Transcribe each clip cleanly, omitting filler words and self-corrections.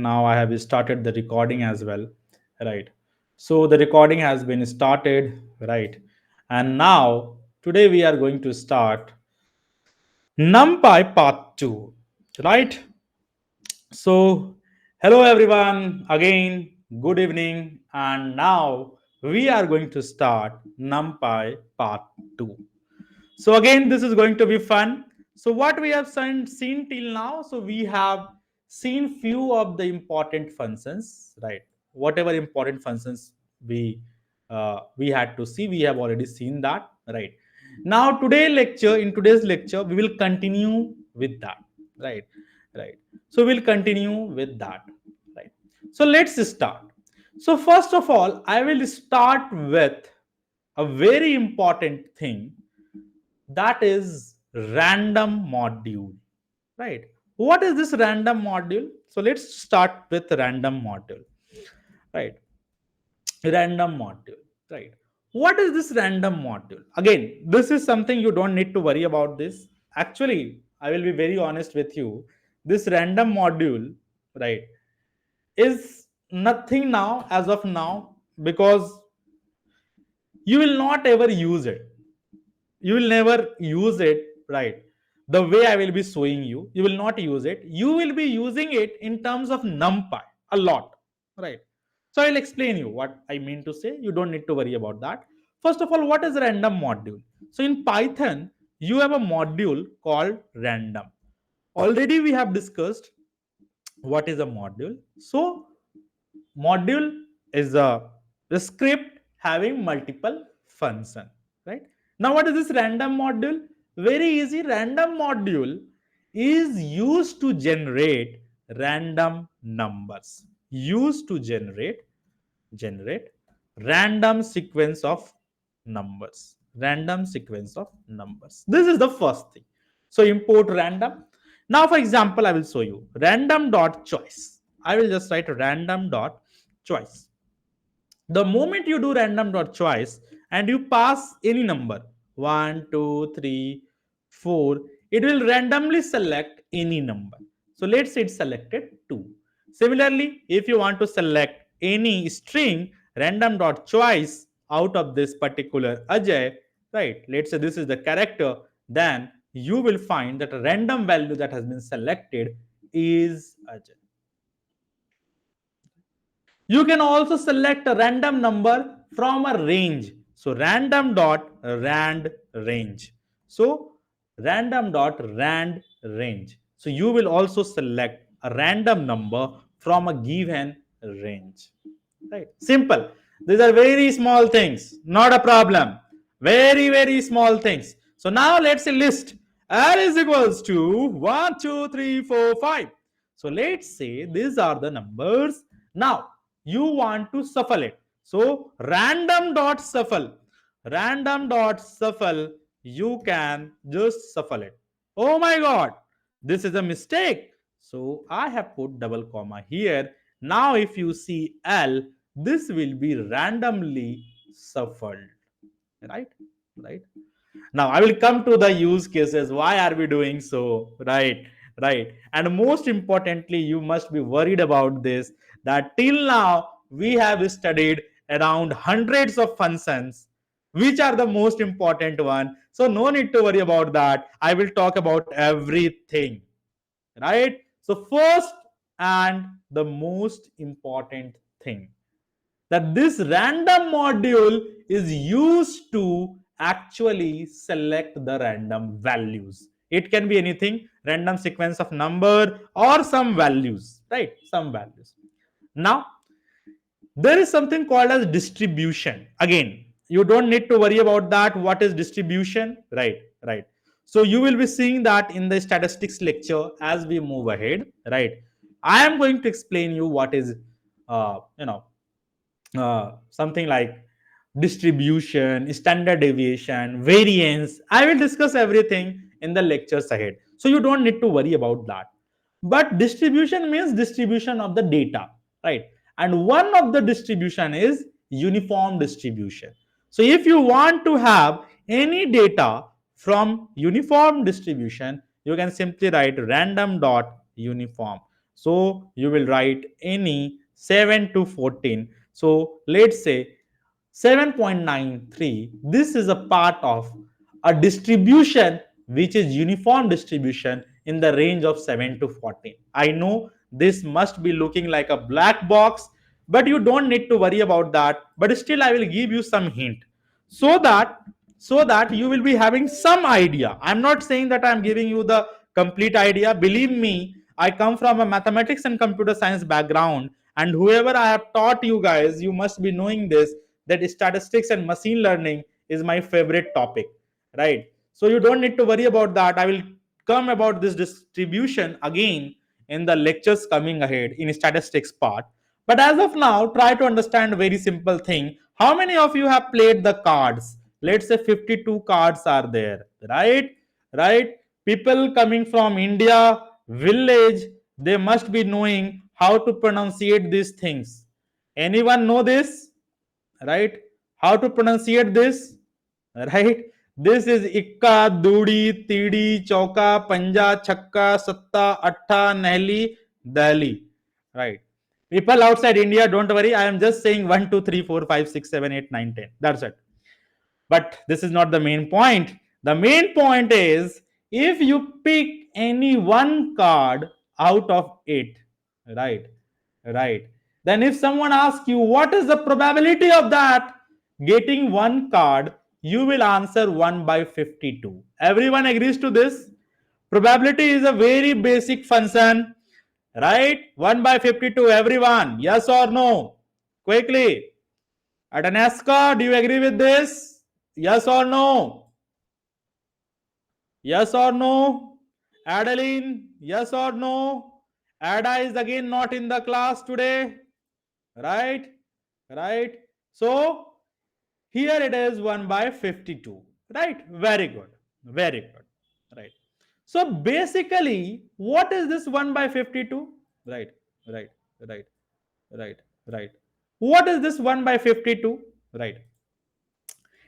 now I have started the recording as well, right? So the recording has been started, right? And now today we are going to start NumPy part 2, right? So hello everyone again, good evening, and now we are going to start NumPy part 2. So again, this is going to be fun. So what we have seen till now, so we have seen few of the important functions, right? Whatever important functions we had to see, we have already seen that, right? Now in today's lecture, we will continue with that, right? Right. So we'll continue with that, right? So let's start. So first of all, I will start with a very important thing, that is random module, right? What is this random module? So let's start with random module, right? Random module, right? What is this random module? Again, this is something you don't need to worry about this. Actually, I will be very honest with you. This random module, right, is nothing now as of now, because you will not ever use it. You will never use it, right? The way I will be showing you, you will not use it. You will be using it in terms of NumPy a lot, right? So I'll explain you what I mean to say. You don't need to worry about that. First of all, what is random module? So in Python, you have a module called random. Already we have discussed what is a module. So module is a script having multiple function, right? Now what is this random module? Very easy. Random module is used to generate random numbers, used to generate random sequence of numbers, random sequence of numbers. This is the first thing. So import random. Now for example, I will show you random dot choice. I will just write random dot choice. The moment you do random dot choice and you pass any number 1 2 3 4, it will randomly select any number. So let's say it's selected 2. Similarly, if you want to select any string, random dot choice out of this particular Ajay, right? Let's say this is the character, then you will find that a random value that has been selected is Ajay. You can also select a random number from a range. So random dot rand range. So random dot rand range. So you will also select a random number from a given range. Right? Simple. These are very small things, not a problem. Very, very small things. So now let's list. L is equals to 1, 2, 3, 4, 5. So let's say these are the numbers. Now you want to shuffle it. So random dot shuffle. Random dot shuffle. You can just shuffle it. Oh my god, this is a mistake. So I have put double comma here. Now if you see L, this will be randomly shuffled, right? Right. Now I will come to the use cases. Why are we doing so? Right. And most importantly, you must be worried about this, that till now we have studied around hundreds of functions. Which are the most important one? So no need to worry about that. I will talk about everything, right? So first and the most important thing, that this random module is used to actually select the random values. It can be anything, random sequence of number or some values, right? Some values. Now there is something called as distribution. Again, you don't need to worry about that. What is distribution? Right. So you will be seeing that in the statistics lecture as we move ahead, right? I am going to explain you what is uh, you know something like distribution, standard deviation, variance. I will discuss everything in the lectures ahead. So you don't need to worry about that. But distribution means distribution of the data, right? And one of the distribution is uniform distribution. So if you want to have any data from uniform distribution, you can simply write random dot uniform. So you will write any 7 to 14. So let's say 7.93, this is a part of a distribution which is uniform distribution in the range of 7 to 14. I know this must be looking like a black box, but you don't need to worry about that. But still I will give you some hint so that you will be having some idea. I'm not saying that I'm giving you the complete idea. Believe me, I come from a mathematics and computer science background, and whoever I have taught you guys, you must be knowing this, that statistics and machine learning is my favorite topic, right? So you don't need to worry about that. I will come about this distribution again in the lectures coming ahead in statistics part. But as of now, try to understand a very simple thing. How many of you have played the cards? Let's say 52 cards are there, right? Right? People coming from India, village, they must be knowing how to pronunciate these things. Anyone know this? Right? How to pronunciate this? Right? This is Ikka, Dudi, Tidi, Chauka, Panja, Chakka, Satta, Atta, Nehli, Dali. Right? People outside India, don't worry. I am just saying 1, 2, 3, 4, 5, 6, 7, 8, 9, 10. That's it. But this is not the main point. The main point is if you pick any one card out of it, right? Right. Then if someone asks you what is the probability of that getting one card, you will answer 1 by 52. Everyone agrees to this? Probability is a very basic function, right? 1 by 52, everyone. Yes or no? Quickly. Ataneska, do you agree with this? Yes or no? Yes or no? Adeline, yes or no? Ada is again not in the class today. Right? Right? So here it is 1 by 52. Right? Very good. Very good. Right. So basically, what is this 1 by 52? Right. Right. Right. Right. Right. What is this 1 by 52? Right.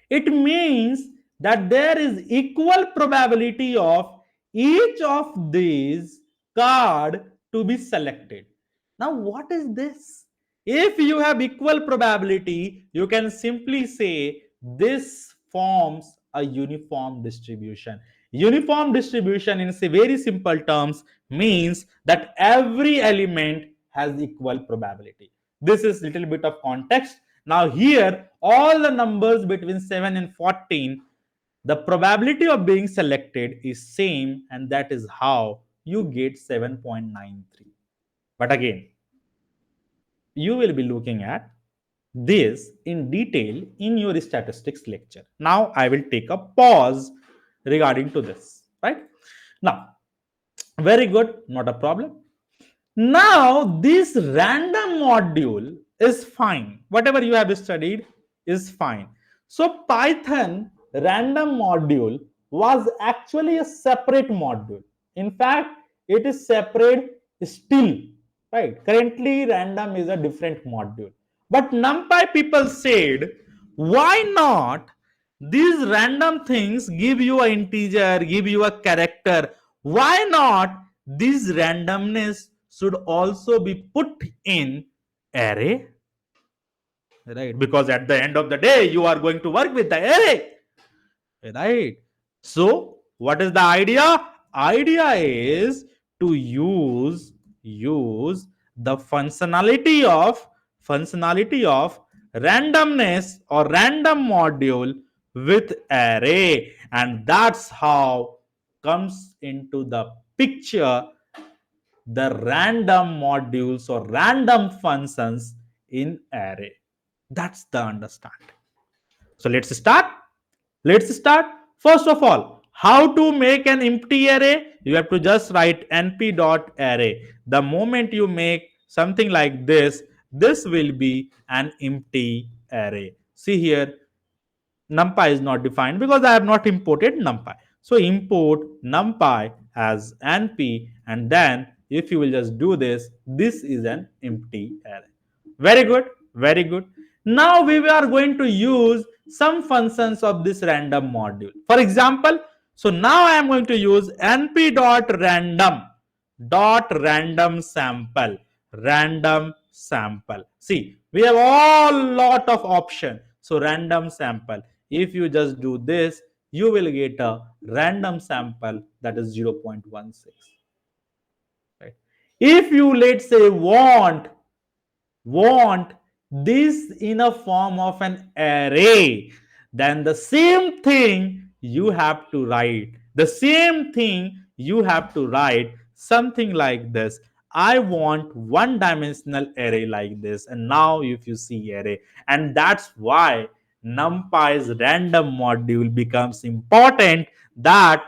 It means that there is equal probability of each of these card to be selected. Now what is this? If you have equal probability, you can simply say this forms a uniform distribution. Uniform distribution in very simple terms means that every element has equal probability. This is little bit of context. Now here, all the numbers between 7 and 14, the probability of being selected is same, and that is how you get 7.93. But again, you will be looking at this in detail in your statistics lecture. Now I will take a pause regarding to this, right? Now, very good, not a problem. Now, this random module is fine. Whatever you have studied is fine. So, Python random module was actually a separate module. In fact, it is separate still, right? Currently, random is a different module. But NumPy people said, why not these random things give you an integer, give you a character? Why not this randomness should also be put in array, right? Because at the end of the day you are going to work with the array, right? So what is the idea is to use the functionality of randomness or random module with array, and that's how comes into the picture the random modules or random functions in array. That's the understanding. So let's start. Let's start. First of all, how to make an empty array? You have to just write np.array. The moment you make something like this, this will be an empty array. See here, NumPy is not defined because I have not imported NumPy. So import NumPy as np, and then if you will just do this, this is an empty array. Very good, very good. Now we are going to use some functions of this random module. For example, so now I am going to use np.random. dot random sample. Random sample. See, we have all lot of option. So random sample. If you just do this, you will get a random sample that is 0.16. Right? If you, let's say, want this in a form of an array, then the same thing you have to write. The same thing you have to write something like this. I want one dimensional array like this. And now if you see array, and that's why NumPy's random module becomes important. That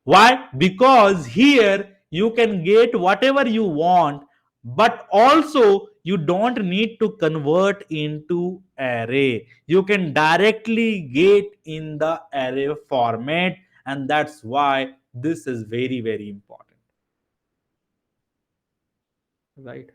why? Because here you can get whatever you want, but also you don't need to convert into array. You can directly get in the array format, and that's why this is very, very important. Right,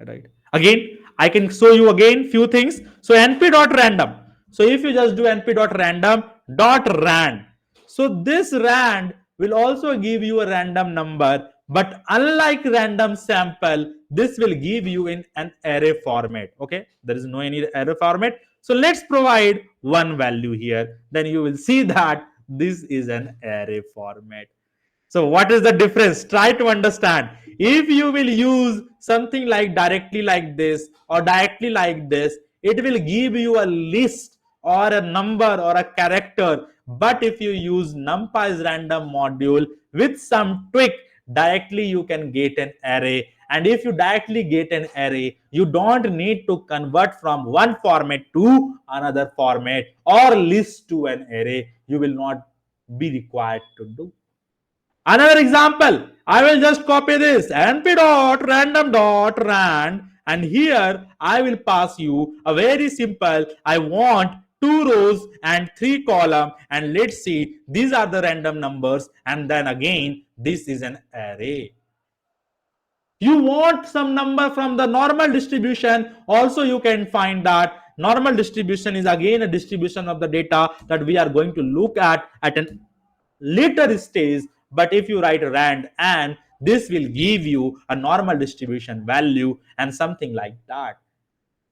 right. Again, I can show you again few things. So np dot random. So if you just do np dot random dot rand, so this rand will also give you a random number, but unlike random sample, this will give you in an array format. Okay, there is no any array format. So let's provide one value here, then you will see that this is an array format. So what is the difference? Try to understand. If you will use something like directly like this or directly like this, it will give you a list or a number or a character. But if you use NumPy's random module with some tweak, directly you can get an array. And if you directly get an array, you don't need to convert from one format to another format or list to an array. You will not be required to do. Another example, I will just copy this np dot random dot rand, and here I will pass you a very simple, I want 2 rows and 3 columns, and let's see, these are the random numbers, and then again this is an array. You want some number from the normal distribution, also you can find that normal distribution is again a distribution of the data that we are going to look at an later stage. But if you write rand, and this will give you a normal distribution value and something like that,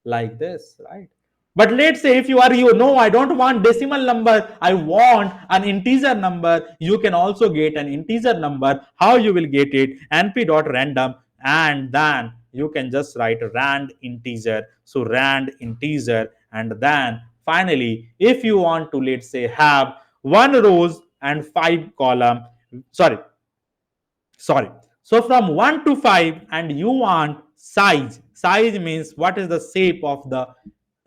like this, right? But let's say if you are, you know, I don't want decimal number, I want an integer number, you can also get an integer number. How you will get it? np dot random, and then you can just write rand integer. So rand integer, and then finally if you want to, let's say, have 1 rows and 5 column, sorry, sorry, so from 1 to 5, and you want size means what is the shape of the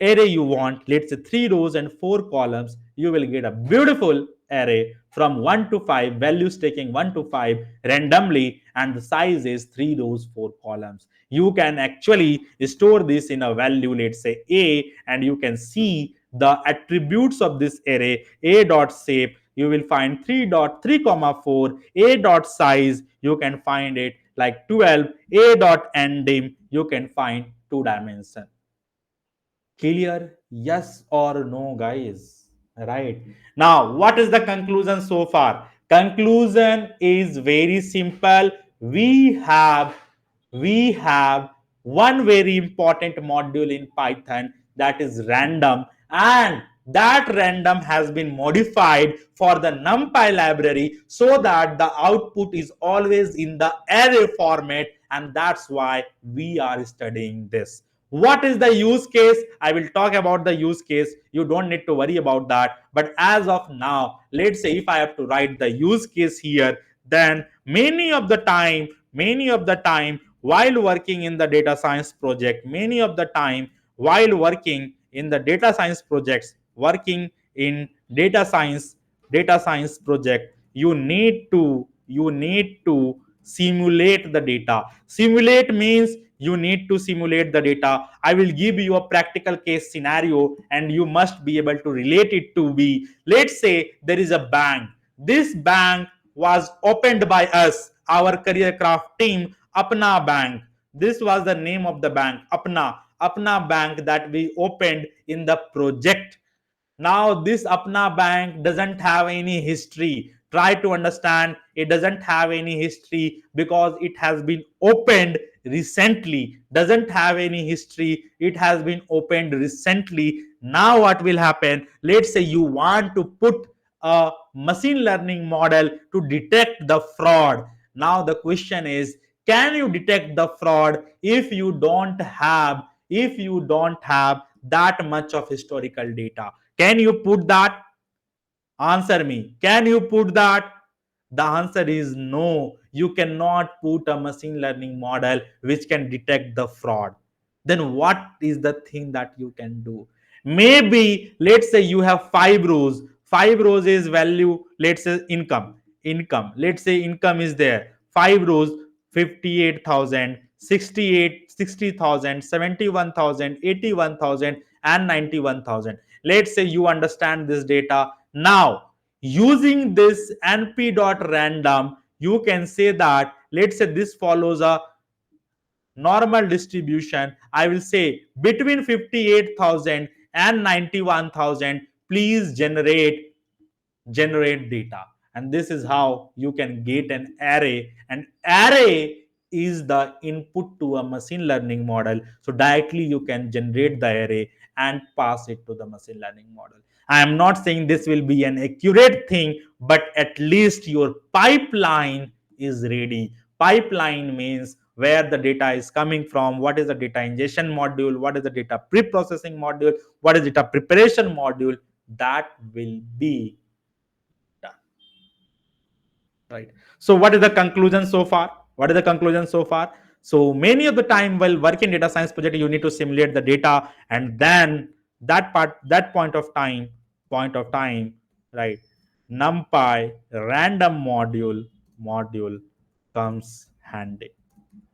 array you want, let's say 3 rows and 4 columns, you will get a beautiful array from 1 to 5, values taking 1 to 5 randomly, and the size is 3 rows 4 columns. You can actually store this in a value, let's say a, and you can see the attributes of this array. A dot shape, you will find 3 dot 3 comma 4. A dot size, you can find it like 12. A dot ending, you can find 2 dimension. Clear? Yes or no, guys? Right. Now, what is the conclusion so far? Conclusion is very simple. We have one very important module in Python, that is random, and that random has been modified for the NumPy library so that the output is always in the array format, and that's why we are studying this. What is the use case? I will talk about the use case. You don't need to worry about that. But as of now, let's say if I have to write the use case here, then many of the time while working in the data science project, many of the time while working in the data science projects, working in data science project, you need to simulate the data. Simulate means you need to simulate the data. I will give you a practical case scenario, and you must be able to relate it to be, let's say there is a bank. This bank was opened by us, our career craft team, Apna Bank. This was the name of the bank, Apna Bank, that we opened in the project. Now this Apna Bank doesn't have any history. Try to understand, it doesn't have any history because it has been opened recently. Doesn't have any history, it has been opened recently. Now what will happen, let's say you want to put a machine learning model to detect the fraud. Now the question is, can you detect the fraud if you don't have, that much of historical data? Can you put that? Answer me. Can you put that? The answer is no. You cannot put a machine learning model which can detect the fraud. Then what is the thing that you can do? Maybe let's say you have 5 rows. 5 rows is value, let's say income. Income. Let's say income is there. 5 rows, 58,000, 68, 60,000, 71,000, 81,000, and 91,000. Let's say you understand this data. Now, using this np.random, you can say that, let's say this follows a normal distribution. I will say between 58,000 and 91,000, please generate data. And this is how you can get an array. An array is the input to a machine learning model, so directly you can generate the array and pass it to the machine learning model. I am not saying this will be an accurate thing, but at least your pipeline is ready. Pipeline means where the data is coming from, what is the data ingestion module, what is the data pre-processing module, what is data preparation module. That will be done, right? So what is the conclusion so far? What is the conclusion so far? So many of the time while working data science project, you need to simulate the data, and then that point of time, right, numpy random module comes handy,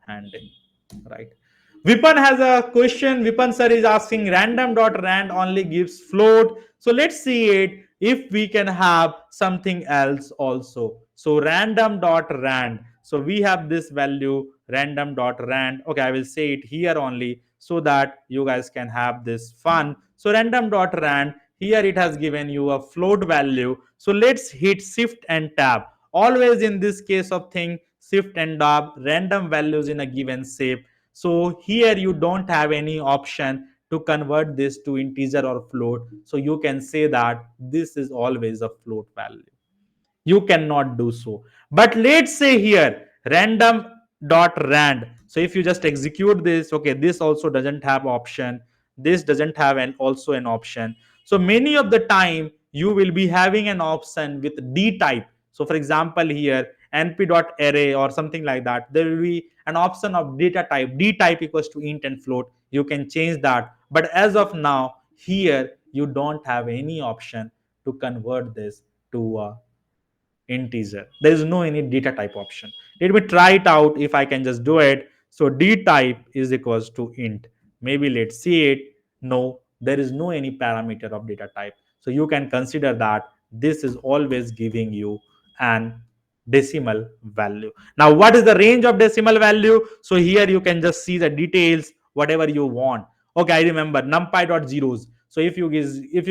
right? Vipan has a question. Vipan sir is asking, random.rand only gives float. So let's see it if we can have something else also. So random.rand. So we have this value random.rand. Okay, I will say it here only so that you guys can have this fun. So random.rand, here it has given you a float value. So let's hit shift and tab. Always in this case of thing, shift and tab, random values in a given shape. So here you don't have any option to convert this to integer or float. So you can say that this is always a float value. You cannot do so. But let's say here random dot rand. So if you just execute this, okay, this also doesn't have option. This doesn't have an also an option. So many of the time you will be having an option with d type. So for example here np.array or something like that, there will be an option of data type. D type equals to int and float. You can change that. But as of now, here you don't have any option to convert this to a integer. There is no any data type option. Let me try it out if I can just do it. So d type is equals to int. Maybe let's see it. No, there is no any parameter of data type. So you can consider that this is always giving you an decimal value. Now what is the range of decimal value? So here you can just see the details, whatever you want. Okay, I remember numpy dot zeros. So if you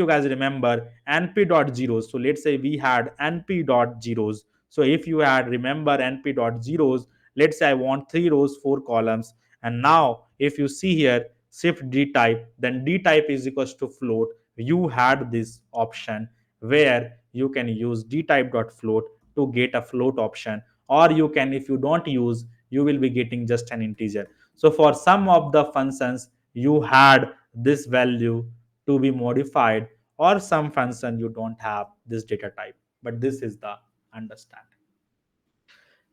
guys remember np dot zeros, so let's say we had np dot zeros. So if you had remember np dot zeros, let's say I want 3 rows 4 columns, and now if you see here shift d type, then d type is equals to float. You had this option where you can use d type dot float to get a float option, or you can, if you don't use, you will be getting just an integer. So for some of the functions you had this value to be modified, or some function you don't have this data type, but this is the understanding.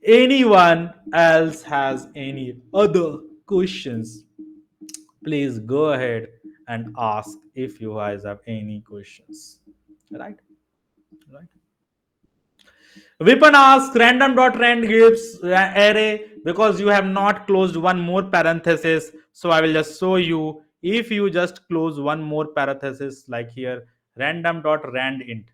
Anyone else has any other questions, please go ahead and ask if you guys have any questions, right? Right. Vipan asks, random.rand gives array because you have not closed one more parenthesis. So I will just show you. If you just close one more parenthesis, like here, random.rand int,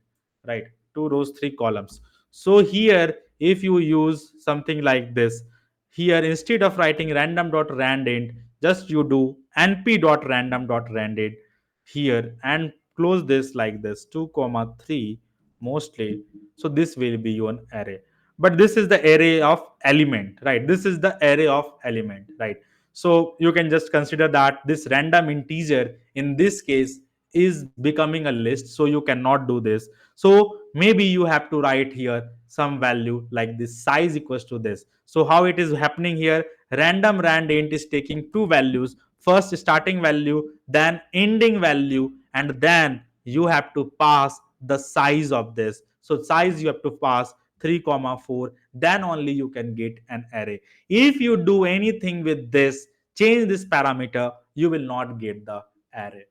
right? 2 rows, 3 columns. So here, if you use something like this, here instead of writing random.rand int, just you do np.random.rand int here and close this like this, 2 comma 3 mostly. So this will be your array, but this is the array of element, right? This is the array of element, right? So you can just consider that this random integer in this case is becoming a list, so you cannot do this. So maybe you have to write here some value like this size equals to this. So how it is happening here, random rand int is taking two values, first starting value, then ending value, and then you have to pass the size of this. So size you have to pass 3 comma 4, then only you can get an array. If you do anything with this, change this parameter, you will not get the array.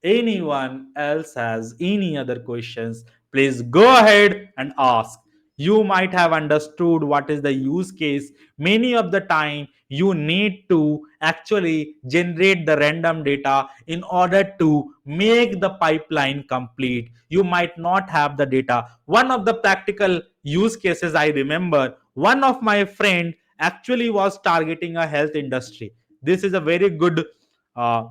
Anyone else has any other questions, please go ahead and ask. You might have understood what is the use case. Many of the time you need to actually generate the random data in order to make the pipeline complete. You might not have the data. One of the practical use cases I remember, one of my friend actually was targeting a health industry. This is a very good uh,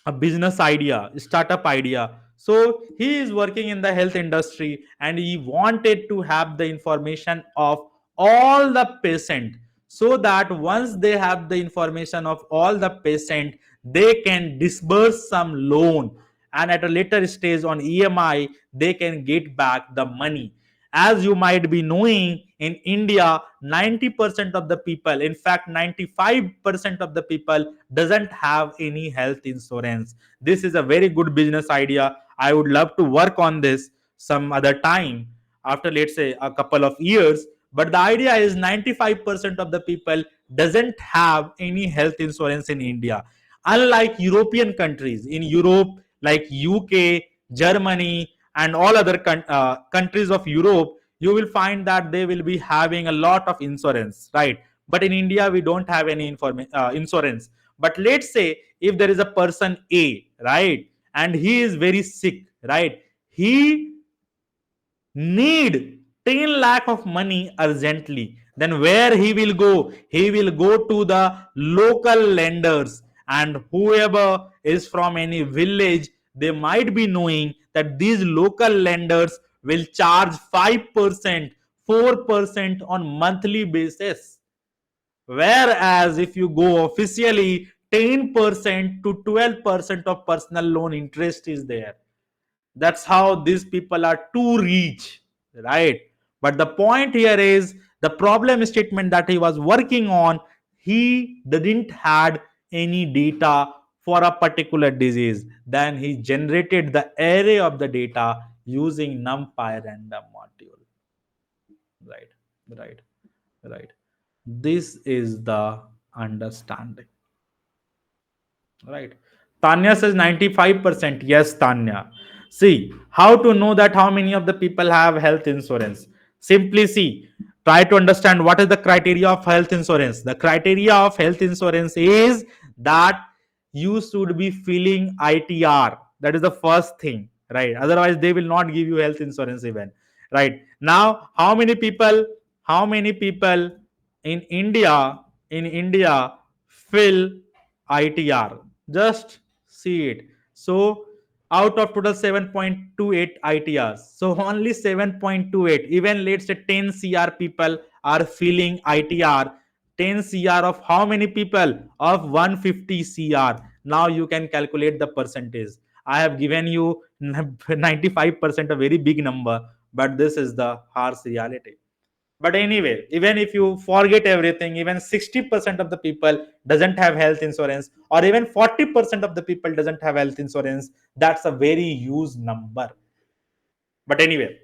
a business idea, startup idea. So he is working in the health industry and he wanted to have the information of all the patient, so that once they have the information of all the patient, they can disburse some loan, and at a later stage on EMI they can get back the money. As you might be knowing, in India 90% of the people, in fact 95% of the people doesn't have any health insurance. This is a very good business idea. I would love to work on this some other time, after let's say a couple of years. But the idea is 95% of the people doesn't have any health insurance in India. Unlike European countries, in Europe like UK, Germany, and all other countries of Europe, you will find that they will be having a lot of insurance, right? But in India we don't have any insurance. But let's say if there is a person A, right, and he is very sick, right, he need 10 lakh of money urgently, then where he will go? He will go to the local lenders, and whoever is from any village, they might be knowing that these local lenders will charge 5%, 4% on monthly basis. Whereas if you go officially, 10% to 12% of personal loan interest is there. That's how these people are too rich, right? But the point here is the problem statement that he was working on, he didn't had any data for a particular disease. Then he generated the array of the data using NumPy random module, right? Right, right. This is the understanding, right? Tanya says 95%. Yes, Tanya. See, how to know that how many of the people have health insurance? Simply see, try to understand what is the criteria of health insurance. The criteria of health insurance is that you should be filling ITR. That is the first thing, right? Otherwise, they will not give you health insurance even, right? Now, how many people in India fill ITR? Just see it. So out of total 7.28 ITRs, so only 7.28, even let's say 10 CR people are filling ITR. 10 CR of how many people? Of 150 CR. Now you can calculate the percentage. I have given you 95%, a very big number, but this is the harsh reality. But anyway, even if you forget everything, even 60% of the people doesn't have health insurance, or even 40% of the people doesn't have health insurance, that's a very huge number. But anyway,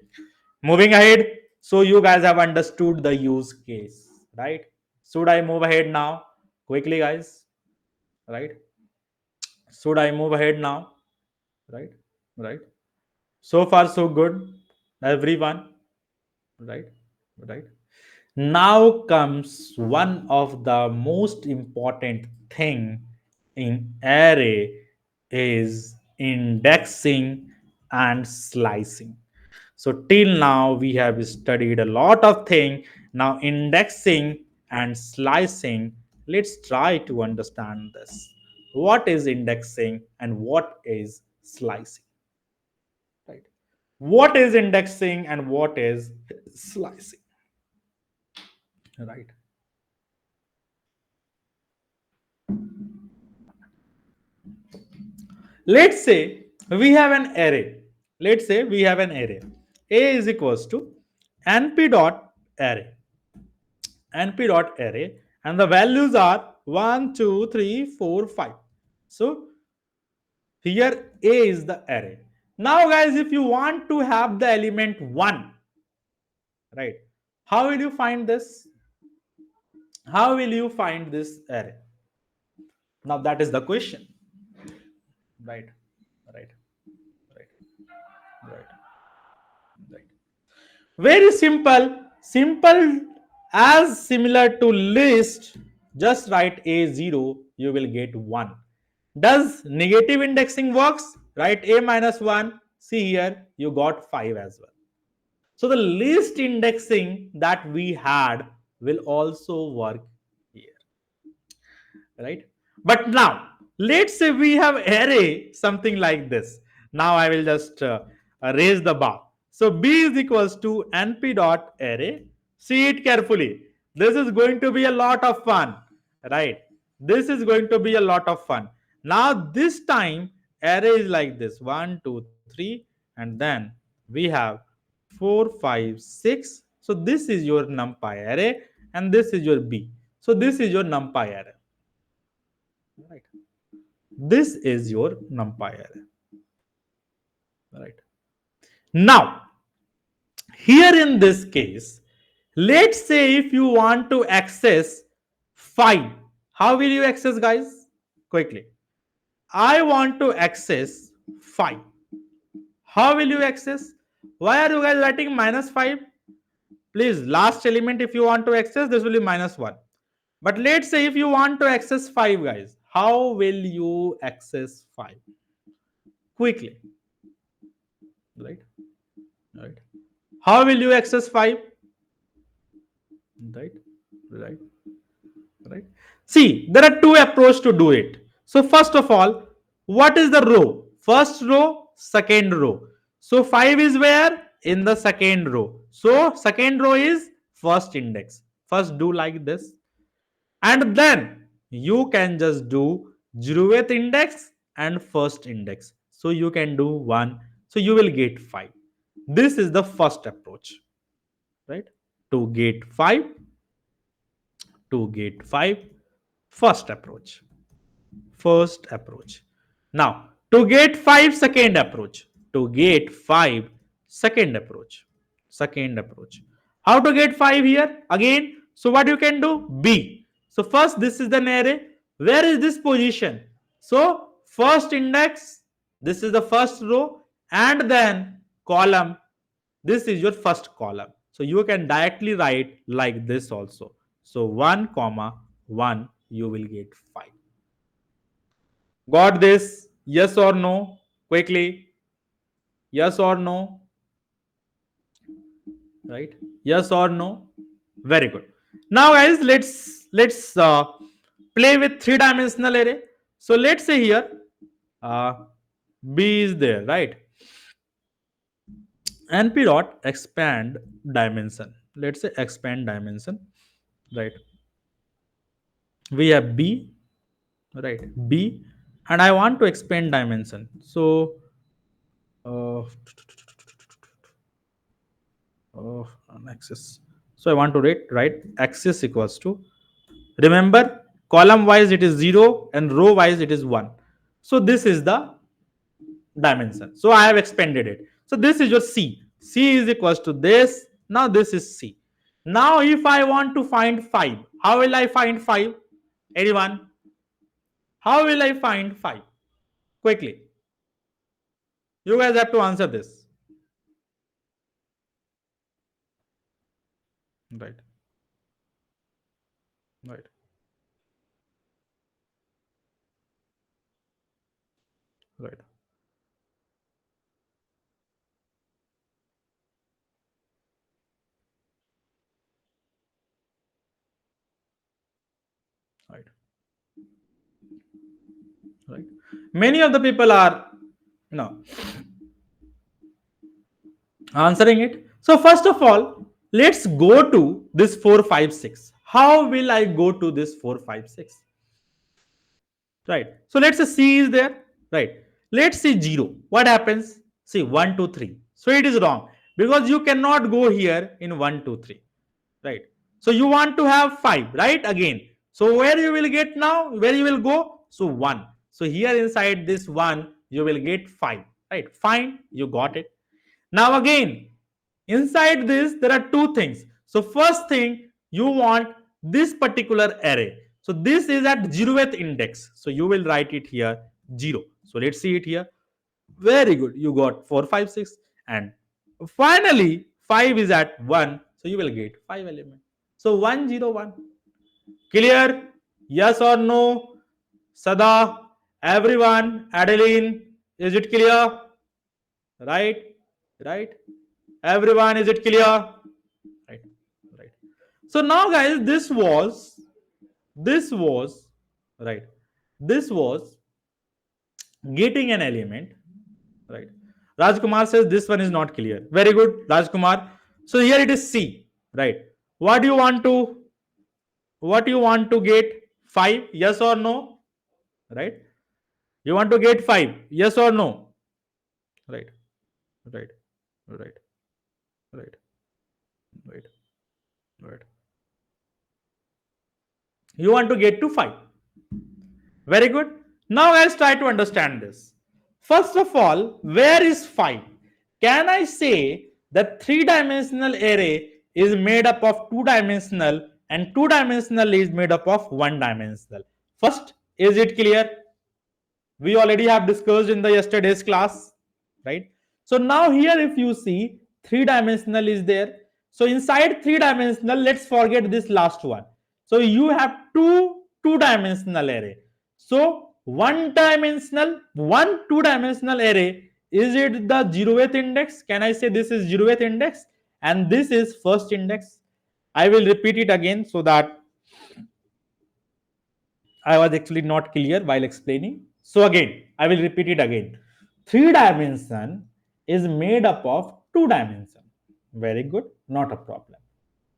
moving ahead, so you guys have understood the use case, right? Should I move ahead now quickly, guys? Right? Should I move ahead now? Right? Right? So far so good, everyone. Right? Right? Now comes one of the most important thing in array, is indexing and slicing. So till now we have studied a lot of thing. Now indexing and slicing, let's try to understand this. What is indexing and what is slicing? Right? what is indexing and what is slicing, right? Let's say we have an array. Let's say we have an array. A is equals to np dot array, np dot array, and the values are 1, 2, 3, 4, 5. So here A is the array. Now, guys, if you want to have the element 1, right? How will you find this? How will you find this array? Now that is the question. Right, right, right, right, right. Very simple. Simple as similar to list. Just write A0, you will get 1. Does negative indexing works? Write A minus 1. See here, you got 5 as well. So the list indexing that we had will also work here, right? But now let's say we have array something like this. Now I will just raise the bar. So b is equals to np dot array. See it carefully. This is going to be a lot of fun, right? This is going to be a lot of fun. Now this time array is like this: 1, 2, 3, and then we have 4, 5, 6. So this is your numpy array, and this is your b. So this is your numpy array, right? This is your numpy array, right? Now here in this case, let's say if you want to access 5, how will you access, guys? Quickly, I want to access 5. How will you access? Why are you guys writing minus 5? Please, last element, if you want to access, this will be minus 1. But let's say if you want to access 5, guys, how will you access 5? Quickly, right? Right. How will you access 5? Right, right, right. See, there are two approaches to do it. So first of all, what is the row? First row, second row. So 5 is where? In the second row. So second row is first index. First do like this. And then you can just do 0th index and first index. So you can do 1. So you will get 5. This is the first approach, right? To get 5, to get 5, first approach, first approach. Now to get 5, second approach, to get 5, second approach, second approach. How to get 5 here again? So what you can do? B. So first, this is the array. Where is this position? So first index, this is the first row, and then column, this is your first column. So you can directly write like this also. So 1 comma 1, you will get 5. Got this? Yes or no? Quickly. Yes or no? Right? Yes or no? Very good. Now guys, let's play with three-dimensional array. So let's say here uh, b is there, right? Np dot expand dimension. Let's say expand dimension, right? We have b, right? B, and I want to expand dimension. So uh, on axis. So I want to write axis equals to, remember, column wise it is 0 and row wise it is 1. So this is the dimension. So I have expanded it. So this is your c. C is equals to this. Now this is c. Now if I want to find 5, how will I find 5? Anyone? How will I find 5? Quickly. You guys have to answer this. Right. Right. Right. Right. Right. Many of the people are, you know, answering it. So first of all, let's go to this 456. How will I go to this 456? Right. So let's say C is there. Right. Let's see 0. What happens? See 1, 2, 3. So it is wrong because you cannot go here in 1, 2, 3. Right. So you want to have 5. Right. Again. So where you will get now? Where you will go? So 1. So here inside this 1, you will get 5. Right. Fine. You got it. Now again, inside this, there are two things. So first thing, you want this particular array. So this is at 0th index. So you will write it here 0. So let's see it here. Very good. You got 4, 5, 6. And finally, 5 is at 1. So you will get 5 element. So 1, 0, 1. Clear? Yes or no? Sada, everyone, Adeline, is it clear? Right? Right? Everyone, is it clear? Right, right. So now guys, this was right, this was getting an element, right? Rajkumar says this one is not clear. Very good, Rajkumar. So here it is C, right? What do you want to get? 5, yes or no? Right, you want to get 5, yes or no? Right, right, right, right, right, right. You want to get to 5. Very good. Now let's try to understand this. First of all, where is 5? Can I say that three-dimensional array is made up of two-dimensional and two-dimensional is made up of one-dimensional? First, is it clear? We already have discussed in the yesterday's class, right? So now here if you see three dimensional is there. So inside three dimensional, let's forget this last one. So you have two dimensional array. So one two dimensional array, is it the 0th index? Can I say this is 0th index and this is first index? I will repeat it again so that I was actually not clear while explaining. So again, I will repeat it again. Three dimension is made up of two dimension. Very good, not a problem.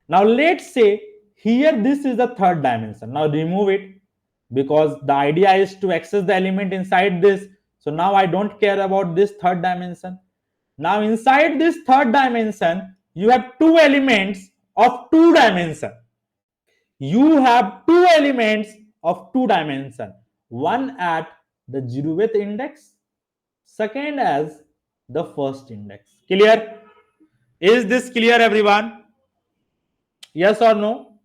Now let's say here this is the third dimension. Now remove it because the idea is to access the element inside this. So now I don't care about this third dimension. Now inside this third dimension, you have two elements of two dimension. You have two elements of two dimension, one at the 0th index, second as the first index. Clear? Is this clear, everyone? Yes or no?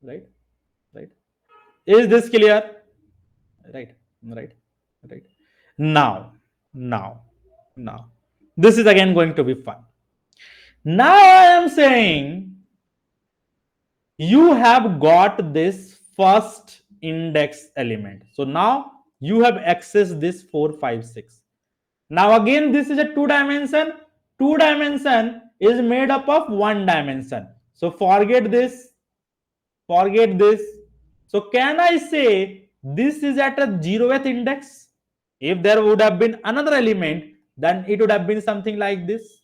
Right, right. Is this clear? Right, right, right. Now, now now this is again going to be fun. Now I am saying you have got this first index element. So now you have accessed this 4, 5, 6. Now again, this is a two dimension. Two dimension is made up of one dimension. So forget this. Forget this. So can I say this is at a 0th index? If there would have been another element, then it would have been something like this.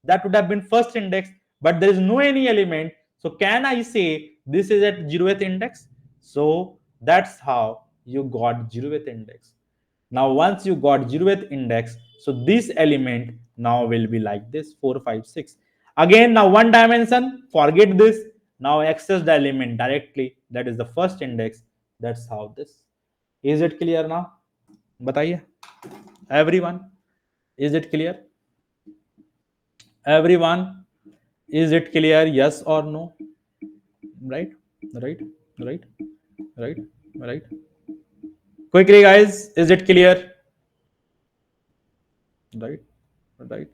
That would have been first index, but there is no any element. So can I say this is at 0th index? So that's how you got 0th index. Now once you got 0th index, so this element now will be like this 4, 5, 6. Again, now one dimension, forget this. Now access the element directly, that is the first index. That's how this. Is it clear now? Bataiye everyone, is it clear? Everyone, is it clear? Yes or no? Right, right, right, right, right. Quickly guys, is it clear? Right, right.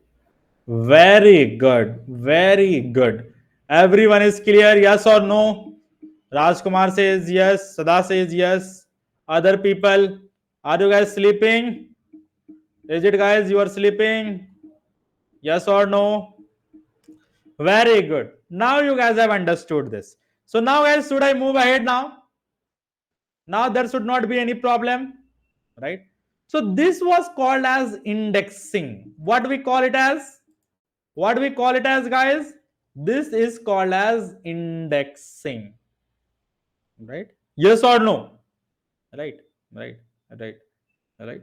Very good, very good. Everyone is clear, yes or no? Rajkumar says yes, Sada says yes. Other people, are you guys sleeping? Is it guys, you are sleeping? Yes or no? Very good. Now you guys have understood this. So now guys, should I move ahead now? Now there should not be any problem, right? So this was called as indexing. What we call it as? What we call it as, guys? This is called as indexing, right? Yes or no? Right, right, right, right.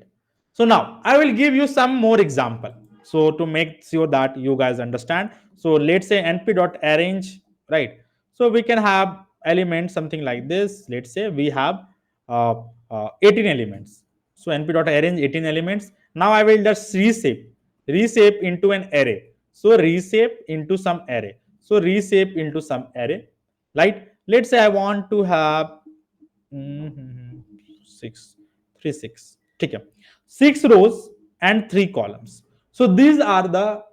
So now I will give you some more example, so to make sure that you guys understand. So let's say np.arrange, right? So we can have elements something like this. Let's say we have 18 elements. So np.arrange 18 elements. Now I will just reshape into an array. So reshape into some array. So reshape into some array, right? Let's say I want to have 6 ठीक है, 6 rows and 3 columns. So these are the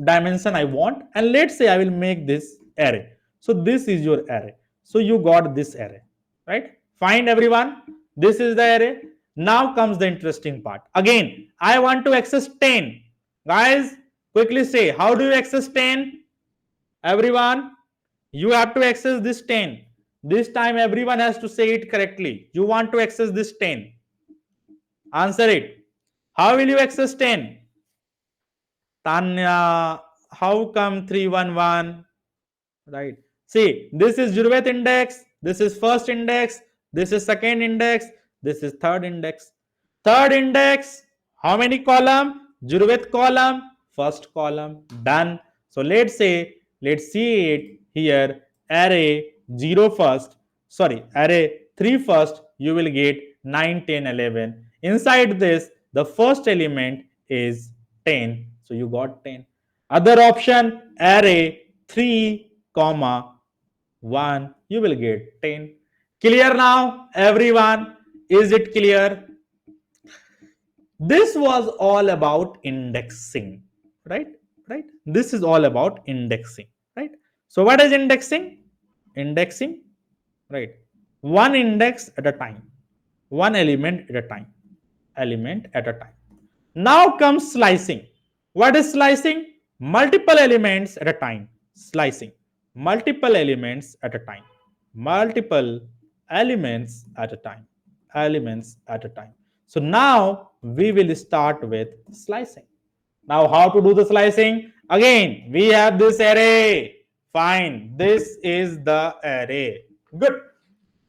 dimension I want, and let's say I will make this array. So this is your array. So you got this array, right? Fine, everyone. This is the array. Now comes the interesting part. Again, I want to access 10. Guys, quickly say, how do you access 10? Everyone, you have to access this 10. This time everyone has to say it correctly. You want to access this 10. Answer it. How will you access 10? Tanya, how come 311? Right. See, this is Jurvet index, this is first index, this is second index, this is third index. Third index, how many column? Jurvet column, first column, done. So let's see it here, array 0 first, sorry, array 3 first, you will get 9, 10, 11. Inside this, the first element is 10, so you got 10. Other option, array 3 comma 1, you will get 10. Clear now, everyone? Is it clear? This was all about indexing, right? Right? This is all about indexing, right? So what is indexing? Indexing, right? One index at a time, one element at a time, element at a time. Now comes slicing. What is slicing? Multiple elements at a time. Slicing. Multiple elements at a time. Multiple elements at a time. Elements at a time. So now we will start with slicing. Now, how to do the slicing? Again, we have this array. Fine. This is the array. Good.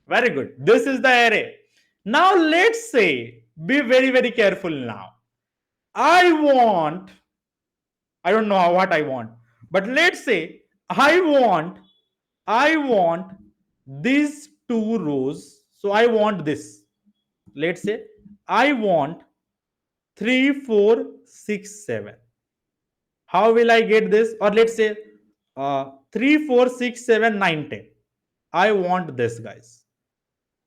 Very good. This is the array. Now, let's say, be very, very careful now. I don't know what I want, but let's say I want these 2 rows. So I want this. Let's say I want 3, 4, 6, 7. How will I get this? Or let's say 3, 4, 6, 7, 9, 10. I want this, guys.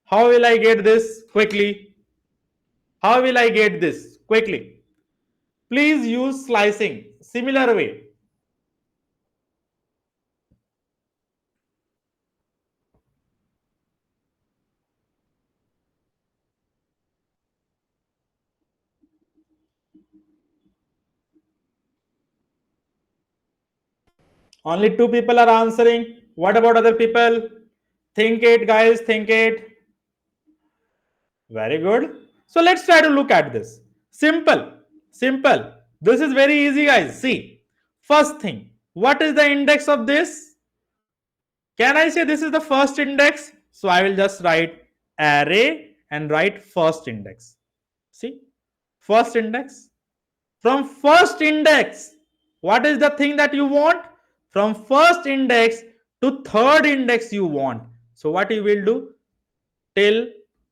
How will I get this quickly? How will I get this quickly? Please use slicing. Similar way. Only 2 people are answering. What about other people? Think it, guys. Think it. Very good. So let's try to look at this. Simple. Simple. This is very easy, guys. See. First thing. What is the index of this? Can I say this is the first index? So I will just write array and write first index. See. First index. From first index, what is the thing that you want? From first index to third index you want. So what you will do? Till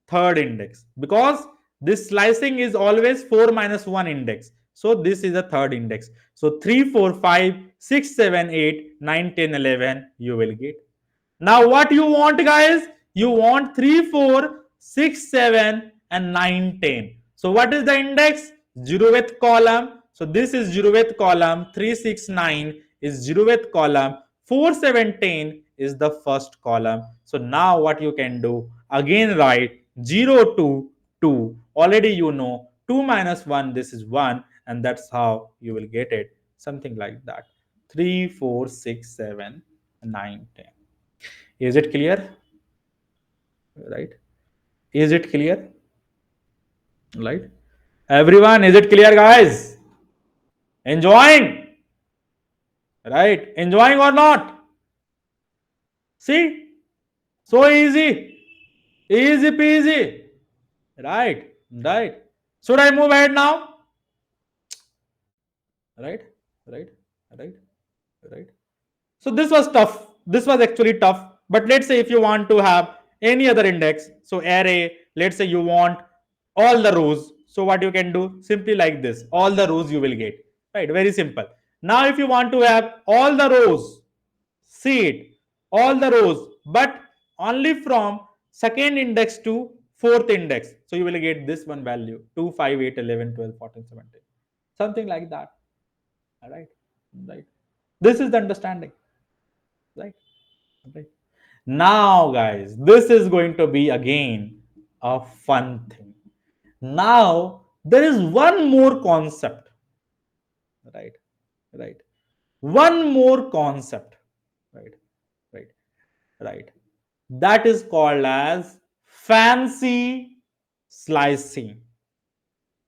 third index, because this slicing is always 4 minus 1 index. So this is the third index. So 3, 4, 5, 6, 7, 8, 9, 10, 11 you will get. Now what you want, guys? You want 3, 4, 6, 7 and 9, 10. So what is the index? 0th column. So this is 0th column. 3, 6, 9 is 0th column. 4, 7, 10 is the first column. So now what you can do? Again write 0 to 2. Already you know 2 minus 1, this is 1, and that's how you will get it. Something like that. 3, 4, 6, 7, 9, 10. Is it clear? Right? Is it clear? Right? Everyone, is it clear, guys? Enjoying? right? Enjoying or not? See, so easy, easy peasy, right? Right. Should I move ahead now? Right, right, right, right. So this was tough. This was actually tough. But let's say if you want to have any other index, so array, let's say you want all the rows. So what you can do? Simply like this. All the rows you will get. Right? Very simple. Now if you want to have all the rows, see it, all the rows, but only from second index to fourth index. So you will get this one value 2, 5, 8, 11, 12, 14, 17. Something like that. All right. Right. This is the understanding. Right. Right. Now, guys, this is going to be again a fun thing. Now, there is one more concept. Right. Right. One more concept. Right. Right. Right. That is called as fancy slicing.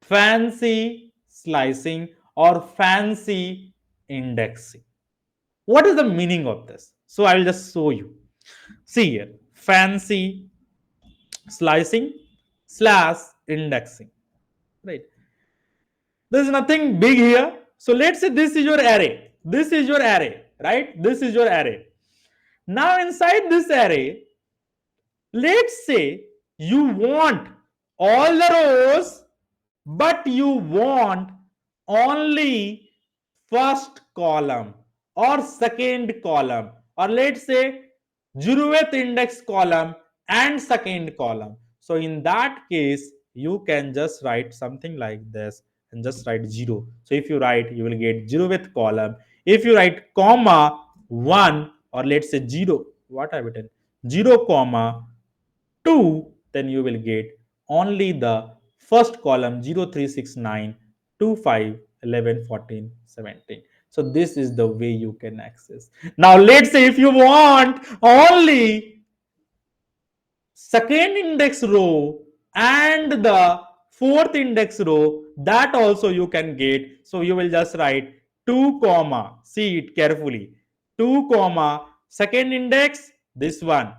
Fancy slicing or fancy indexing. What is the meaning of this? So I will just show you. See here, fancy slicing slash indexing. Right. There is nothing big here. So let's say this is your array. This is your array, right? This is your array. Now inside this array, let's say you want all the rows, but you want only first column or second column, or let's say 0th index column and second column. So in that case, you can just write something like this and just write 0. So if you write, you will get 0th column. If you write comma 1 or let's say 0, what I've written 0 comma 2, then you will get only the first column 0, 3, 6, 9, 2, 5, 11, 14, 17. So this is the way you can access. Now let's say if you want only second index row and the fourth index row, that also you can get. So you will just write 2 comma, see it carefully, 2 comma second index, this one,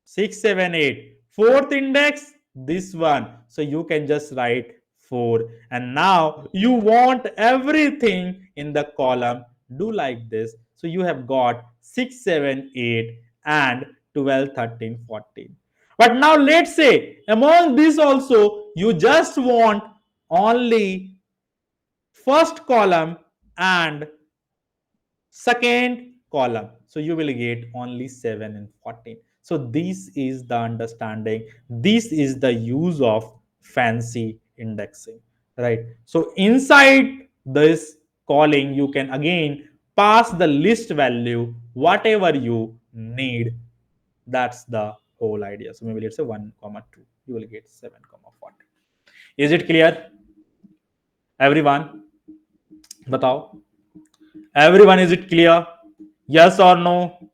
6, 7, 8, fourth index, this one. So you can just write 4. And now you want everything in the column, do like this. So you have got 6, 7, 8 and 12, 13, 14. But now let's say among this also you just want only first column and second column. So you will get only 7 and 14. So this is the understanding. This is the use of fancy indexing, right? So inside this calling, you can again pass the list value, whatever you need. That's the whole idea. So maybe let's say 1 comma 2, you will get 7 comma 14. Is it clear, everyone? Batao. Everyone, is it clear? Yes or no?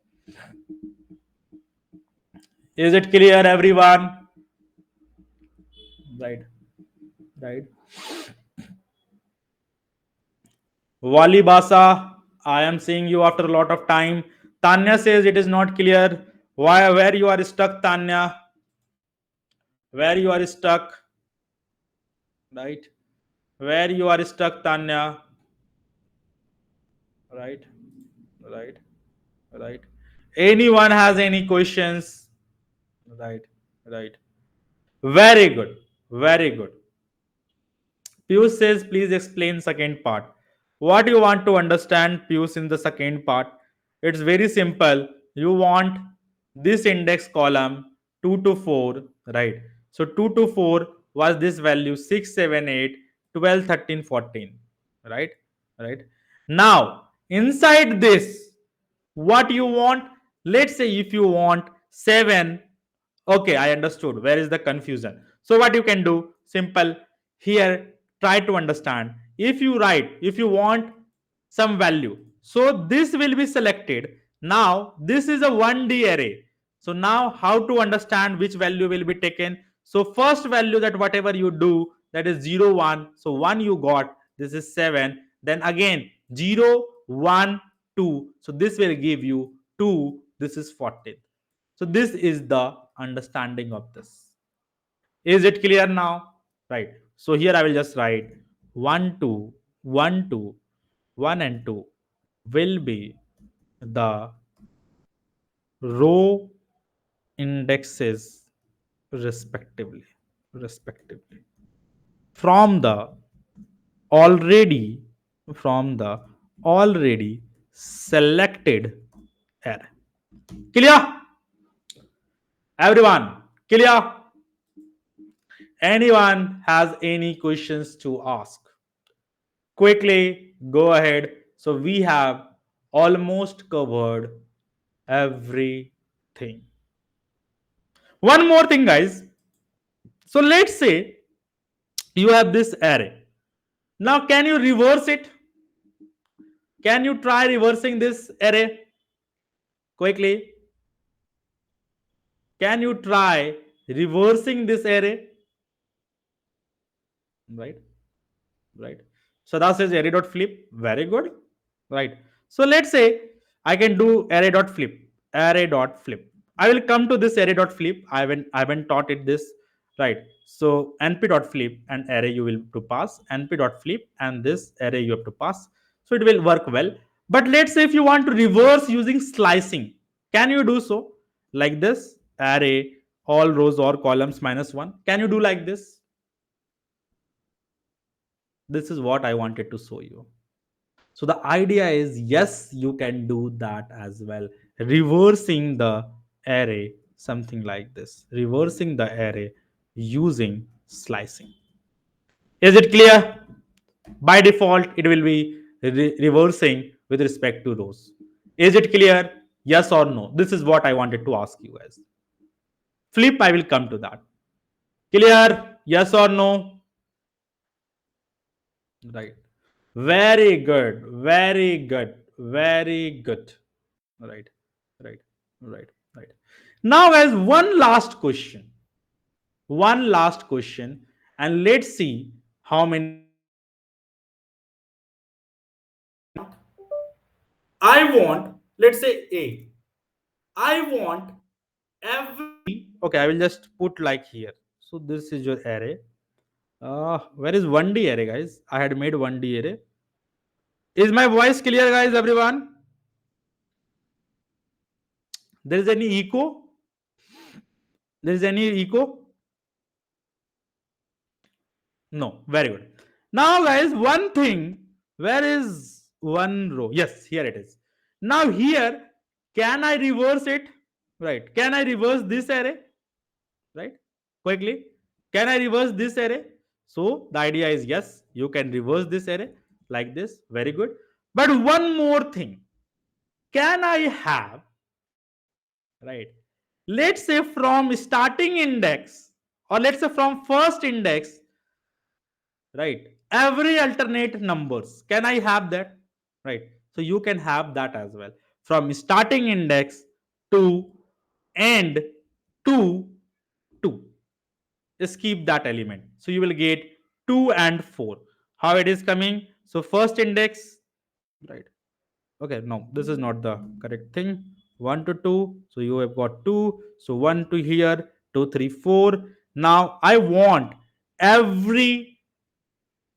Is it clear, everyone? Right. Right. Wali Basa, I am seeing you after a lot of time. Tanya says it is not clear. Why? Where you are stuck, Tanya? Where you are stuck? Right. Where you are stuck, Tanya? Right. Right. Right. Anyone has any questions? Right. Right. Very good. Very good. Piyush says, please explain second part. What you want to understand, Piyush, in the second part? It's very simple. You want this index column 2 to 4, right? So 2 to 4 was this value 6, 7, 8, 12, 13, 14, right? Right. Now, inside this, what you want? Let's say if you want 7. Okay, I understood. Where is the confusion? So what you can do? Simple. Here, try to understand. If you write, if you want some value, so this will be selected. Now, this is a 1D array. So now how to understand which value will be taken? So first value, that whatever you do, that is 0, 1. So 1 you got. This is 7. Then again 0, 1, 2. So this will give you 2. This is 14. So this is the understanding of this. Is it clear now? Right. So here I will just write 1, 2, 1, 2, 1 and 2 will be the row indexes respectively. Respectively. From the already from the already selected array. Clear? Everyone, clear? Anyone has any questions to ask? Quickly go ahead. So we have almost covered everything. One more thing, guys. So let's say you have this array. Now, can you reverse it? Can you try reversing this array quickly? Can you try reversing this array? Right, right. So that says array dot flip. Very good. Right. So let's say I can do array dot flip. Array dot flip. I will come to this array dot flip. I haven't taught it this. Right. So np dot flip and array you will to pass. Np dot flip and this array you have to pass. So it will work well. But let's say if you want to reverse using slicing, can you do so? Like this array all rows or columns minus one. Can you do like this? This is what I wanted to show you. So the idea is yes, you can do that as well. Reversing the array, something like this. Reversing the array using slicing. Is it clear? By default, it will be reversing with respect to rows. Is it clear? Yes or no? This is what I wanted to ask you guys. Flip, I will come to that. Clear? Yes or no? Right. Very good. Very good. Very good. Right, right, right, right. Now, guys, one last question. One last question, and let's see how many answers you can give. I want, let's say A. I want every. Okay, I will just put like here. So this is your array. Where is 1D array, guys? I had made 1D array. Is my voice clear, guys? Everyone? There is any echo? There is any echo? No, very good. Now, guys, one thing. Where is one row? Yes, here it is. Now, here, can I reverse it? Right. Can I reverse this array? Right. Quickly. Can I reverse this array? So, the idea is yes, you can reverse this array like this. Very good. But one more thing. Can I have, right? Let's say from starting index, or let's say from first index, right, every alternate numbers, can I have that? Right, so you can have that as well, from starting index to end to 2. Just keep that element, so you will get 2 and 4. How it is coming? So first index, right? Okay, no, this is not the correct thing. 1 to 2, so you have got 2. So 1 to here, 2 3 4. Now I want every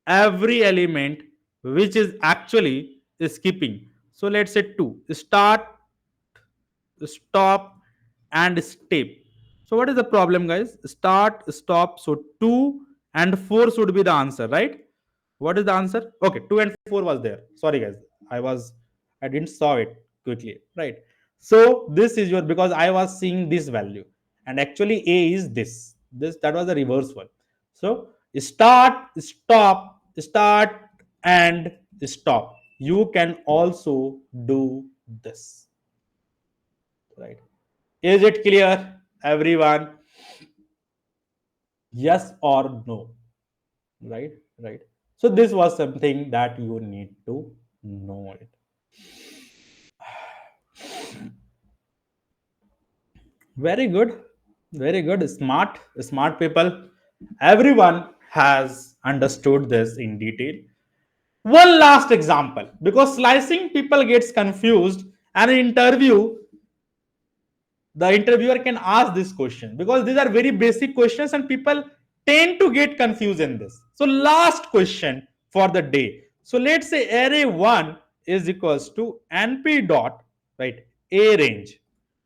element which is actually skipping. So let's say 2 start, stop and step. So what is the problem, guys? Start, stop. So 2 and 4 should be the answer, right? What is the answer? Okay, 2 and 4 was there. Sorry, guys, I didn't saw it quickly, right? So this is your, because I was seeing this value, and actually A is this that was the reverse one. So start, stop, start and stop. You can also do this, right? Is it clear, everyone? Yes or no? Right, right. So this was something that you need to know it. Very good, very good. Smart people. Everyone has understood this in detail. One last example, because slicing people gets confused, and in interview the interviewer can ask this question, because these are very basic questions and people tend to get confused in this. So last question for the day. So let's say array 1 is equals to np dot, right, a range,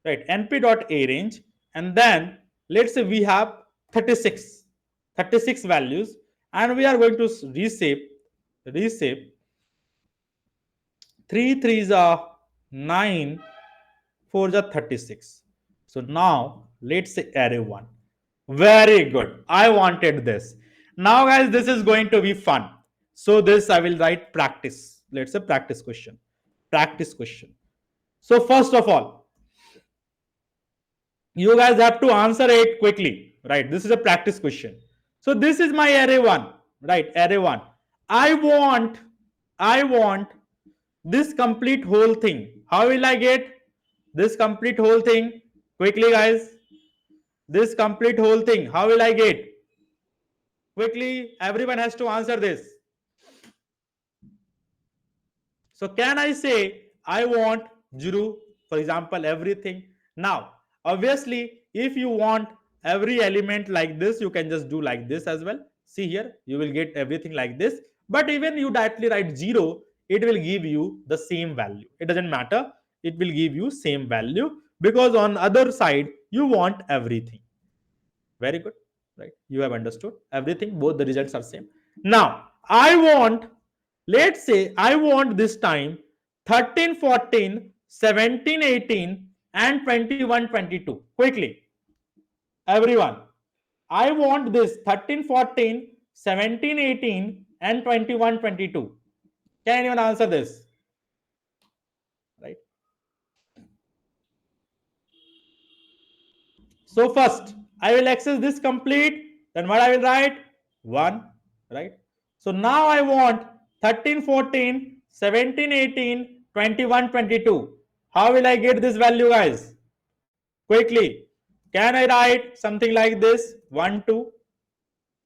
right, np dot a range, and then let's say we have 36 values, and we are going to reshape 3 threes are 9, 4s are 36. So now let's say array 1. Very good. I wanted this. Now, guys, this is going to be fun. So this I will write practice. Let's say practice question. Practice question. So first of all, you guys have to answer it quickly. Right? This is a practice question. So this is my array 1. Right? Array 1. I want I want this complete whole thing. How will I get this complete whole thing? Quickly, guys. This complete whole thing. How will I get? Quickly, everyone has to answer this. So can I say I want 0, for example, everything? Now, obviously, if you want every element like this, you can just do like this as well. See here, you will get everything like this. But even you directly write 0, it will give you the same value. It doesn't matter. It will give you same value, because on other side, you want everything. Very good, right? You have understood everything. Both the results are same. Now, I want, let's say I want this time 13, 14, 17, 18, and 21, 22. Quickly, everyone. I want this 13, 14, 17, 18, and 21, 22. Can anyone answer this? Right. So first, I will access this complete. Then what I will write? 1, right? So now I want 13, 14, 17, 18, 21, 22. How will I get this value, guys? Quickly. Can I write something like this? 1, 2.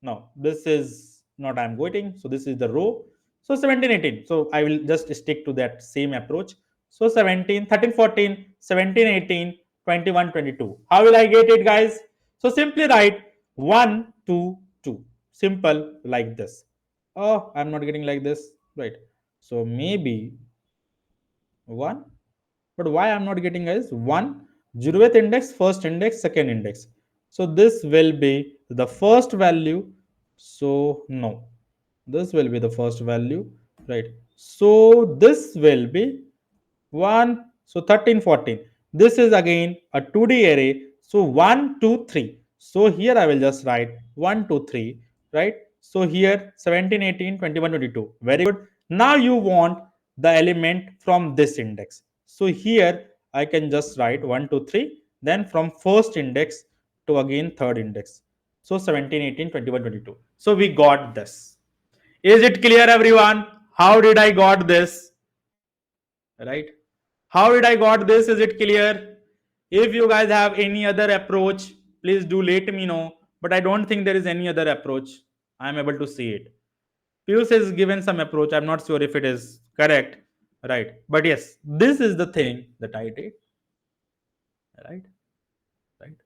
No, this is not I'm waiting. So this is the row. So 17, 18. So I will just stick to that same approach. So 17, 13, 14, 17, 18, 21, 22. How will I get it, guys? So simply write 1, 2, 2. Simple like this. Oh, I'm not getting like this. Right. So maybe 1. But why I'm not getting is 1, 0th index, first index, second index. So this will be the first value. So no, this will be the first value, right? So this will be 1. So 13, 14. This is again a 2D array. So 1, 2, 3. So here I will just write 1, 2, 3, right? So here 17, 18, 21, 22. Very good. Now you want the element from this index. So here I can just write 1, 2, 3. Then from first index to again third index. So 17, 18, 21, 22. So we got this. Is it clear, everyone? How did I got this? Right? How did I got this? Is it clear? If you guys have any other approach, please do let me know. But I don't think there is any other approach. I am able to see it. Pius has given some approach. I'm not sure if it is correct. Right. But yes, this is the thing that I did. Right. Right.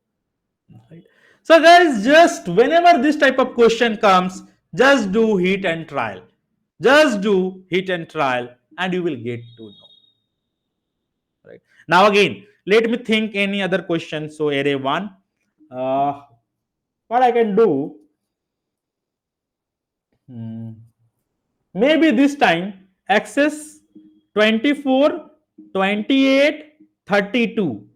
Right. So guys, just whenever this type of question comes, just do hit and trial. Just do hit and trial, and you will get to know. Right. Now again, let me think any other question. So array 1, uh, what I can do, hmm, maybe this time access 24, 28, 32,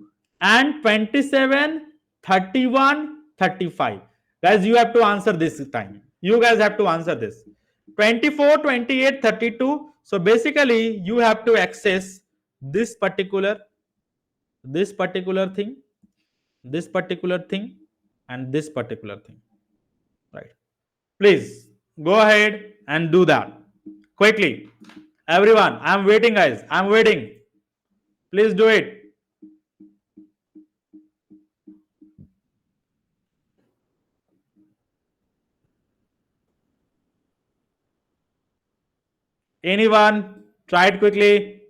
and 27, 31, 35. Guys, you have to answer this time. You guys have to answer this. 24, 28, 32. So basically you have to access this particular this particular thing, this particular thing, and this particular thing, right? Please go ahead and do that quickly. Everyone, I'm waiting, guys. I'm waiting. Please do it. Anyone? Try it quickly.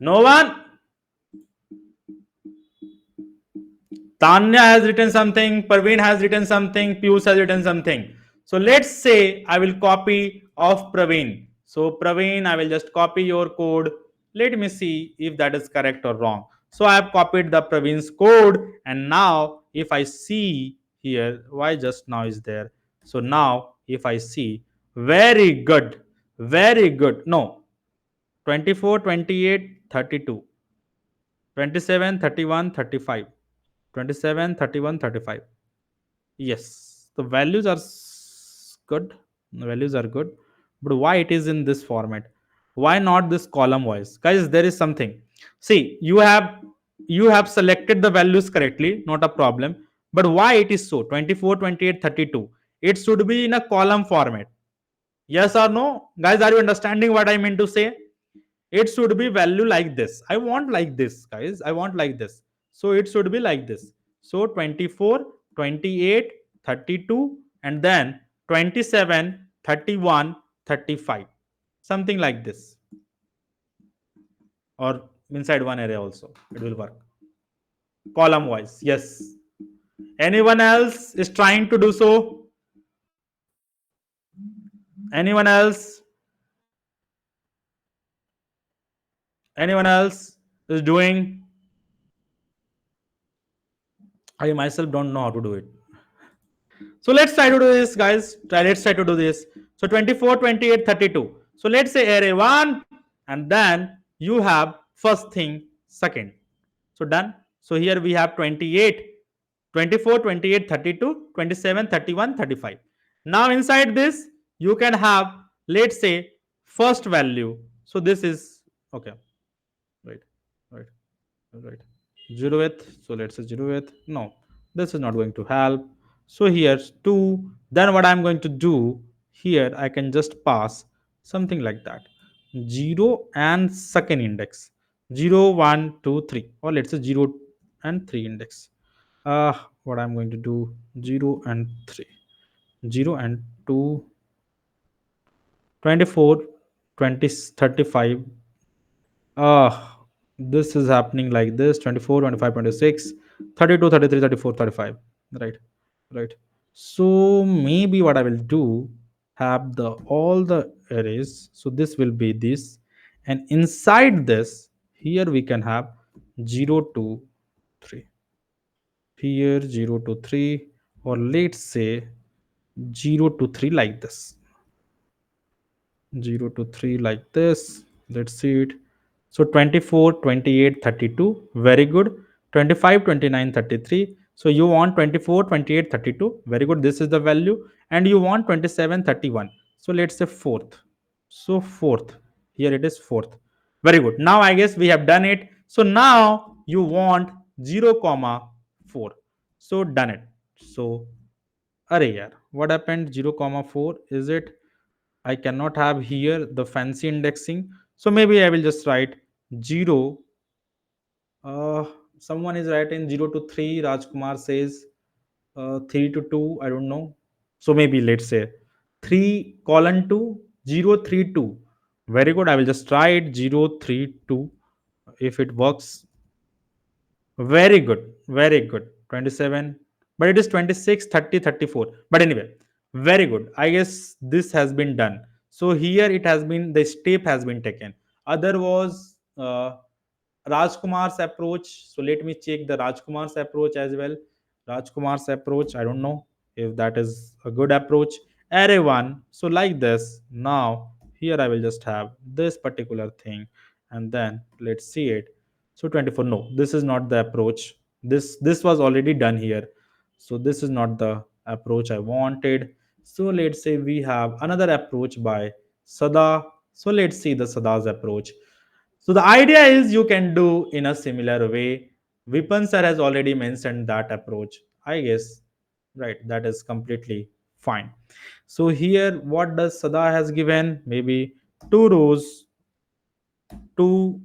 No one? Tanya has written something, Parveen has written something, Piyush has written something. So let's say I will copy of Praveen. So Praveen, I will just copy your code. Let me see if that is correct or wrong. So I have copied the Praveen's code, and now if I see here, why just now is there? So now if I see, very good, very good. No, 24, 28, 32. 27, 31, 35. 27, 31, 35. Yes, the values are good. The values are good. But why it is in this format? Why not this column wise? Guys, there is something. See, you have selected the values correctly, not a problem. But why it is so? 24, 28, 32. It should be in a column format. Yes or no? Guys, are you understanding what I mean to say? It should be value like this. I want like this, guys. I want like this. So it should be like this. So 24, 28, 32, and then 27, 31, 35. Something like this. Or inside one array also it will work, column wise. Yes, anyone else is trying to do so? Anyone else? Anyone else is doing? I myself don't know how to do it. So let's try to do this, guys. Let's try to do this. So 24, 28, 32. So let's say array 1, and then you have first thing, second. So done. So here we have 28, 24, 28, 32, 27, 31, 35. Now inside this, you can have, let's say, first value. So this is, okay, right, right, right. 0th. So let's say 0th. No, this is not going to help. So here's 2. Then what I'm going to do here, I can just pass something like that. 0 and second index. 0, 1, 2, 3. Or let's say 0 and 3 index. What I'm going to do, 0 and 3. 0 and 2, 24, 20, 35. This is happening like this: 24, 25, 26, 32, 33, 34, 35. Right, right. So maybe what I will do, have the all the arrays. So this will be this, and inside this, here we can have 0 to 3. Here 0 to 3, or let's say 0 to 3 like this. 0 to 3 like this. Let's see it. So 24, 28, 32. Very good. 25, 29, 33. So you want 24, 28, 32. Very good. This is the value. And you want 27, 31. So let's say fourth. So fourth. Here it is fourth. Very good. Now I guess we have done it. So now you want 0 comma 4. So done it. So array yaar, what happened? 0 comma 4. Is it, I cannot have here the fancy indexing. So maybe I will just write 0. Uh, Someone is writing 0 to 3. Rajkumar says 3 to 2. I don't know. So maybe let's say 3 colon 2, 0, 3, 2. Very good. I will just try it 0, 3, 2. If it works, very good. Very good. 27. But it is 26, 30, 34. But anyway, very good. I guess this has been done. So here it has been, the step has been taken. Other was Rajkumar's approach. So let me check the Rajkumar's approach as well. Rajkumar's approach, I don't know if that is a good approach. Array 1. So like this. Now here I will just have this particular thing, and then let's see it. So 24. No, this is not the approach. This was already done here. So this is not the approach I wanted. So let's say we have another approach by Sada. So let's see the Sada's approach. So the idea is you can do in a similar way. Vipan sir has already mentioned that approach. I guess, right, that is completely fine. So here, what does Sada has given? Maybe two rows, two,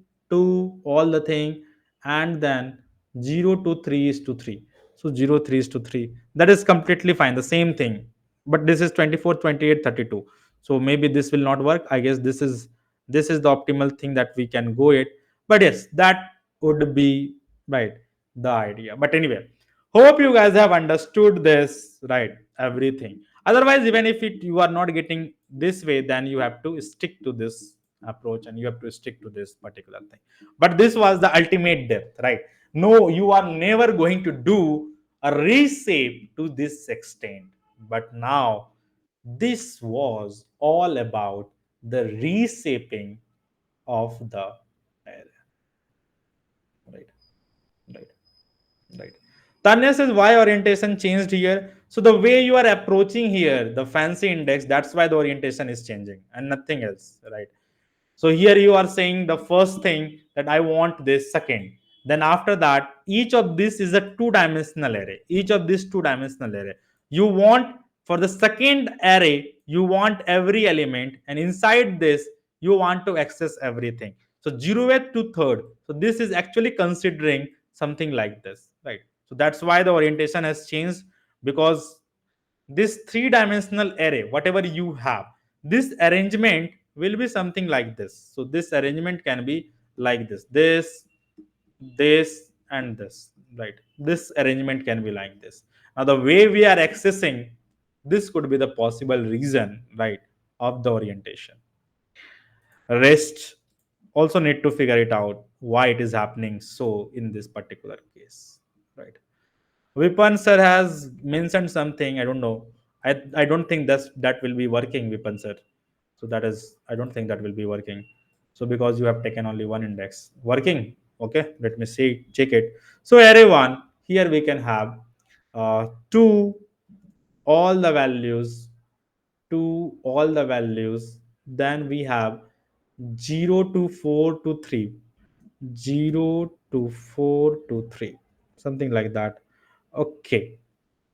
all the thing, and then 0 to 3 is to 3. So 0 3 is to 3, that is completely fine, the same thing. But this is 24, 28, 32. So maybe this will not work. I guess this is the optimal thing that we can go it. But yes, that would be right, the idea. But anyway, hope you guys have understood this, right? Everything. Otherwise, even if you are not getting this way, then you have to stick to this approach and you have to stick to this particular thing. But this was the ultimate depth, right? No, you are never going to do a reshape to this extent. But now this was all about the reshaping of the area. Right, right, right. Tanya says, why orientation changed here? So the way you are approaching here, the fancy index, that's why the orientation is changing and nothing else, right? So here you are saying the first thing that I want this second. Then after that, each of this is a two-dimensional array. Each of this two-dimensional array. You want for the second array, you want every element, and inside this, you want to access everything. So 0th to 3rd. So this is actually considering something like this, right? So that's why the orientation has changed, because this three-dimensional array, whatever you have, this arrangement will be something like this. So this arrangement can be like this and this, right? This arrangement can be like this. Now the way we are accessing, this could be the possible reason, right, of the orientation. Rest also need to figure it out why it is happening so in this particular case, right? Vipan sir has mentioned something. I don't know. I don't think that will be working, Vipan sir. So that is, I don't think that will be working. So because you have taken only one index. Working. Okay. Let me see. Check it. So array one, here we can have two all the values, all the values. Then we have 0 to 4 to 3. 0 to 4 to 3. Something like that. Okay,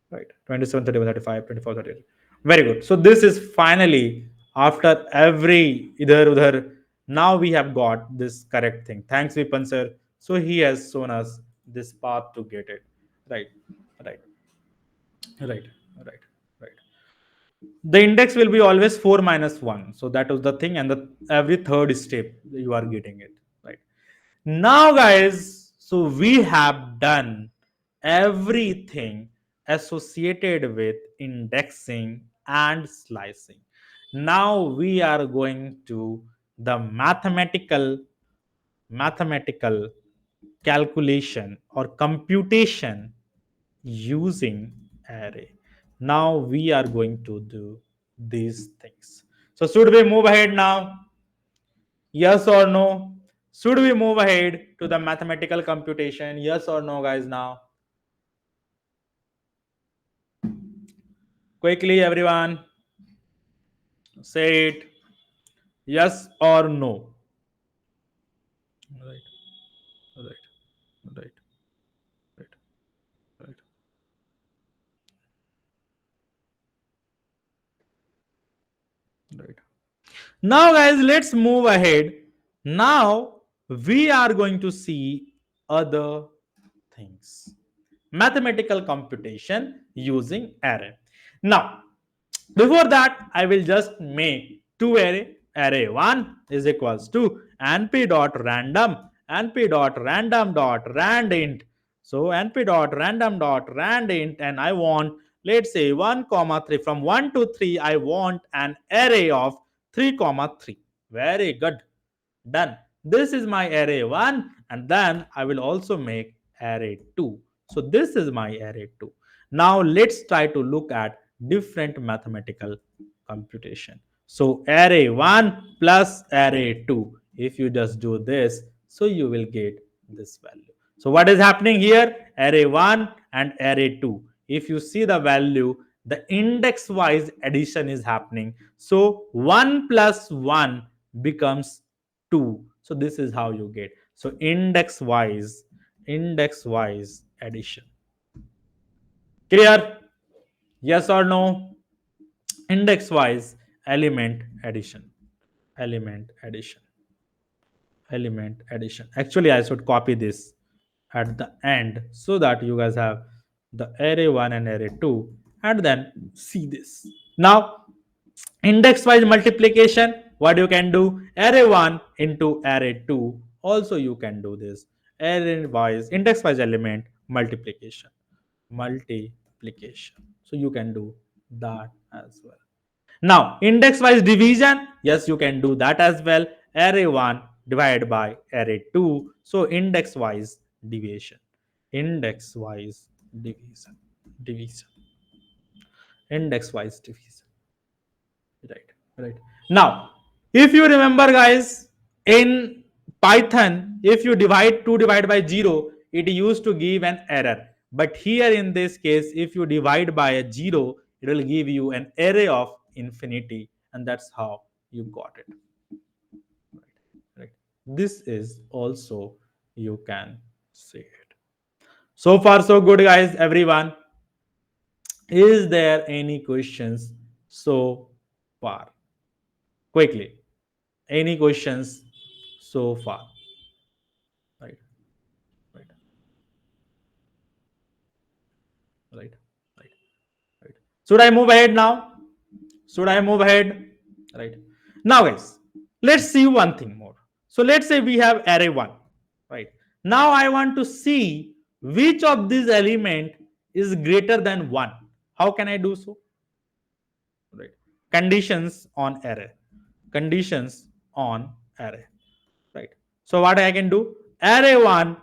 right, 27, 31, 35, 24, 38. Very good. So this is finally, after every idhar udhar, now we have got this correct thing. Thanks, Vipan sir. So he has shown us this path to get it. Right, right, right, right, right. The index will be always 4 minus 1. So that was the thing, and the every third step you are getting it. Right. Now, guys, so we have done everything associated with indexing and slicing. Now we are going to the mathematical calculation or computation using array. Now we are going to do these things. So should we move ahead now? Yes or no? Should we move ahead to the mathematical computation? Yes or no, guys? Now, quickly, everyone, say it. Yes or no? Right, right, right, right, right, right. Now, guys, let's move ahead. Now, we are going to see other things. Mathematical computation using array. Now, before that, I will just make two array. Array 1 is equals to np dot random, np dot random dot randint. So np dot random dot randint, and I want, let's say, 1 comma 3. From 1 to 3, I want an array of 3 comma 3. Very good. Done. This is my array 1, and then I will also make array 2. So this is my array 2. Now let's try to look at different mathematical computation. So array 1 plus array 2. If you just do this, so you will get this value. So what is happening here? Array 1 and array 2. If you see the value, the index wise addition is happening. So 1 plus 1 becomes 2. So this is how you get. So index wise addition. Clear? Yes or no? Index wise element addition. Element addition. Element addition. Actually, I should copy this at the end so that you guys have the array 1 and array 2, and then see this. Now, index wise multiplication, what you can do? Array 1 into array 2. Also, you can do this. Array wise, index wise element multiplication. Multiplication. So, you can do that as well. Now, index wise division, yes, you can do that as well. Array 1 divided by array 2. So, index wise division. Index wise division. Division. Index wise division. Right. Right. Now, if you remember, guys, in Python, if you divide 2 divided by 0, it used to give an error. But here in this case, if you divide by a 0, it will give you an array of infinity, and that's how you got it. Right. This is also you can see it. So far, so good, guys, everyone. Is there any questions so far? Quickly. Any questions so far? Right, right, right, right, right. Should I move ahead now? Should I move ahead? Right. Now, guys, let's see one thing more. So let's say we have array 1. Right. Now I want to see which of these element is greater than 1. How can I do so? Right. Conditions on array. Conditions on array. Right. So what I can do? Array 1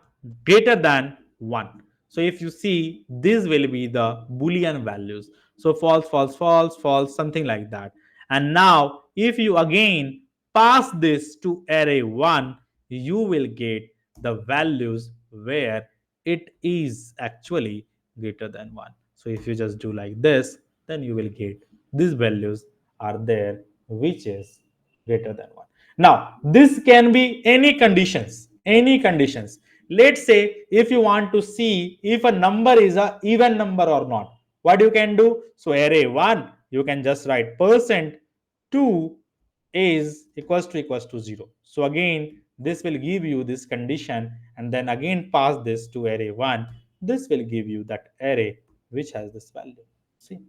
greater than 1. So if you see, this will be the Boolean values. So false, false, false, false, something like that. And now if you again pass this to array 1, you will get the values where it is actually greater than 1. So if you just do like this, then you will get these values are there which is greater than 1. Now, this can be any conditions, any conditions. Let's say if you want to see if a number is a even number or not, what you can do? So array 1, you can just write percent 2 is equals to 0. So again, this will give you this condition, and then again pass this to array 1. This will give you that array which has this value. See,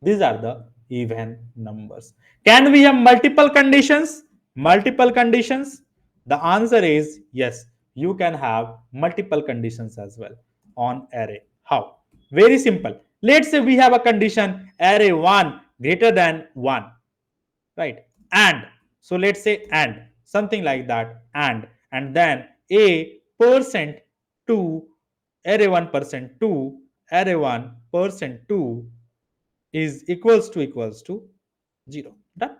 these are the even numbers. Can we have multiple conditions? Multiple conditions? The answer is yes. You can have multiple conditions as well on array. How? Very simple. Let's say we have a condition array 1 greater than 1, right? And so let's say and something like that, and then a percent 2 array 1% 2 array 1% 2 is equals to 0. Done.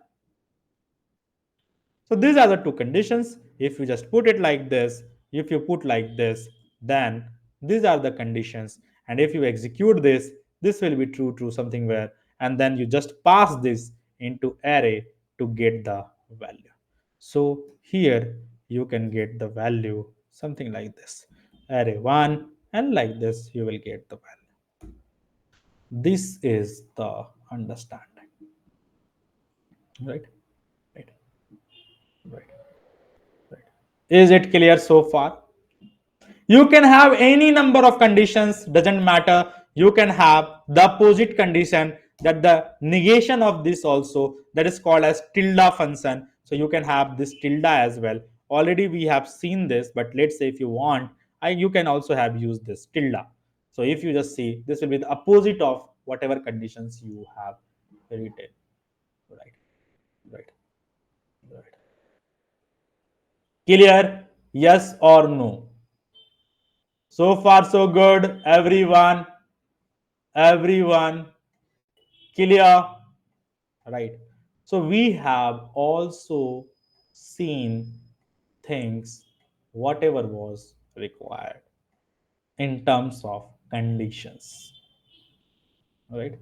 So these are the two conditions. If you just put it like this, if you put like this, then these are the conditions. And if you execute this, this will be true, true, something where, and then you just pass this into array to get the value. So here you can get the value something like this, array 1, and like this you will get the value. This is the understanding. Right? Right. Right. Right. Is it clear so far? You can have any number of conditions, doesn't matter. You can have the opposite condition, that the negation of this also, that is called as tilde function. So you can have this tilde as well. Already we have seen this, but let's say if you want, you can also have used this tilde. So if you just see, this will be the opposite of whatever conditions you have written. Right. Right. Right. Clear? Yes or no? So far, so good. Everyone, clear? Right. So we have also seen things, whatever was required in terms of conditions. Right.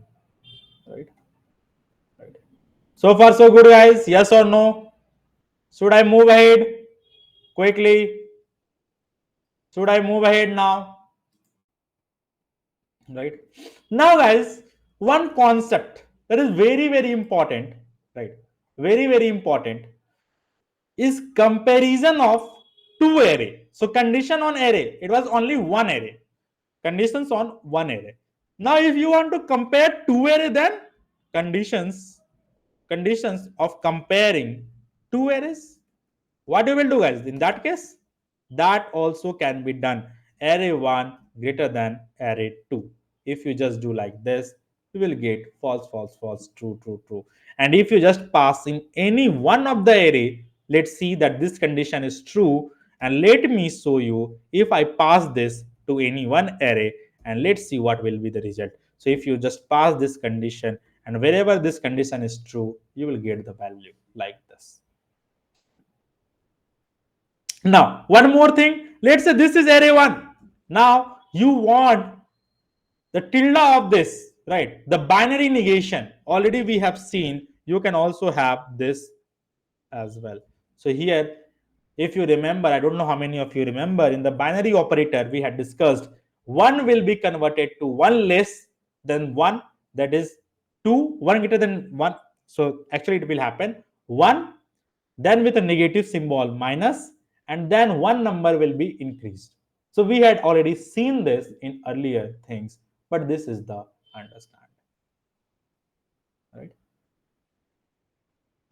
Right. Right. So far, so good, guys. Yes or no? Should I move ahead quickly? Should I move ahead now? Right. Now, guys, one concept that is very, very important, right? Very, very important is comparison of two array. So condition on array, it was only one array. conditions on one array. Now if you want to compare two array, then conditions of comparing two arrays, what you will do, guys, in that case, that also can be done. Array 1 greater than array 2. If you just do like this, you will get false, false, false, true, true, true. And if you just pass in any one of the array, let's see that this condition is true. And let me show you if I pass this to any one array, and let's see what will be the result. So if you just pass this condition, and wherever this condition is true, you will get the value like this. Now, one more thing. Let's say this is array 1. Now, you want the tilde of this, right? The binary negation. Already we have seen you can also have this as well. So here, if you remember, I don't know how many of you remember, in the binary operator, we had discussed 1 will be converted to 1 less than 1, that is 2, 1 greater than 1. So actually it will happen 1, then with a negative symbol minus, and then one number will be increased. So we had already seen this in earlier things, but this is the understand, right?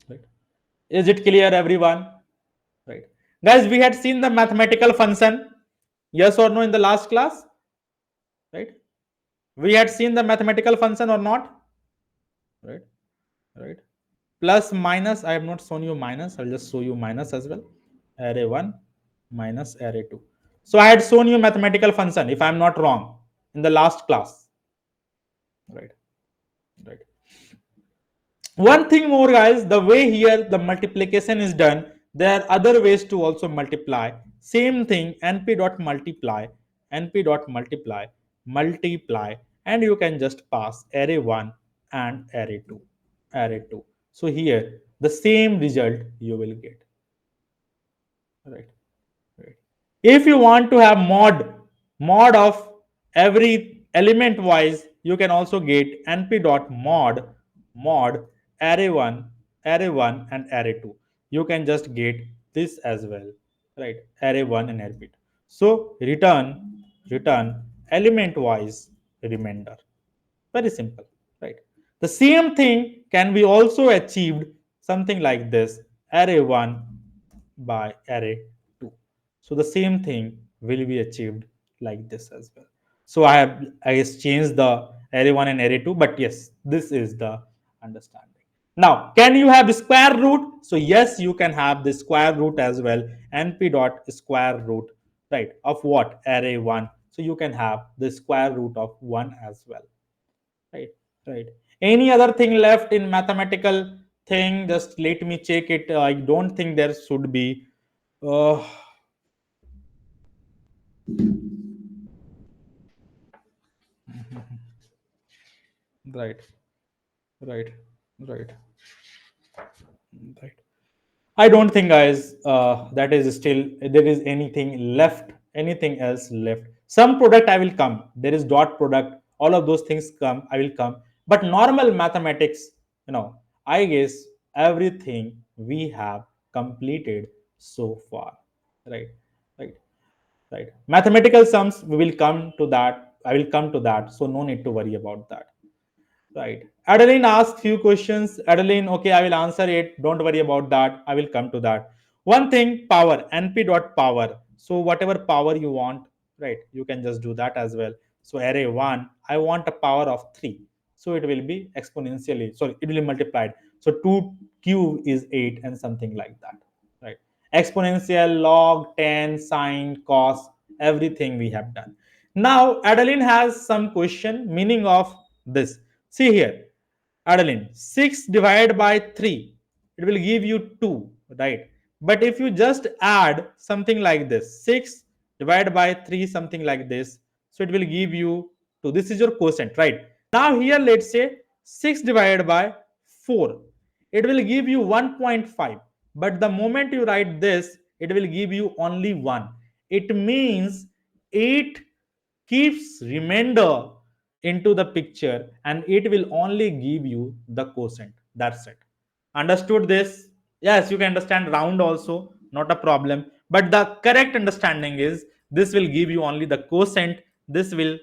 Right? Is it clear, everyone? Right, guys, we had seen the mathematical function, yes or no, in the last class, right? We had seen the mathematical function or not, right? Right, plus minus, I have not shown you minus, I'll just show you minus as well. Array 1 minus array 2. So I had shown you mathematical function, if I'm not wrong, in the last class, right? Right. One thing more, guys, the way here the multiplication is done, there are other ways to also multiply. Same thing, np dot multiply, np dot multiply, multiply, and you can just pass array 1 and array 2, array 2. So here the same result you will get, right? Right. If you want to have mod of every element wise, you can also get np dot mod array 1, array 1 and array 2. You can just get this as well, right? Array 1 and array 2. So return element wise remainder. Very simple, right? The same thing can be also achieved something like this, array 1 by array 2. So the same thing will be achieved like this as well. So I guess changed the array 1 and array 2, but yes, this is the understanding. Now, can you have square root? So yes, you can have the square root as well. Np dot square root, right, of what? Array 1. So you can have the square root of 1 as well, right? Right. Any other thing left in mathematical thing? Just let me check it. I don't think there should be. Uh, right, right, right, right. I don't think, guys, that is still there is anything left, anything else left. Some product I will come. There is dot product. All of those things come. I will come. But normal mathematics, I guess everything we have completed so far. Right, right, right. Mathematical sums we will come to that. I will come to that. So no need to worry about that. Right. Adeline asked few questions. Adeline, okay, I will answer it. Don't worry about that. I will come to that. One thing, power, np dot power. So whatever power you want, right, you can just do that as well. So array 1, I want a power of 3. So it will be exponentially, sorry, it will be multiplied. So 2q is 8 and something like that, right? Exponential, log, 10, sine, cos, everything we have done. Now, Adeline has some question, meaning of this. See here, Adeline, 6 divided by 3, it will give you 2, right? But if you just add something like this, 6 divided by 3, something like this, so it will give you 2. This is your quotient, right? Now here, let's say 6 divided by 4, it will give you 1.5. But the moment you write this, it will give you only 1. It means 8 keeps remainder into the picture and it will only give you the quotient. That's it. Understood this? Yes, you can understand round also, not a problem. But the correct understanding is this will give you only the quotient. This will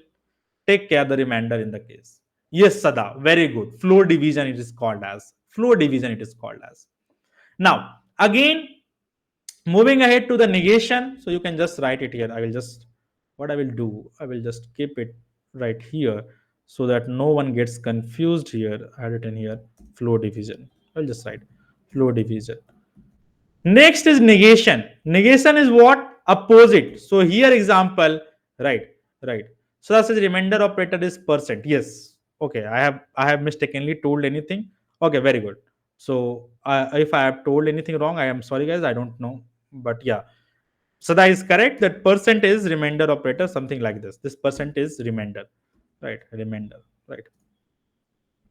take care the remainder in the case. Yes, Sada, very good. Floor division it is called as. Floor division it is called as. Now again, moving ahead to the negation, so you can just write it here. I will just, what I will do, I will just keep it right here so that no one gets confused here. I had it in here, floor division. I'll just write floor division. Next is negation. Negation is what? Opposite. So here example, right, right. So that says remainder operator is percent. Yes. Okay. I have mistakenly told anything. Okay, very good. So if I have told anything wrong, I am sorry, guys. I don't know, but yeah. So that is correct. That percent is remainder operator, something like this. This percent is remainder, right? Remainder, right?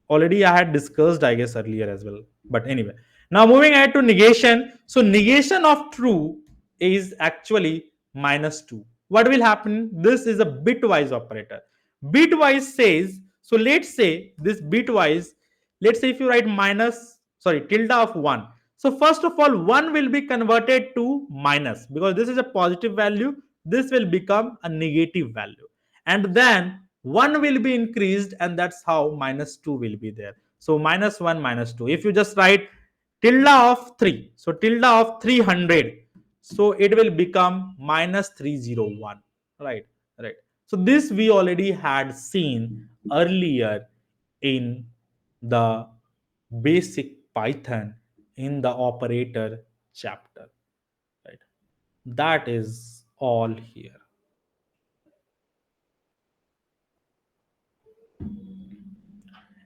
Already I had discussed, I guess, earlier as well. But anyway, now moving ahead to negation. So negation of true is actually -2. What will happen? This is a bitwise operator. Bitwise says, so let's say this bitwise, let's say if you write minus, sorry, tilde of 1. So first of all, 1 will be converted to minus because this is a positive value. This will become a negative value. And then 1 will be increased, and that's how -2 will be there. So -1, -2. If you just write tilde of 3, so tilde of 300, so it will become -301, right? Right. So this we already had seen earlier in the basic Python in the operator chapter, right? That is all here.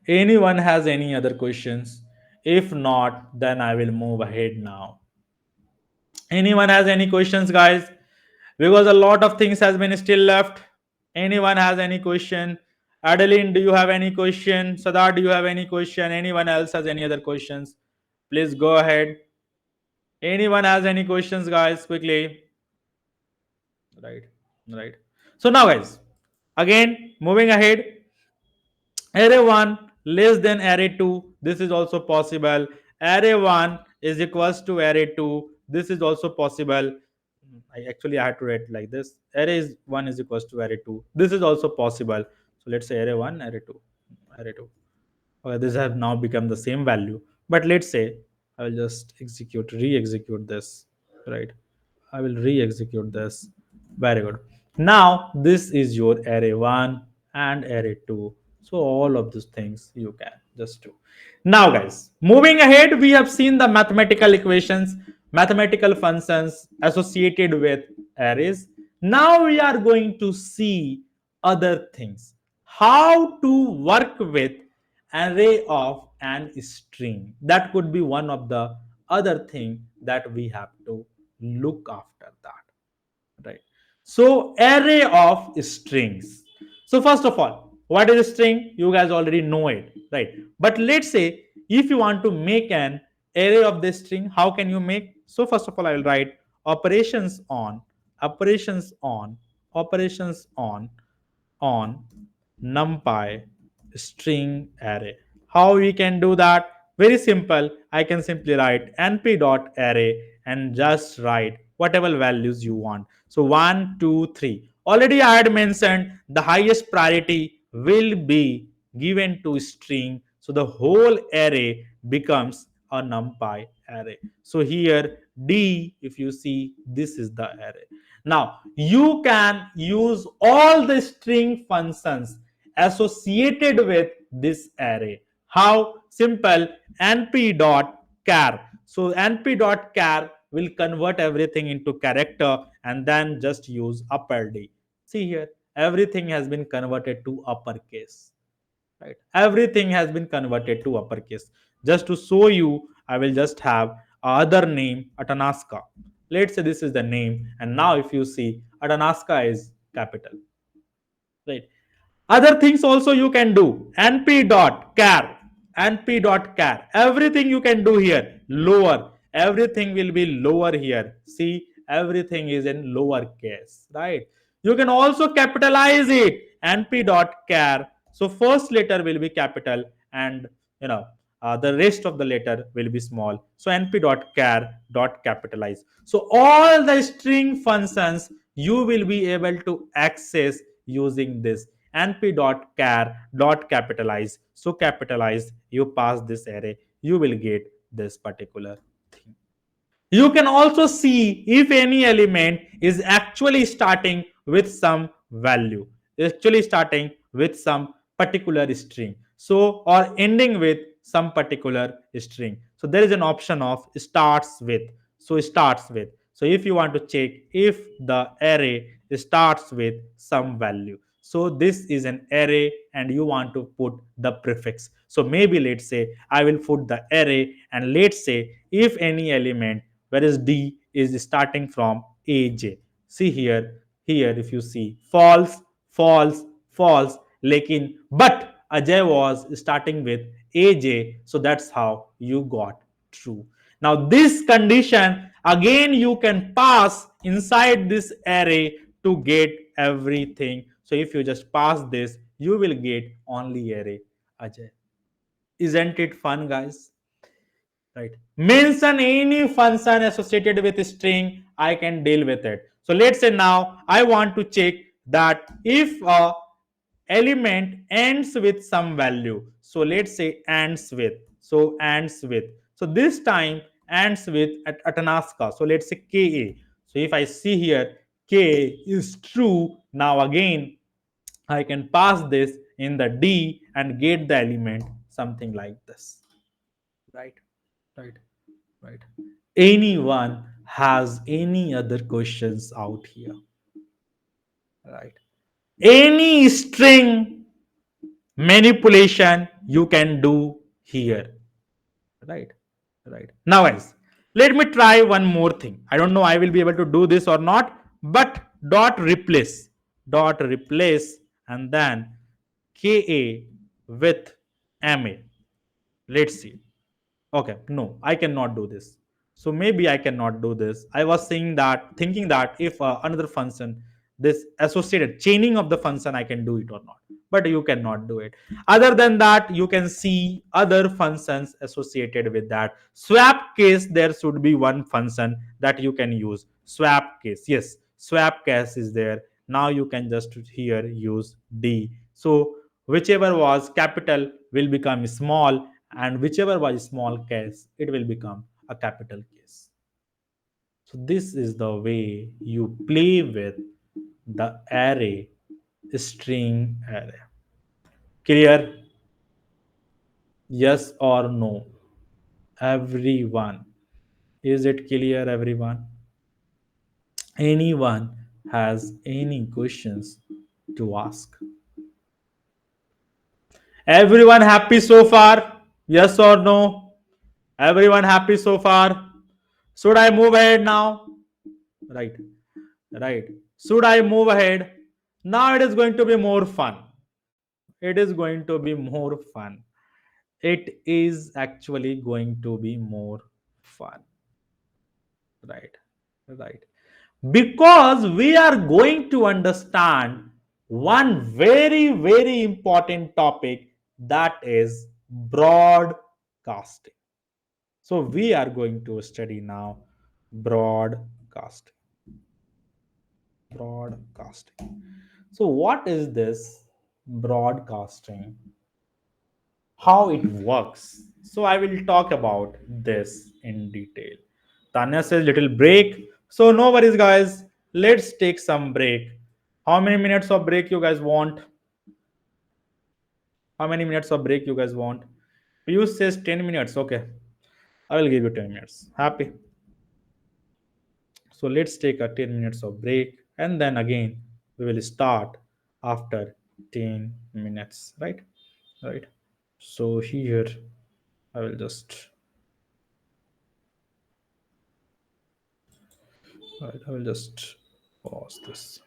Anyone has any other questions? If not, then I will move ahead now. Anyone has any questions, guys? Because a lot of things has been still left. Anyone has any question? Adeline, do you have any question? Sadar, do you have any question? Anyone else has any other questions? Please go ahead. Anyone has any questions, guys? Quickly. Right, right. So now, guys, again moving ahead, array 1 less than array 2, this is also possible. Array 1 is equals to array 2, this is also possible. I had to write like this, array 1 is equals to array 2, this is also possible. So let's say array 1, array 2, array 2. Okay, this have now become the same value, but let's say I will just re-execute this, right? I will re-execute this. Very good. Now this is your array 1 and array 2. So all of these things you can just do. Now guys, moving ahead, we have seen the mathematical equations, mathematical functions associated with arrays. Now we are going to see other things. How to work with array of an string. That could be one of the other thing that we have to look after that, right? So array of strings. So first of all, what is a string? You guys already know it, right? But let's say if you want to make an array of this string, how can you make? So first of all, I will write operations on, operations on, operations on numpy string array. How we can do that? Very simple. I can simply write np.array and just write whatever values you want. So 1, 2, 3. Already I had mentioned the highest priority will be given to string. So the whole array becomes a numpy array. So here D, if you see, this is the array. Now you can use all the string functions associated with this array. How? Simple. np.char. So np.char will convert everything into character and then just use upper D. See here, everything has been converted to uppercase. Right? Everything has been converted to uppercase. Just to show you, I will just have other name Atanaska. Let's say this is the name, and now if you see, Atanaska is capital. Right? Other things also you can do. np.char, np.char. Everything you can do here. Lower. Everything will be lower here. See, everything is in lower case, right? You can also capitalize it. np.char. So first letter will be capital, and you know the rest of the letter will be small. So np.char dot capitalize. So all the string functions you will be able to access using this np.char dot capitalize. So capitalize, you pass this array, you will get this particular thing. You can also see if any element is actually starting with some value, actually starting with some particular string. So, or ending with some particular string. So, there is an option of starts with. So, starts with. So, if you want to check if the array starts with some value. So, this is an array and you want to put the prefix. So, maybe let's say I will put the array and let's say if any element, whereas D is starting from AJ. See here if you see false, false, false, lekin, but Ajay was starting with AJ, so that's how you got true. Now this condition again you can pass inside this array to get everything. So if you just pass this, you will get only array Ajay. Isn't it fun, guys? Right. Mention any function associated with string, I can deal with it. So let's say now I want to check that if a element ends with some value. So let's say ends with. So ends with. So this time ends with at Atanaska. So let's say Ka. So if I see here K is true, now again I can pass this in the D and get the element something like this. Right. Right. Right. Anyone has any other questions out here? Right. Any string manipulation you can do here. Right. Right. Now, guys, let me try one more thing. I don't know I will be able to do this or not, but dot replace, and then ka with ma. Let's see. Okay, no, I cannot do this. So maybe I cannot do this. I was saying that, thinking that if another function, this associated chaining of the function, I can do it or not. But you cannot do it. Other than that, you can see other functions associated with that. Swap case, there should be one function that you can use. Swap case, yes, swap case is there. Now you can just here use D. So whichever was capital will become small, and whichever was small case, it will become a capital case. So this is the way you play with the array, string array. Clear? Yes or no? Everyone. Is it clear, everyone? Anyone has any questions to ask? Everyone happy so far? Yes or no? Everyone happy so far? Should I move ahead now? Right. Right. Should I move ahead? Now it is going to be more fun. It is going to be more fun. It is actually going to be more fun. Right. Right. Because we are going to understand one very, very important topic, that is broadcasting. So we are going to study now broadcasting. Broadcasting. So, what is this broadcasting? How it works? So, I will talk about this in detail. Tanya says little break. So, no worries, guys. Let's take some break. How many minutes of break you guys want? How many minutes of break you guys want? Piyush says 10 minutes. Okay. I will give you 10 minutes. Happy. So let's take a 10 minutes of break and then again we will start after 10 minutes, right? Right. So here I will just right, I will just pause this.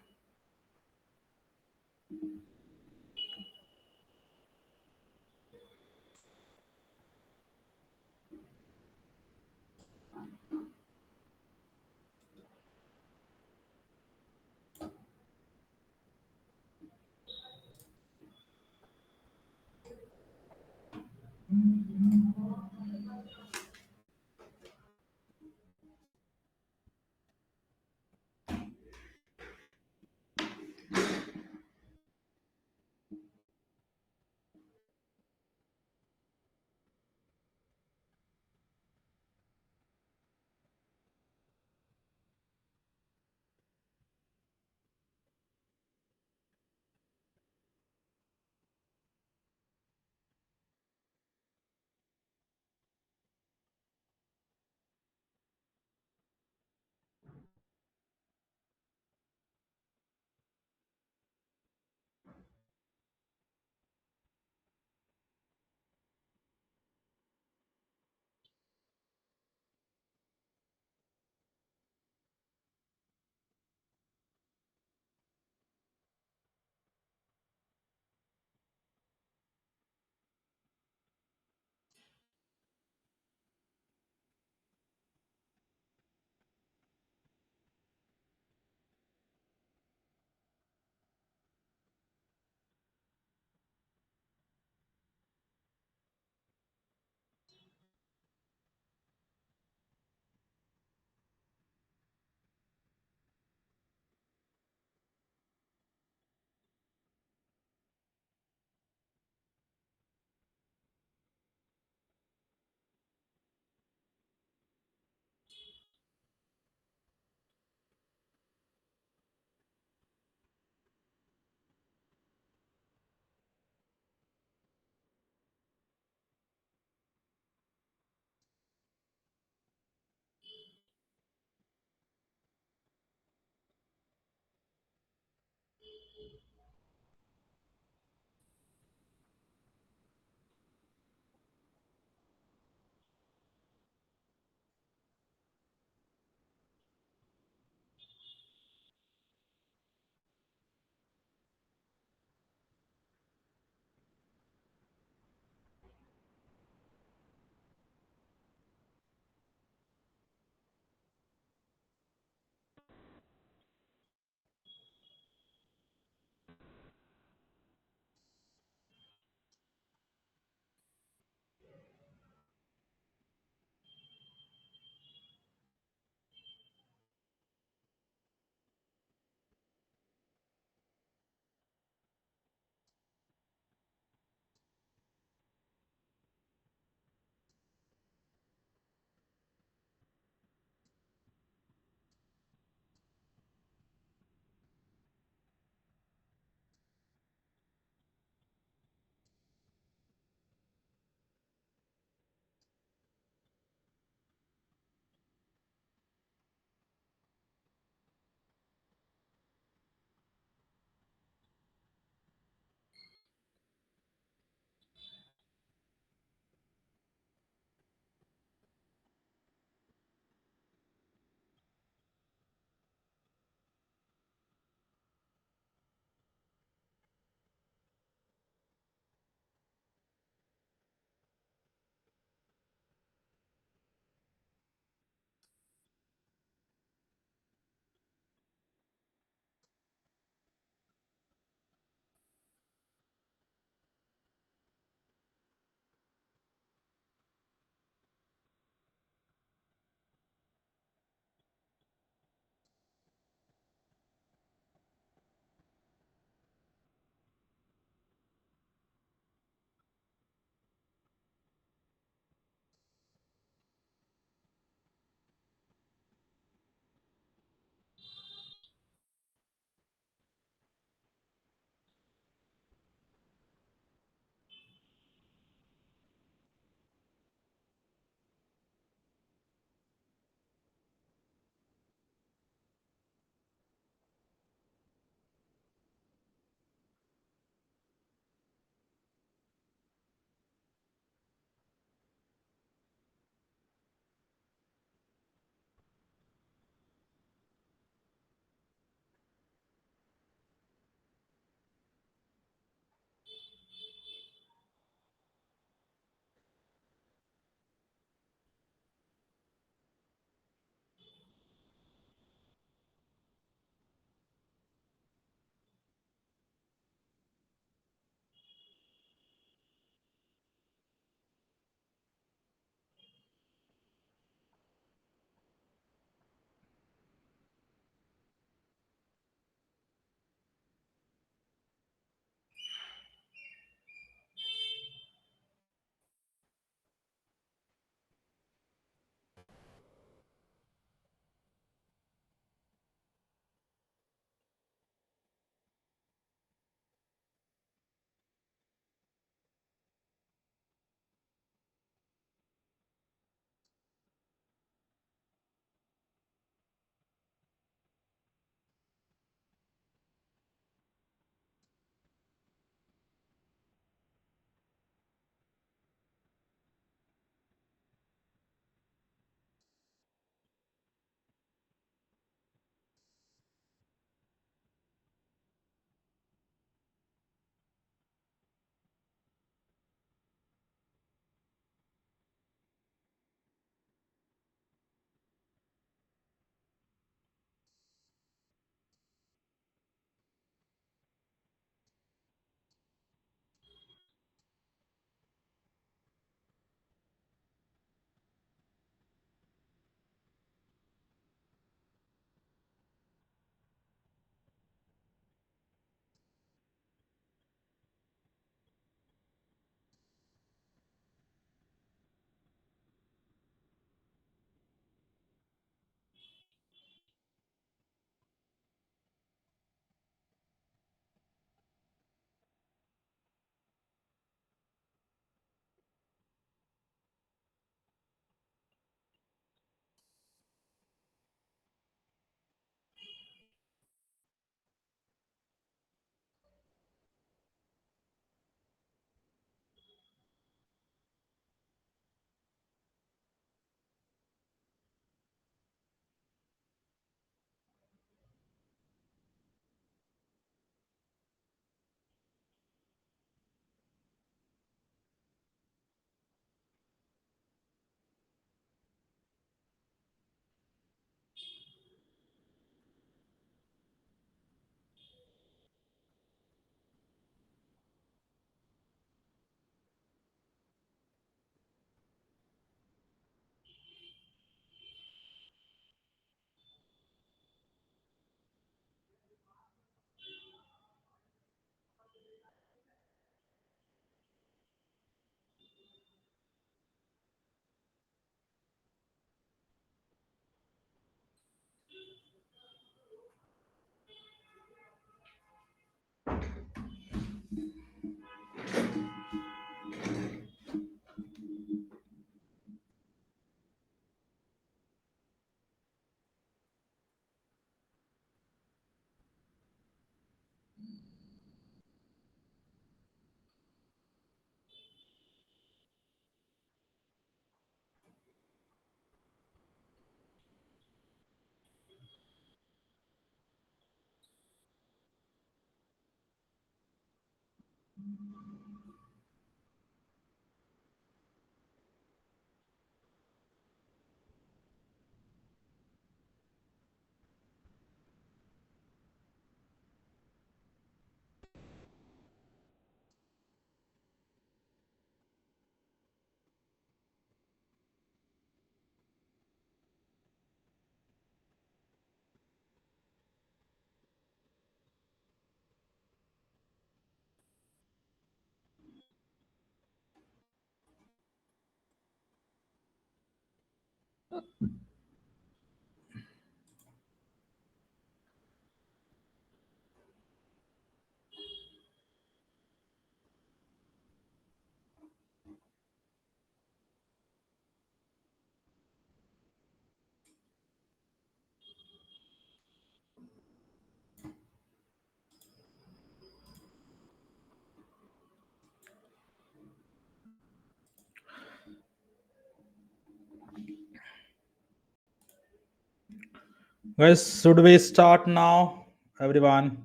Guys, should we start now, everyone?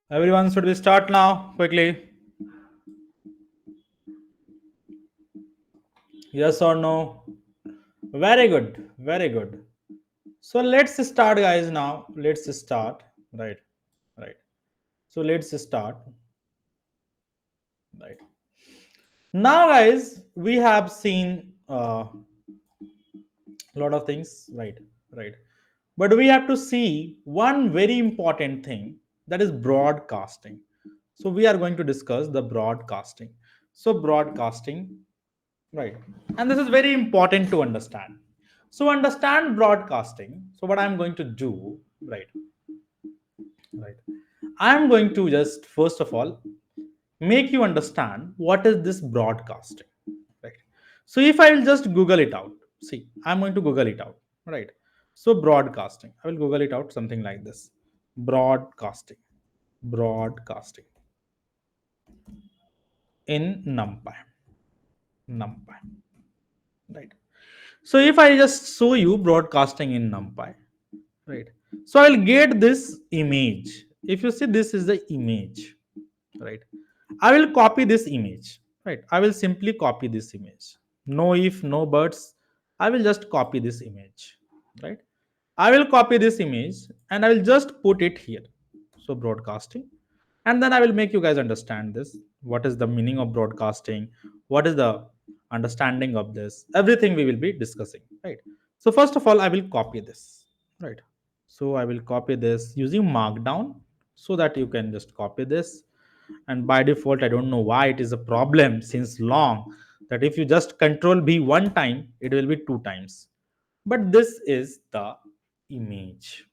Everyone, should we start now, quickly? Yes or no? Very good, very good. So let's start, guys. Now let's start. Right, right. So let's start. Right. Now, guys, we have seen a lot of things. Right, right. But we have to see one very important thing, that is broadcasting. So we are going to discuss the broadcasting. So broadcasting, right? And this is very important to understand. So understand broadcasting. So what I'm going to do, right? Right. I'm going to just first of all make you understand what is this broadcasting, right? So if I will just Google it out, see, I'm going to Google it out, right? So broadcasting, I will Google it out, something like this: broadcasting, broadcasting in NumPy, NumPy, right? So if I just show you broadcasting in NumPy, right? So I'll get this image. If you see, this is the image, right? I will copy this image, right? I will simply copy this image. No if, no buts. I will just copy this image, right? I will copy this image and I will just put it here. So broadcasting, and then I will make you guys understand this. What is the meaning of broadcasting? What is the understanding of this? Everything we will be discussing, right? So first of all, I will copy this, right? So I will copy this using Markdown so that you can just copy this. And by default, I don't know why it is a problem since long, that if you just control B one time, it will be two times. But this is the image.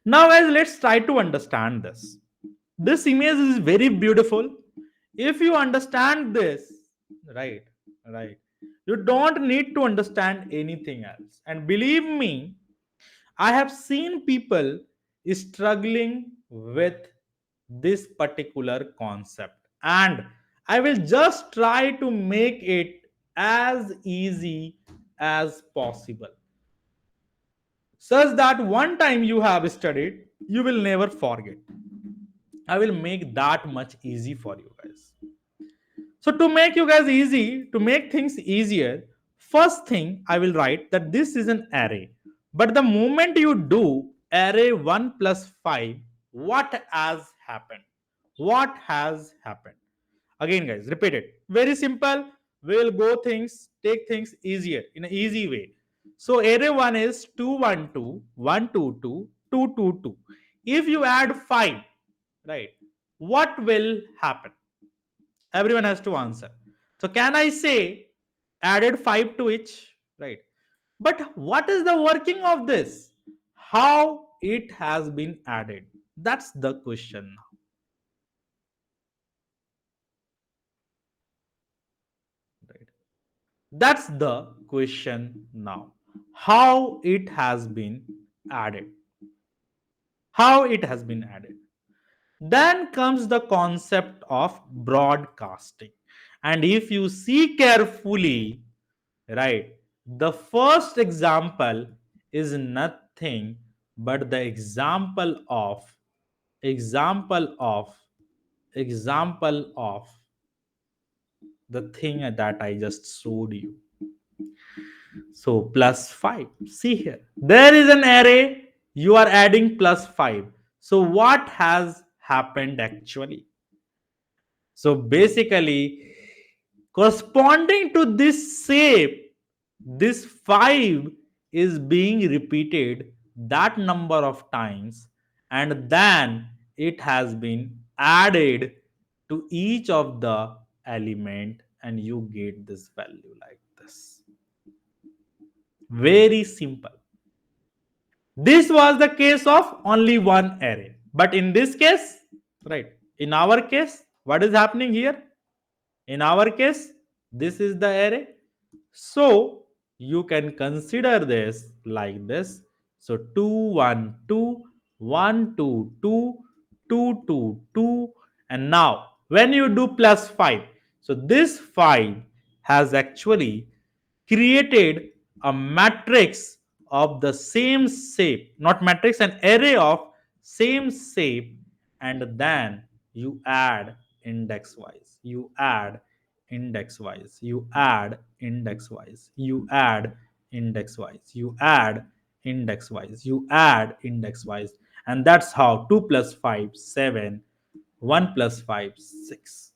Now, guys, let's try to understand this. This image is very beautiful. If you understand this, right, right, you don't need to understand anything else. And believe me, I have seen people struggling with this particular concept, and I will just try to make it as easy as possible, such that one time you have studied, you will never forget. I will make that much easy for you guys. So to make you guys easy, to make things easier, first thing I will write that this is an array. But the moment you do array 1 plus 5, what has happened? What has happened? Again, guys, repeat it. Very simple. We'll go things, take things easier in an easy way. So array 1 is 2 1 2 1 2 2 2 2 2. If you add 5, right, what will happen? Everyone has to answer. So can I say added 5 to each, right? But what is the working of this? How it has been added? That's the question now, right? That's the question now. How it has been added? How it has been added? Then comes the concept of broadcasting. And if you see carefully, right, the first example is nothing but the example of example of the thing that I just showed you. So plus 5. See here. There is an array. You are adding plus 5. So what has happened actually? So basically, corresponding to this shape, this 5 is being repeated that number of times, and then it has been added to each of the element, and you get this value like this. Very simple. This was the case of only one array. But in this case, right, in our case, what is happening here? In our case, this is the array. So you can consider this like this. So 2, 1, 2, 1, 2, 2, 2, 2, 2. And now when you do plus 5, so this 5 has actually created a matrix of the same shape, not matrix, an array of same shape, and then you add index wise, you add index wise, you add index wise, you add index wise, you add index wise, you add index wise, and that's how 2 plus 5 7, 1 plus 5 6.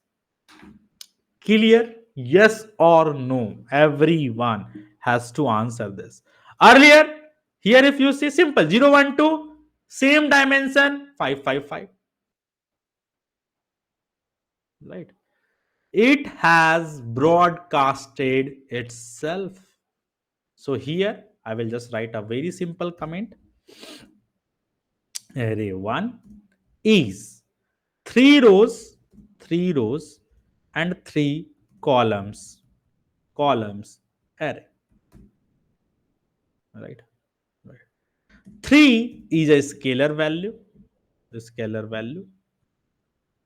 Clear? Yes or no? Everyone has to answer this. Earlier, here if you see simple 0, 1, 2, same dimension 5, 5, 5. Right? It has broadcasted itself. So here I will just write a very simple comment. Array 1 is 3 rows and 3 columns array. Right? Right. 3 is a scalar value. The scalar value.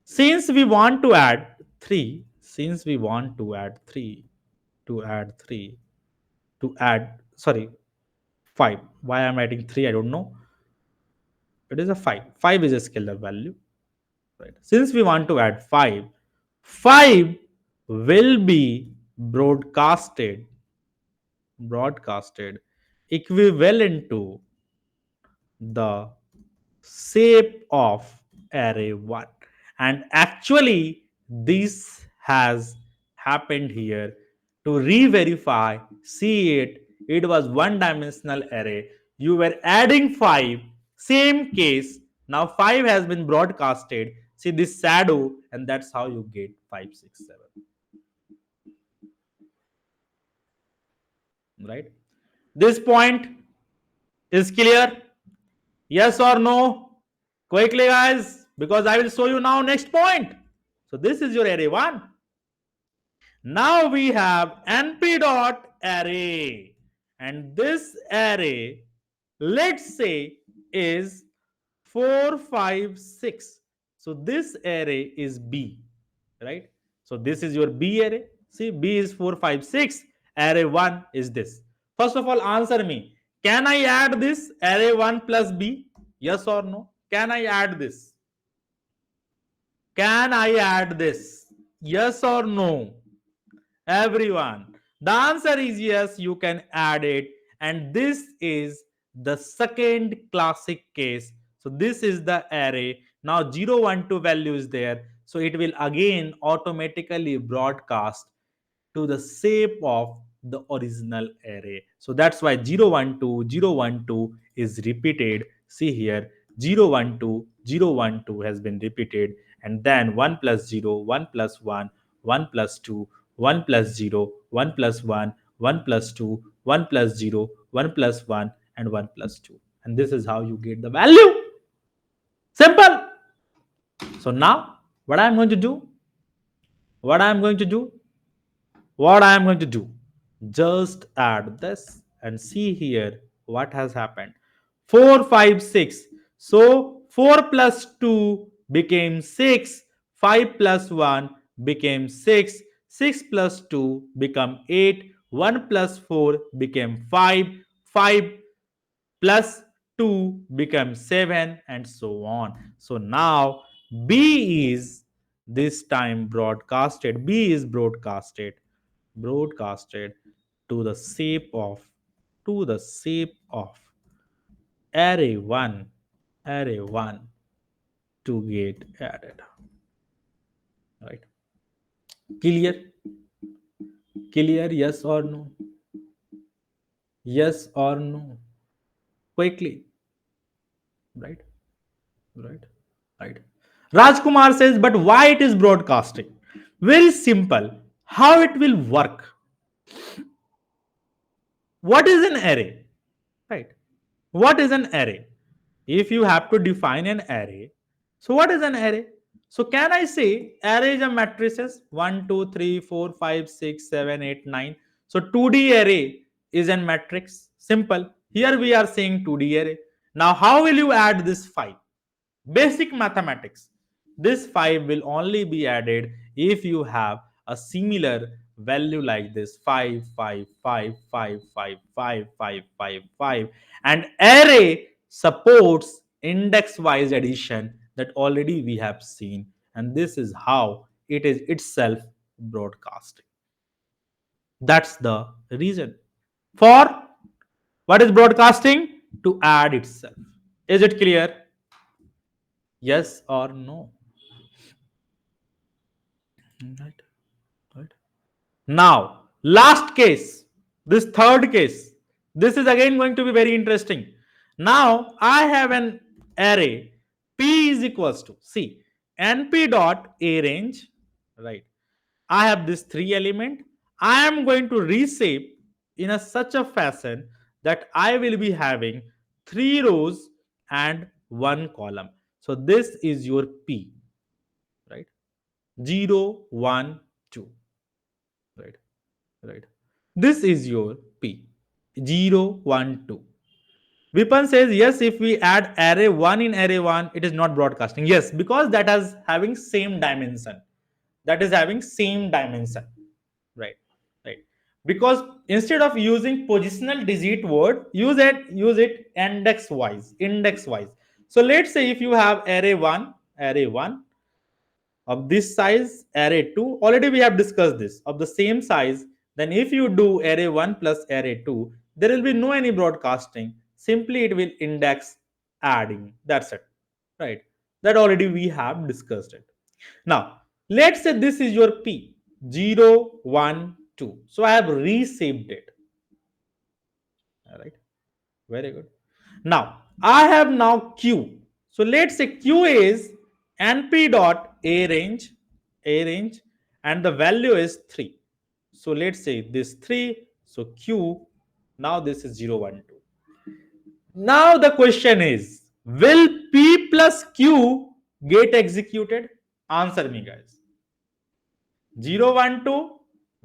Since we want to add 3, since we want to add 3, to add 3, to add, sorry, 5. Why I'm adding 3, I don't know. It is a 5. 5 is a scalar value. Right. Since we want to add 5, 5 will be broadcasted equivalent to the shape of array 1, and actually this has happened here. To re-verify, see it, it was one dimensional array, you were adding 5, same case, now 5 has been broadcasted, see this shadow, and that's how you get 5, 6, 7. Right, this point is clear? Yes or no? Quickly, guys, because I will show you now next point. So this is your array 1. Now we have np dot array, and this array, let's say, is 4, 5, 6. So this array is B, right? So this is your B array. See, B is 4, 5, 6. Array 1 is this. First of all, answer me. Can I add this array 1 plus B? Yes or no? Can I add this? Can I add this? Yes or no? Everyone. The answer is yes, you can add it. And this is the second classic case. So this is the array. Now 0, 1, 2 value is there. So it will again automatically broadcast to the shape of the original array. So that's why 0, 1, 2, 0, 1, 2 is repeated. See here, 0, 1, 2, 0, 1, 2 has been repeated, and then 1 plus 0, 1 plus 1, 1 plus 2, 1 plus 0, 1 plus 1, 1 plus 2, 1 plus 0, 1 plus 1, and 1 plus 2. And this is how you get the value. Simple. So now, what I'm going to do? What I'm going to do? What I am going to do, just add this and see here what has happened. 4, 5, 6. So 4 plus 2 became 6, 5 plus 1 became 6, 6 plus 2 became 8, 1 plus 4 became 5, 5 plus 2 becomes 7, and so on. So now B is this time broadcasted. B is broadcasted to the shape of array 1, array 1 to get added. Right? Clear? Clear? Yes or no? Yes or no? Quickly. Right? Right? Right. Rajkumar says, but why it is broadcasting? Very simple. How it will work? What is an array? Right. What is an array? If you have to define an array, so what is an array? So can I say arrays are matrices 1, 2, 3, 4, 5, 6, 7, 8, 9. So 2D array is an matrix. Simple. Here we are saying 2D array. Now how will you add this 5? Basic mathematics. This 5 will only be added if you have a similar value like this 5, 5, 5, 5, 5, 5, 5, 5, 5. And array supports index wise addition that already we have seen. And this is how it is itself broadcasting. That's the reason. For what is broadcasting? To add itself. Is it clear? Yes or no? Right, right. Now, last case, this third case, this is again going to be very interesting. Now, I have an array p is equals to, see, np dot a range, right? I have this three element. I am going to reshape in a such a fashion that I will be having three rows and one column. So this is your p, right? 0, 1, 2, right? Right. This is your P. 0, 1, 2. Vipan says yes, if we add array 1 in array 1, it is not broadcasting. Yes, because that is having same dimension. That is having same dimension. Right. Right. Because instead of using positional digit word, use it index wise. Index wise. So let's say if you have array 1 of this size, array 2, already we have discussed this, of the same size, then if you do array 1 plus array 2, there will be no any broadcasting, simply it will index adding, that's it, right? That already we have discussed it. Now let's say this is your p, 0, 1, 2. So I have reshaped it. All right, very good. Now I have now q. So let's say q is np dot a range, and the value is 3. So let's say this 3. So q, now this is 0, 1, 2. Now the question is, will p plus q get executed? Answer me, guys. 0, 1, 2,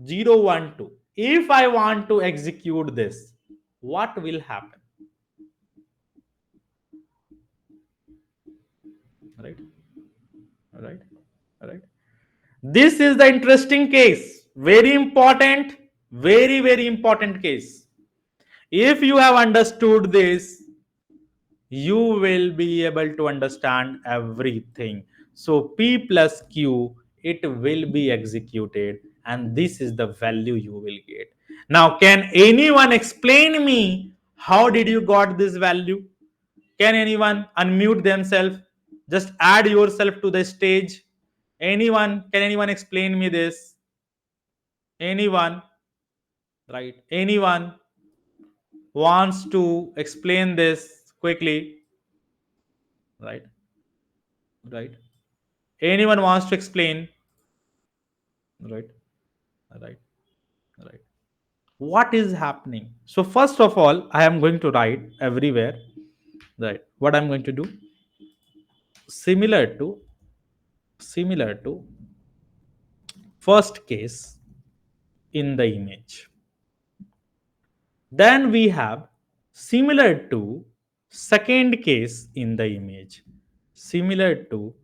0, 1, 2. If I want to execute this, what will happen? Right? Right? Right? This is the interesting case. Very important. Very, very important case. If you have understood this, you will be able to understand everything. So P plus Q, it will be executed, and this is the value you will get. Now, can anyone explain me how did you got this value? Can anyone unmute themselves? Just add yourself to the stage. Anyone? Can anyone explain me this? Anyone? Right? Anyone wants to explain this quickly? Right? Right? Anyone wants to explain? Right? Right? Right? What is happening? So first of all, I am going to write everywhere. Right? What I'm going to do? Similar to first case in the image. Then we have similar to second case in the image. Similar to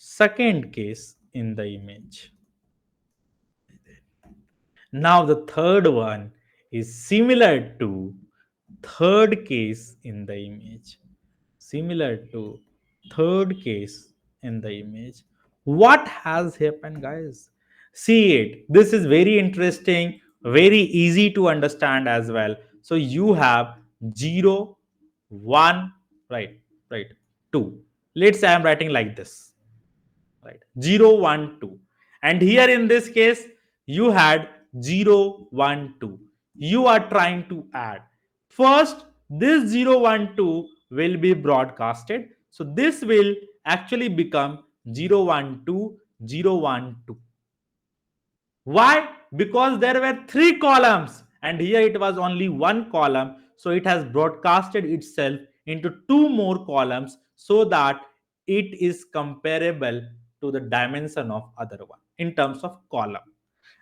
second case in the image. Now the third one is similar to third case in the image. Similar to third case in the image. What has happened, guys? See it. This is very interesting, very easy to understand as well. So you have 0, 1, right, right, 2. Let's say I'm writing like this, right? 0, 1, 2. And here in this case, you had 0, 1, 2. You are trying to add. First, this 0, 1, 2 will be broadcasted. So this will actually become 0, 1, 2, 0, 1, 2. Why? Because there were three columns and here it was only one column. So it has broadcasted itself into two more columns so that it is comparable to the dimension of other one in terms of column.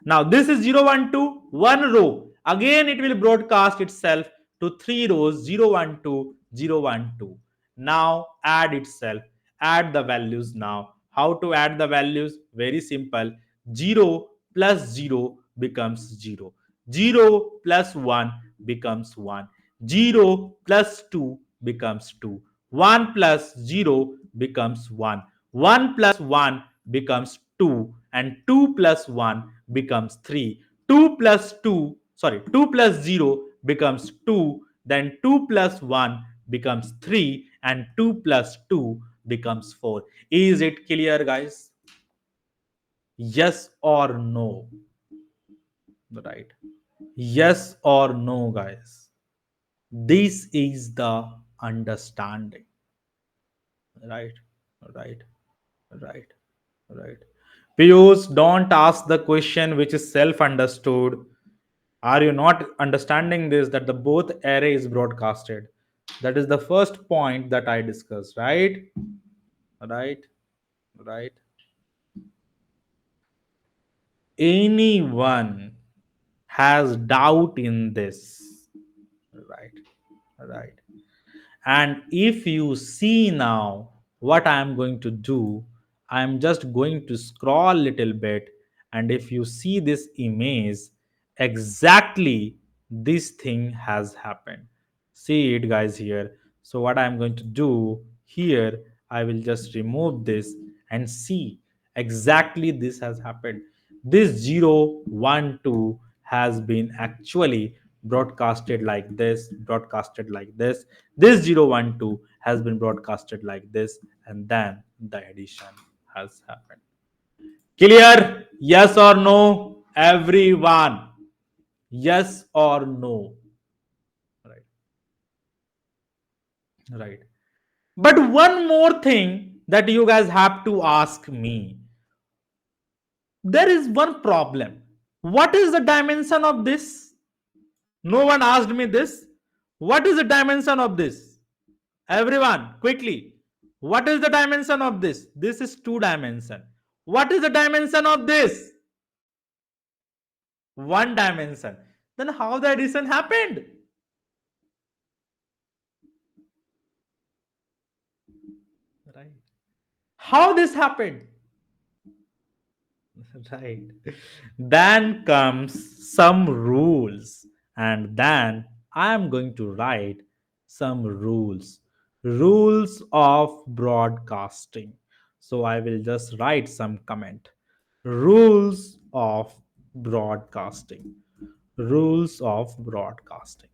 Now this is 0, 1, 2, one row. Again it will broadcast itself to three rows 0, 1, 2, 0, 1, 2. Now add itself. Add the values now. How to add the values? Very simple. 0 plus 0 becomes 0. 0 plus 1 becomes 1. 0 plus 2 becomes 2. 1 plus 0 becomes 1. 1 plus 1 becomes 2 and 2 plus 1 becomes 3. 2 plus 2, sorry, 2 plus 0 becomes 2, then 2 plus 1 becomes 3 and 2 plus 2 becomes 4. Is it clear, guys? Yes or no? Right. Yes or no, guys? This is the understanding. Right, right, right, right. Piyush, don't ask the question which is self understood. Are you not understanding this that the both array is broadcasted? That is the first point that I discussed, right? Right, right. Anyone has doubt in this? Right, right. And if you see now what I am going to do, I am just going to scroll little bit, and if you see this image, exactly this thing has happened. See it, guys, here. So what I am going to do here, I will just remove this and see exactly this has happened. This 0, 1, 2 has been actually broadcasted like this. This 0, 1, 2 has been broadcasted like this, and then the addition has happened. Clear? Yes or no, everyone? Yes or no? Right, right. But one more thing that you guys have to ask me, there is one problem. What is the dimension of this? No one asked me this. What is the dimension of this? Everyone, quickly. What is the dimension of this? This is 2 dimension. What is the dimension of this? 1 dimension. Then how the addition happened? Right. How this happened? Right. Then comes some rules, and then I am going to write some rules. Rules of broadcasting. So I will just write some comment. Rules of broadcasting. Rules of broadcasting.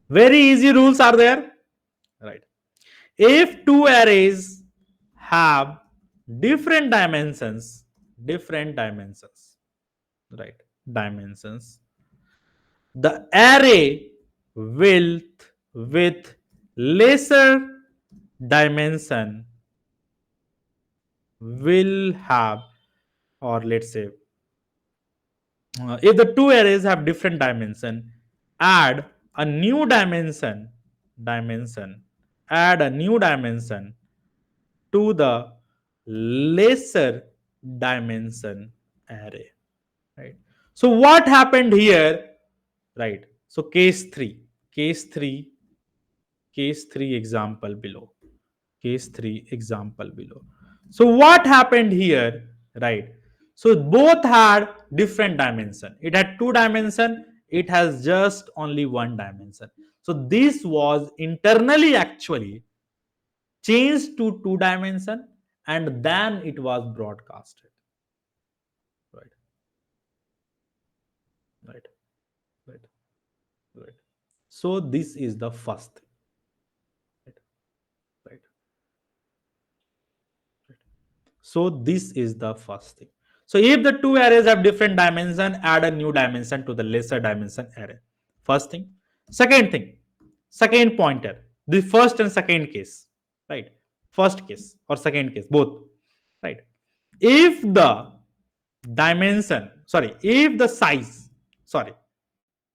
Very easy rules are there. Right. If two arrays have different dimensions, right, dimensions, the array with lesser dimension will have, or let's say, if the two arrays have different dimension, add a new dimension, add a new dimension to the lesser dimension array, right? So what happened here, right? So case 3 case 3 example below, case 3 example below. So what happened here, right? So both had different dimension. It had two dimension, it has just only one dimension. So this was internally actually changed to two dimension, and then it was broadcasted. Right, right, right, right. So this is the first thing. Right, right, right. So this is the first thing. So if the two arrays have different dimension, add a new dimension to the lesser dimension array. First thing. Second thing, second pointer. The first and second case, right? First case or second case, both, right? If the dimension, sorry, if the size, sorry,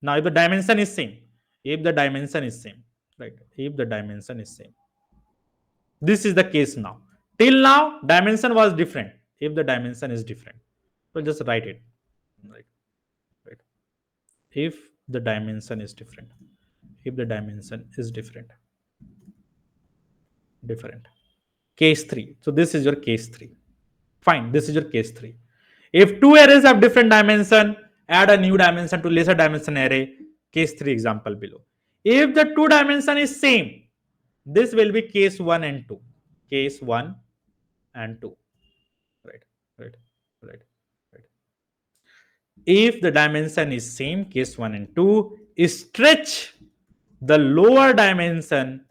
now if the dimension is same, if the dimension is same, right? If the dimension is same, this is the case now. Till now, dimension was different. If the dimension is different, we'll just write it. Right, right. If the dimension is different, if the dimension is different, different. Case 3. So this is your case 3. Fine, this is your case 3. If two arrays have different dimension, add a new dimension to lesser dimension array. Case 3 example below. If the two dimension is same, this will be case 1 and 2. Case 1 and 2. Right, right, right, right. If the dimension is same, case 1 and 2, stretch the lower dimension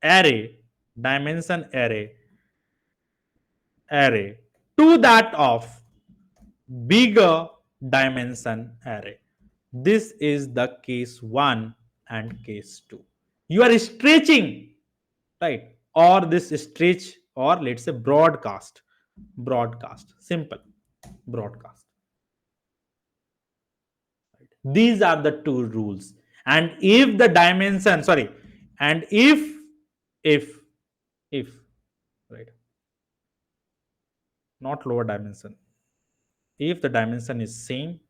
array, dimension array to that of bigger dimension array. This is the case 1 and case 2. You are stretching, right? Or this stretch, or let's say broadcast, simple, broadcast. These are the two rules. And if the dimension, sorry, and if, if, right, not lower dimension, if the dimension is same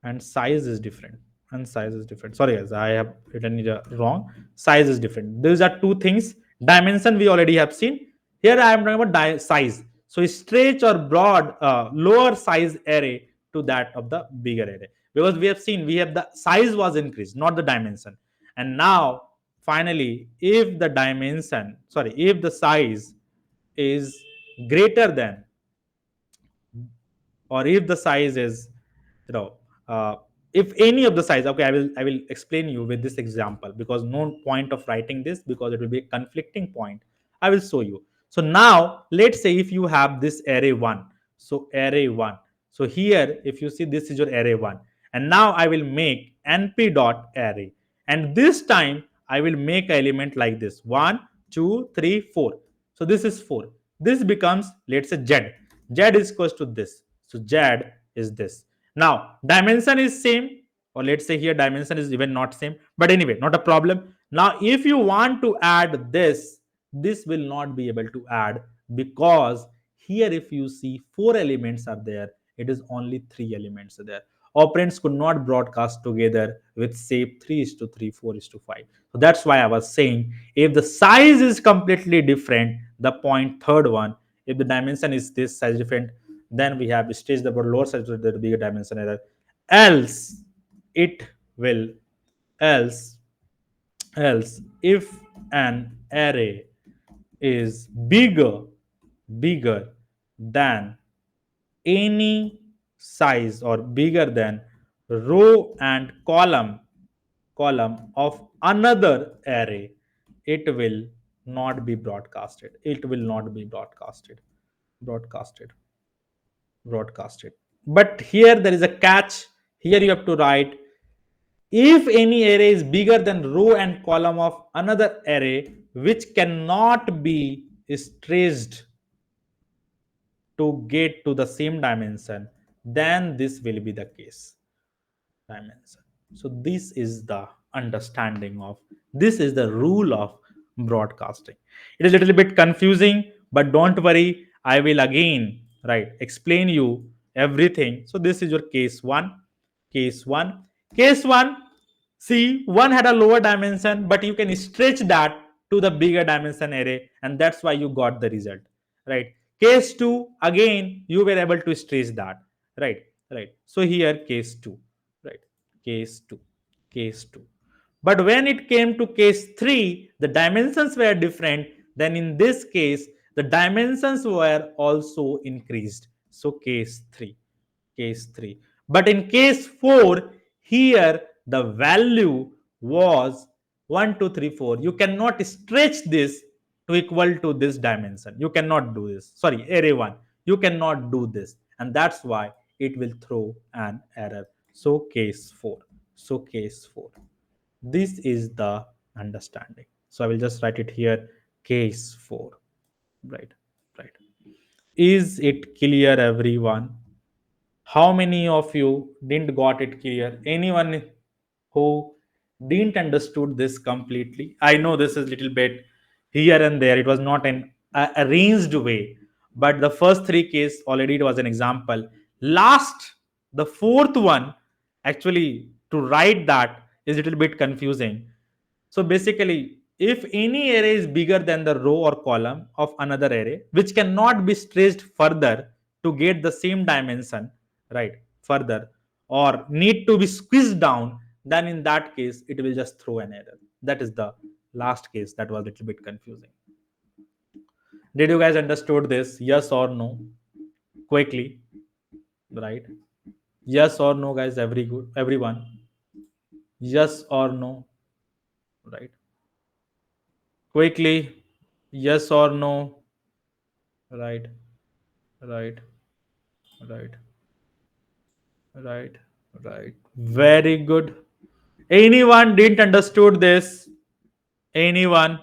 and size is different, and size is different, sorry guys, I have written it wrong, size is different. These are two things. Dimension we already have seen. Here I am talking about size. So stretch or broad, lower size array to that of the bigger array, because we have seen we have the size was increased, not the dimension. And now finally, if the dimension, sorry, if the size is greater than, or if the size is, you know, uh, if any of the size, okay, I will explain you with this example, because no point of writing this, because it will be a conflicting point. I will show you. So now let's say if you have this array 1, so array 1, so here if you see, this is your array 1, and now I will make np dot array, and this time I will make an element like this: 1 2 3 4. So this is 4. This becomes, let's say, z is equals to this. So z is this. Now dimension is same, or let's say here dimension is even not same, but anyway, not a problem. Now if you want to add this will not be able to add, because here if you see 4 elements are there, it is only 3 elements are there. Operands could not broadcast together with say 3 is to 3, 4 is to 5. So that's why I was saying, if the size is completely different, the point third one, if the dimension is this size different, then we have staged the lower size to the bigger dimension error. Else it will, else else if an array is bigger than any size, or bigger than row and column of another array, it will not be broadcasted, it will not be broadcasted broadcasted. But here there is a catch. Here you have to write, if any array is bigger than row and column of another array which cannot be stretched to get to the same dimension, then this will be the case dimension. So this is the understanding of, this is the rule of broadcasting. It is a little bit confusing, but don't worry, I will again, right, explain you everything. So this is your case 1. Case 1. Case 1, see, 1 had a lower dimension, but you can stretch that to the bigger dimension array, and that's why you got the result, right? Case 2, again you were able to stretch that, right? Right. So here case 2, right? Case 2, case 2. But when it came to case 3, the dimensions were different. Then in this case, the dimensions were also increased. So case 3, case 3. But in case 4, here the value was 1, 2, 3, 4. You cannot stretch this to equal to this dimension. You cannot do this. Sorry, array 1. You cannot do this. And that's why it will throw an error. So case 4. So case 4. This is the understanding. So I will just write it here, case 4. Right, right. Is it clear, everyone? How many of you didn't got it clear? Anyone who didn't understood this completely? I know this is little bit here and there. It was not an arranged way, but the first three case already it was an example. Last, the fourth one, actually to write that is a little bit confusing. So basically, if any array is bigger than the row or column of another array, which cannot be stretched further to get the same dimension, right, further, or need to be squeezed down, then in that case, it will just throw an error. That is the last case that was a little bit confusing. Did you guys understood this? Yes or no? Quickly, right? Yes or no, guys? Everyone. Yes or no? Right? Quickly. Yes or no? Right, right, right, right, right. Very good. Anyone didn't understood this? Anyone?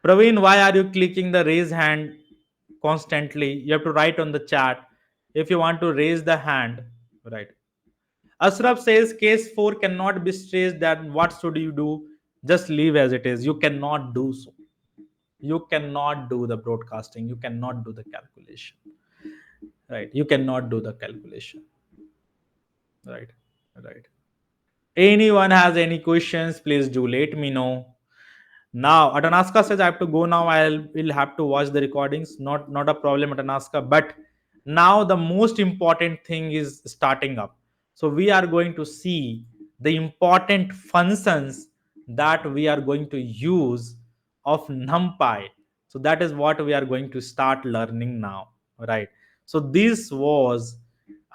Praveen, why are you clicking the raise hand constantly? You have to write on the chat if you want to raise the hand. Right. Ashraf says case 4 cannot be stretched. That what should you do? Just leave as it is. You cannot do so. You cannot do the broadcasting. You cannot do the calculation. Right. You cannot do the calculation. Right. Right. Anyone has any questions, please do let me know. Now, Atanaska says I have to go now. Will have to watch the recordings. Not a problem, Atanaska. But now the most important thing is starting up. So we are going to see the important functions that we are going to use of NumPy. So that is what we are going to start learning now, right? So this was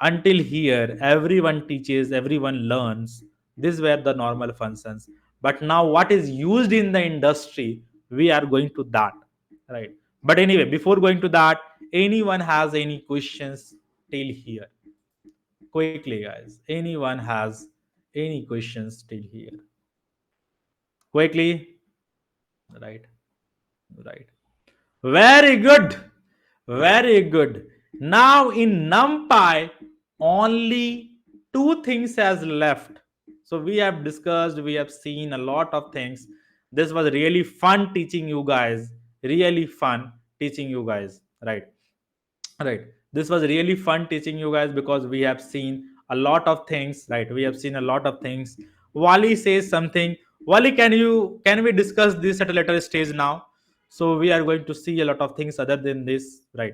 until here. Everyone teaches, everyone learns. These were the normal functions, but now what is used in the industry, we are going to that, right? But anyway, before going to that, anyone has any questions till here? Quickly, guys, anyone has any questions till here? Quickly. Right, right. Very good. Very good. Now in NumPy, only two things has left. So we have discussed, we have seen a lot of things. This was really fun teaching you guys. Really fun teaching you guys. Right. Right. This was really fun teaching you guys because we have seen a lot of things. Right. We have seen a lot of things. Wally says something. Wally, can we discuss this at a later stage now? So we are going to see a lot of things other than this. Right.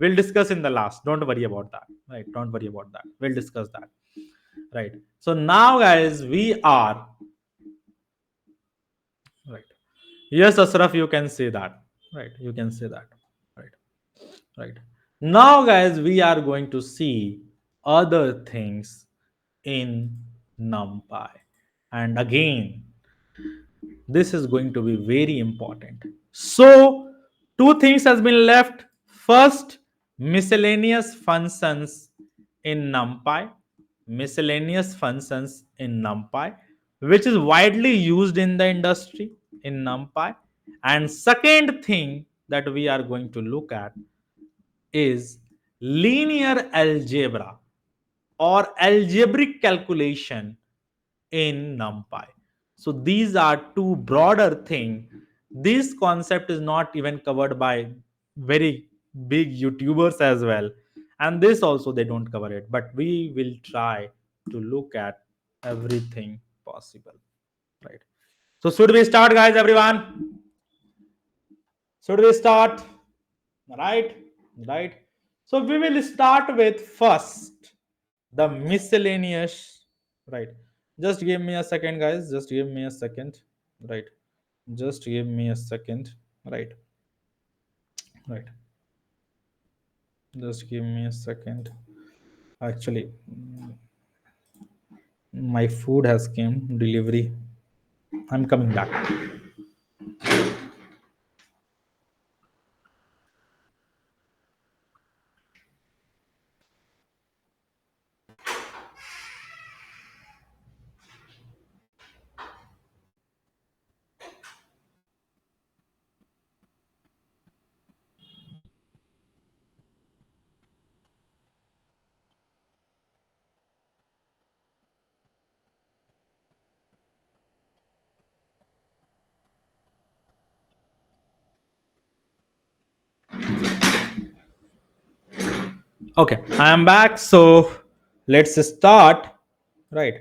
We'll discuss in the last. Don't worry about that. Right. Don't worry about that. We'll discuss that. Right. So now, guys, we are right. Yes, Asraf, you can say that. Right. You can say that. Right. Right. Now, guys, we are going to see other things in NumPy. And again, this is going to be very important. So, two things has been left. First, miscellaneous functions in NumPy. Miscellaneous functions in NumPy, which is widely used in the industry in NumPy. And second thing that we are going to look at is linear algebra or algebraic calculation in NumPy. So these are two broader things. This concept is not even covered by very big YouTubers as well. And this also they don't cover it. But we will try to look at everything possible. Right. So should we start, guys? Everyone, should we start? Right, right. So we will start with first the miscellaneous. Right. Just give me a second, guys. Just give me a second. Right. Just give me a second. Right. Right. Just give me a second. Actually, my food has came delivery. I'm coming back. Okay, I am back. So let's start. Right.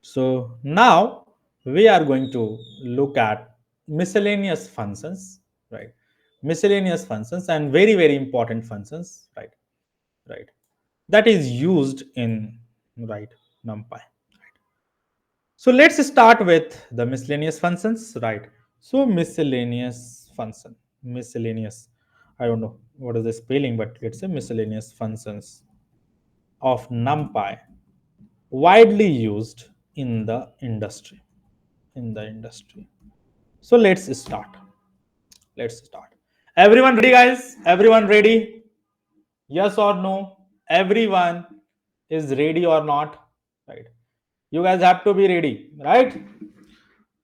So now we are going to look at miscellaneous functions. Right. Miscellaneous functions and very, very important functions. Right. Right. That is used in right NumPy. So let's start with the miscellaneous functions, right? So miscellaneous function, miscellaneous. I don't know what is the spelling, but it's a miscellaneous functions of NumPy, widely used in the industry. In the industry. So let's start. Let's start. Everyone ready, guys? Everyone ready? Yes or no? Everyone is ready or not? Right. You guys have to be ready, right?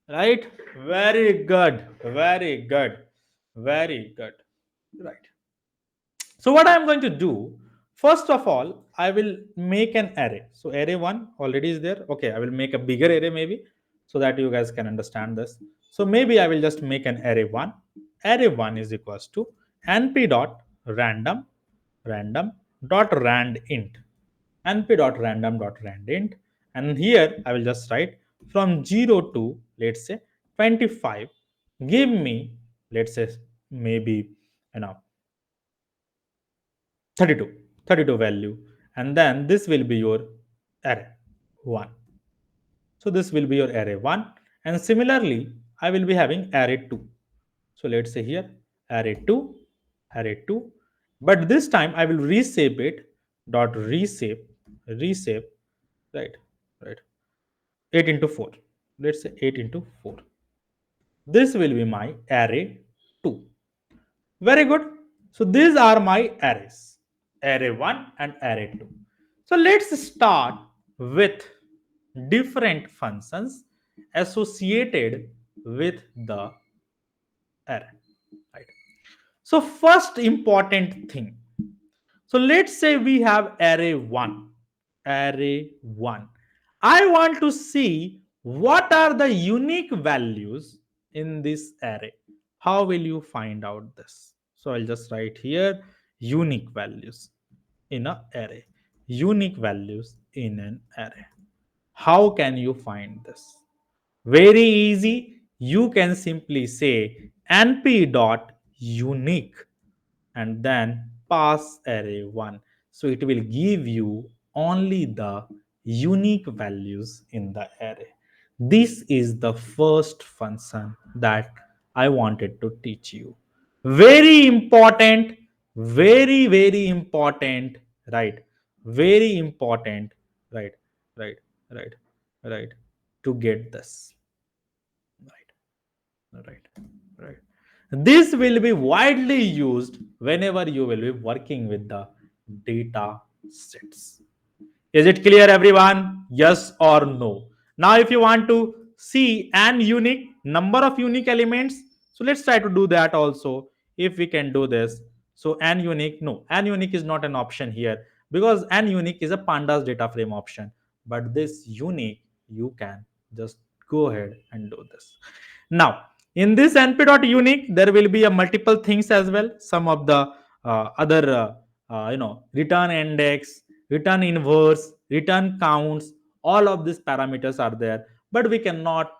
Right? Very good. Very good. Very good. Right. So what I'm going to do, first of all, I will make an array. So array one already is there. Okay, I will make a bigger array maybe so that you guys can understand this. So maybe I will just make an array one. Array one is equals to np dot random random dot rand int np.random.randint, and here I will just write from 0 to let's say 25. Give me, let's say, maybe, you know, 32 32 value, and then this will be your array 1. So this will be your array 1, and similarly I will be having array 2. So let's say here array 2, array 2, but this time I will reshape it, dot reshape, right, right, 8 into 4. Let's say 8 into 4. This will be my array 2. Very good. So these are my arrays, array 1 and array 2. So let's start with different functions associated with the array. Right. So first important thing. So let's say we have array 1. Array 1. I want to see what are the unique values in this array. How will you find out this? So I'll just write here unique values in a array. Unique values in an array. How can you find this? Very easy. You can simply say np dot unique and then pass array 1. So it will give you only the unique values in the array. This is the first function that I wanted to teach you. Very important, very, very important, right? Very important, right, right, right, right, to get this. Right, right. This will be widely used whenever you will be working with the data sets. Is it clear, everyone? Yes or no? Now, if you want to see an unique number of unique elements, so let's try to do that also. If we can do this, so an unique, no, an unique is not an option here because an unique is a pandas data frame option. But this unique, you can just go ahead and do this. Now, in this np.unique, there will be a multiple things as well. Some of the other, return index, return inverse, return counts, all of these parameters are there, but we cannot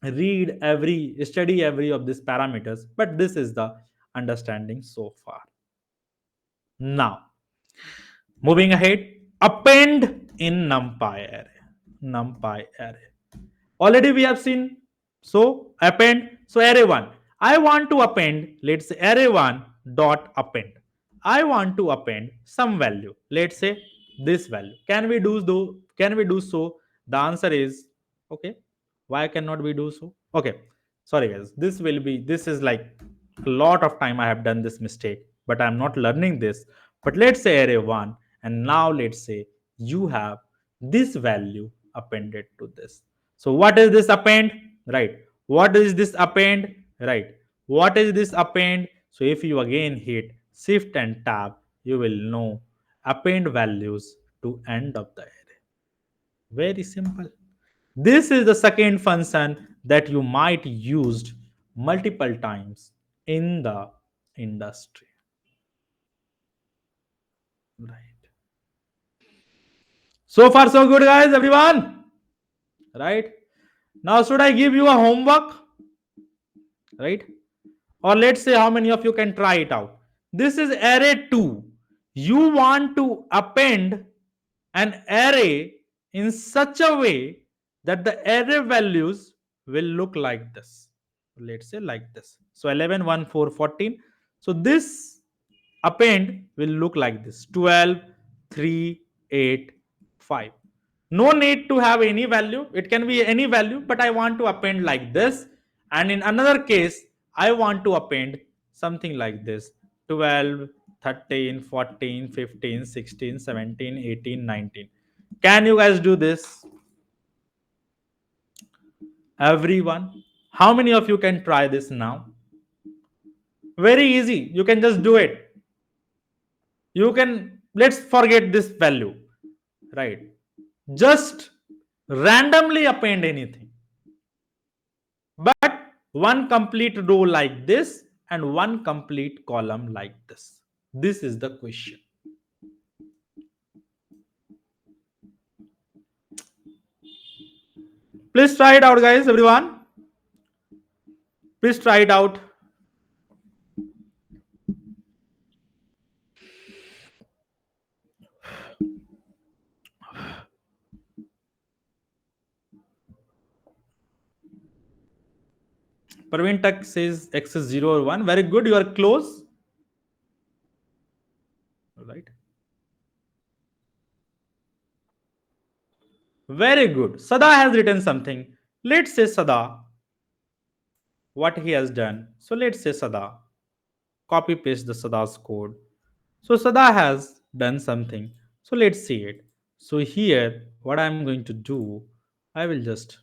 read every, study every of these parameters, but this is the understanding so far. Now, moving ahead, append in NumPy array. NumPy array. Already we have seen. So append. So array one. I want to append. Let's say array one dot append. I want to append some value. Let's say this value. Can we do so? Can we do so? The answer is okay. Why cannot we do so? Okay. Sorry guys. This will be. This is like a lot of time I have done this mistake, but I'm not learning this. But let's say array one, and now let's say you have this value appended to this. So what is this append? Right. What is this append? Right. What is this append? So if you again hit shift and tab, you will know append values to end of the array. Very simple. This is the second function that you might used multiple times in the industry. Right. So far so good guys, everyone. Right. Now should I give you a homework? Right. Or let's say how many of you can try it out. This is array 2. You want to append an array in such a way that the array values will look like this. Let's say like this. So 11, 1, 4, 14. So this append will look like this: 12, 3, 8, 5. No need to have any value. It can be any value, but I want to append like this. And in another case, I want to append something like this: 12, 13, 14, 15, 16, 17, 18, 19. Can you guys do this? Everyone? How many of you can try this now? Very easy. You can just do it. You can, let's forget this value, right? Just randomly append anything, but one complete row like this and one complete column like this. This is the question. Please try it out guys, everyone. Please try it out. Praveen Tak says x is 0 or 1. Very good, you are close. Right. Very good. Sada has written something. Let's say Sada, what he has done. So let's say Sada, copy paste the Sada's code. So Sada has done something. So let's see it. So here, what I'm going to do, I will just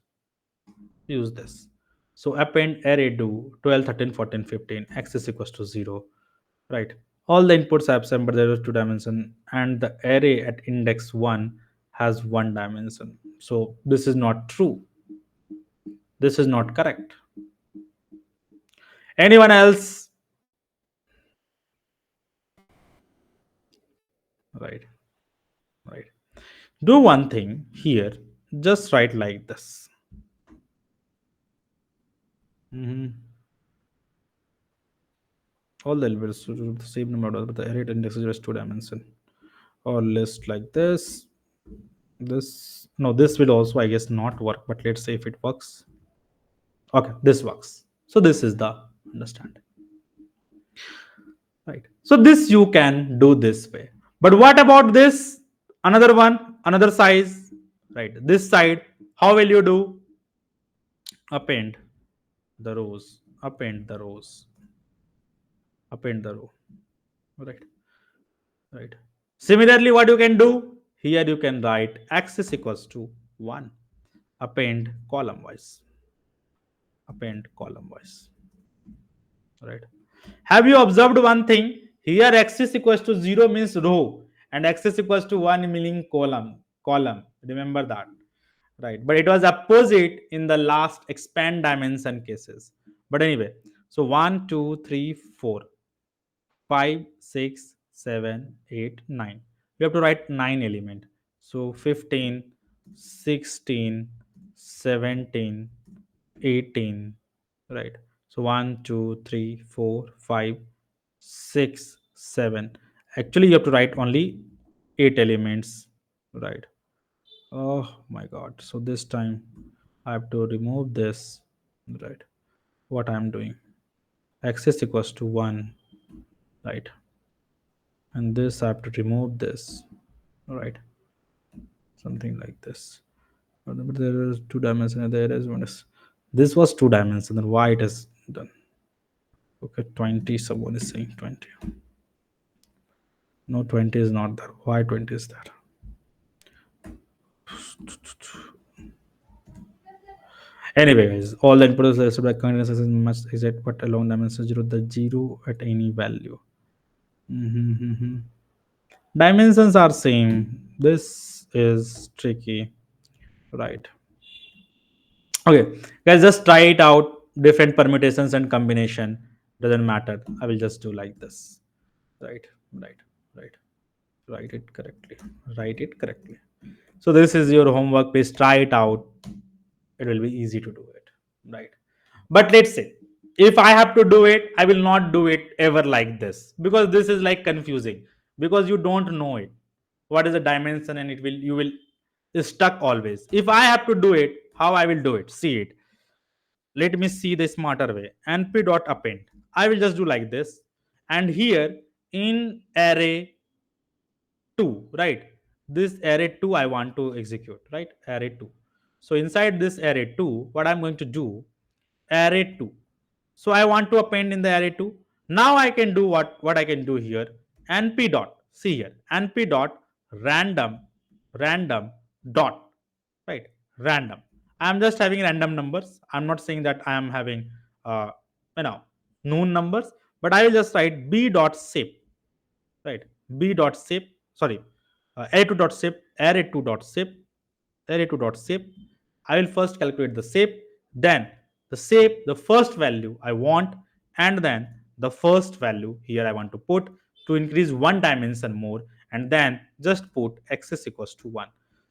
use this. So append array do 12, 13, 14, 15, x is equals to 0. Right. All the inputs have same, but there is two dimension, and the array at index 1 has one dimension. So this is not true. This is not correct. Anyone else? Right. Right. Do one thing here. Just write like this. Mhm. All the elements to the same number, but the array index is just two dimension. Or list like this. This, no, this will also I guess not work, but let's say if it works. Okay, this works. So this is the understanding. Right. So this you can do this way. But what about this? Another one, another size. Right. This side, how will you do? Append the rows. Append the rows. Append the row. Right. Right. Similarly, what you can do? Here you can write x is equals to 1. Append column wise. Append column wise. Right. Have you observed one thing? Here x is equals to 0 means row and x is equals to 1 meaning column. Column. Remember that. Right. But it was opposite in the last expand dimension cases. But anyway, so 1, 2, 3, 4, 5, 6, 7, 8, 9. We have to write 9 element. So 15, 16, 17, 18, right? So 1 2 3 4 5 6 7. Actually you have to write only 8 elements, right? Oh my god, so this time I have to remove this, right? What I'm doing, x is equals to 1, right? And this I have to remove this, right? Something like this. But there is two dimension, there is one is, this was two dimension, then why it is done? Okay, 20, someone is saying 20. No, 20 is not there. Why 20 is there? Anyways, all the inputs are by continuous must is at but along dimension 0, the 0 at any value. Mhm. Dimensions are same. This is tricky, right? Okay, guys, just try it out. Different permutations and combination doesn't matter. I will just do like this, right, right, right. Write it correctly. Write it correctly. So this is your homework. Please try it out. It will be easy to do it, right? But let's say if I have to do it, I will not do it ever like this, because this is like confusing, because you don't know it. What is the dimension, and it will you will is stuck always. If I have to do it, how I will do it? See it. Let me see the smarter way. np dot append. I will just do like this, and here in array 2, right? This array 2 I want to execute, right? Array 2. So inside this array 2, what I'm going to do, array 2. So I want to append in the array 2. Now I can do what I can do here. Np dot, see here, np dot random, random dot, right? Random. I'm just having random numbers. I'm not saying that I am having uh you know known numbers, but I will just write b dot shape, right? B dot shape, sorry, array2 dot shape, array2 dot shape, array2 dot shape. I will first calculate the shape, then the shape, the first value I want, and then the first value here I want to put to increase one dimension more, and then just put x is equals to 1.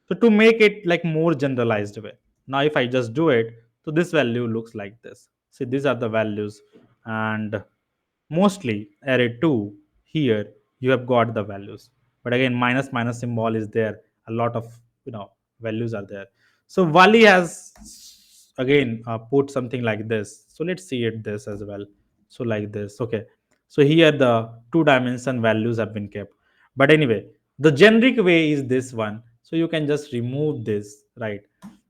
So to make it like more generalized way. Now if I just do it, so this value looks like this. See, these are the values, and mostly array 2 here you have got the values, but again minus minus symbol is there, a lot of values are there. So Wally has again put something like this, so let's see it this as well. So like this, okay. So here the two dimension values have been kept, but anyway the generic way is this one, so you can just remove this, right?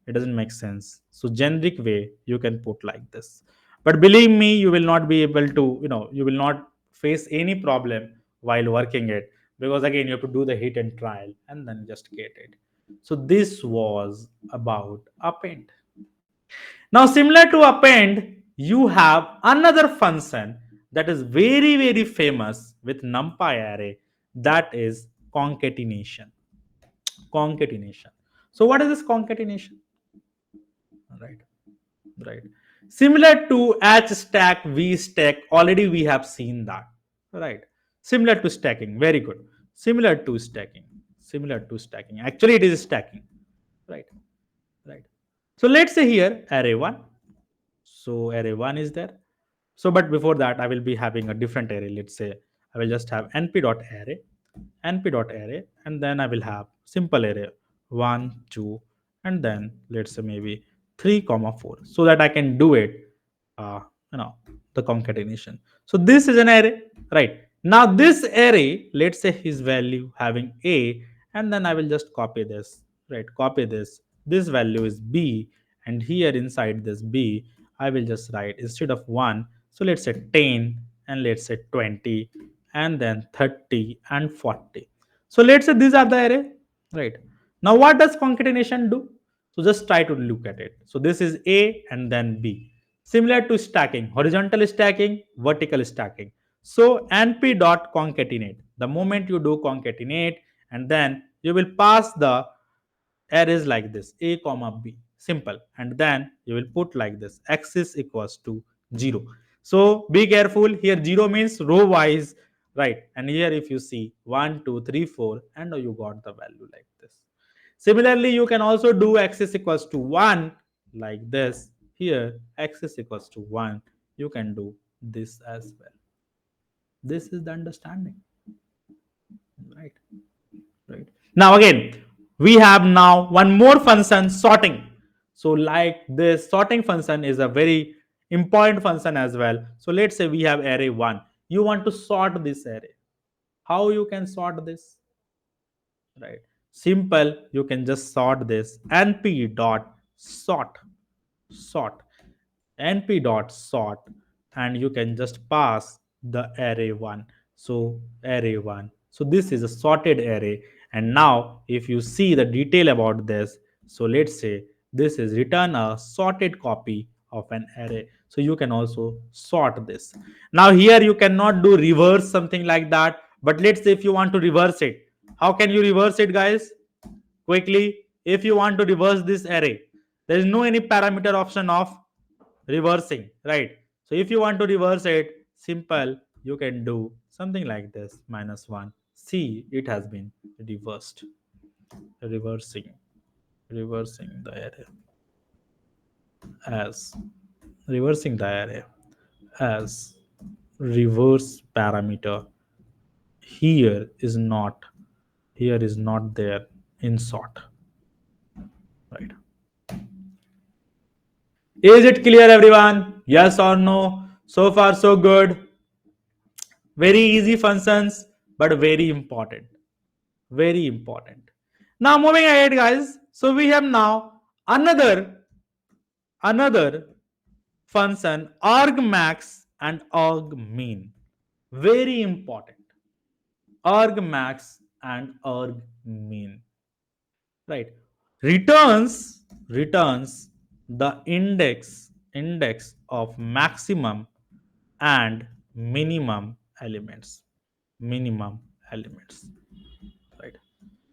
It doesn't make sense. So generic way you can put like this, but believe me you will not be able to, you will not face any problem while working it, because again you have to do the hit and trial and then just get it. So this was about append. Now similar to append, you have another function that is very very famous with numpy array, that is concatenation. Concatenation. So what is this concatenation? Right, right. Similar to h stack, v stack, already we have seen that, right? Similar to stacking, very good. Similar to stacking, similar to stacking, actually it is stacking, right? Right. So let's say here array 1. So array 1 is there. So but before that I will be having a different array. Let's say I will just have np dot array, np dot array, and then I will have simple array 1 2, and then let's say maybe 3 comma 4, so that I can do it, uh, you know the concatenation. So this is an array, right? Now this array, let's say his value having a, and then I will just copy this, right? Copy this value is b, and here inside this b I will just write, instead of 1, so let's say 10, and let's say 20, and then 30 and 40. So let's say these are the array, right? Now what does concatenation do? So just try to look at it. So this is a and then b. Similar to stacking, horizontal stacking, vertical stacking. So np dot concatenate. The moment you do concatenate, and then you will pass the arrays like this, a comma b, simple, and then you will put like this, x is equals to 0. So be careful here, 0 means row wise, right? And here if you see 1 2 3 4, and now you got the value like this. Similarly you can also do x is equals to 1 like this, here x is equals to 1, you can do this as well. This is the understanding, right? Right. Now again, we have now one more function, sorting. So like this sorting function is a very important function as well. So let's say we have array 1, you want to sort this array. How you can sort this? Right, simple, you can just sort this, np dot sort np dot sort, and you can just pass the array 1. So array 1, so this is a sorted array. And now if you see the detail about this, so let's say this is return a sorted copy of an array. So you can also sort this. Now here you cannot do reverse something like that, but let's say if you want to reverse it, how can you reverse it, guys? Quickly, if you want to reverse this array, there is no any parameter option of reversing, right? So if you want to reverse it, simple, you can do something like this, -1. See, it has been reversed. Reversing reversing the array as reversing the array as reverse parameter here is not there in sort, right? Is it clear, everyone? Yes or no? So far so good. Very easy functions, but very important. Very important. Now moving ahead, guys. So we have now another function, argmax and argmin. Very important. Argmax and argmin. Right. Returns the index of maximum and minimum elements, right?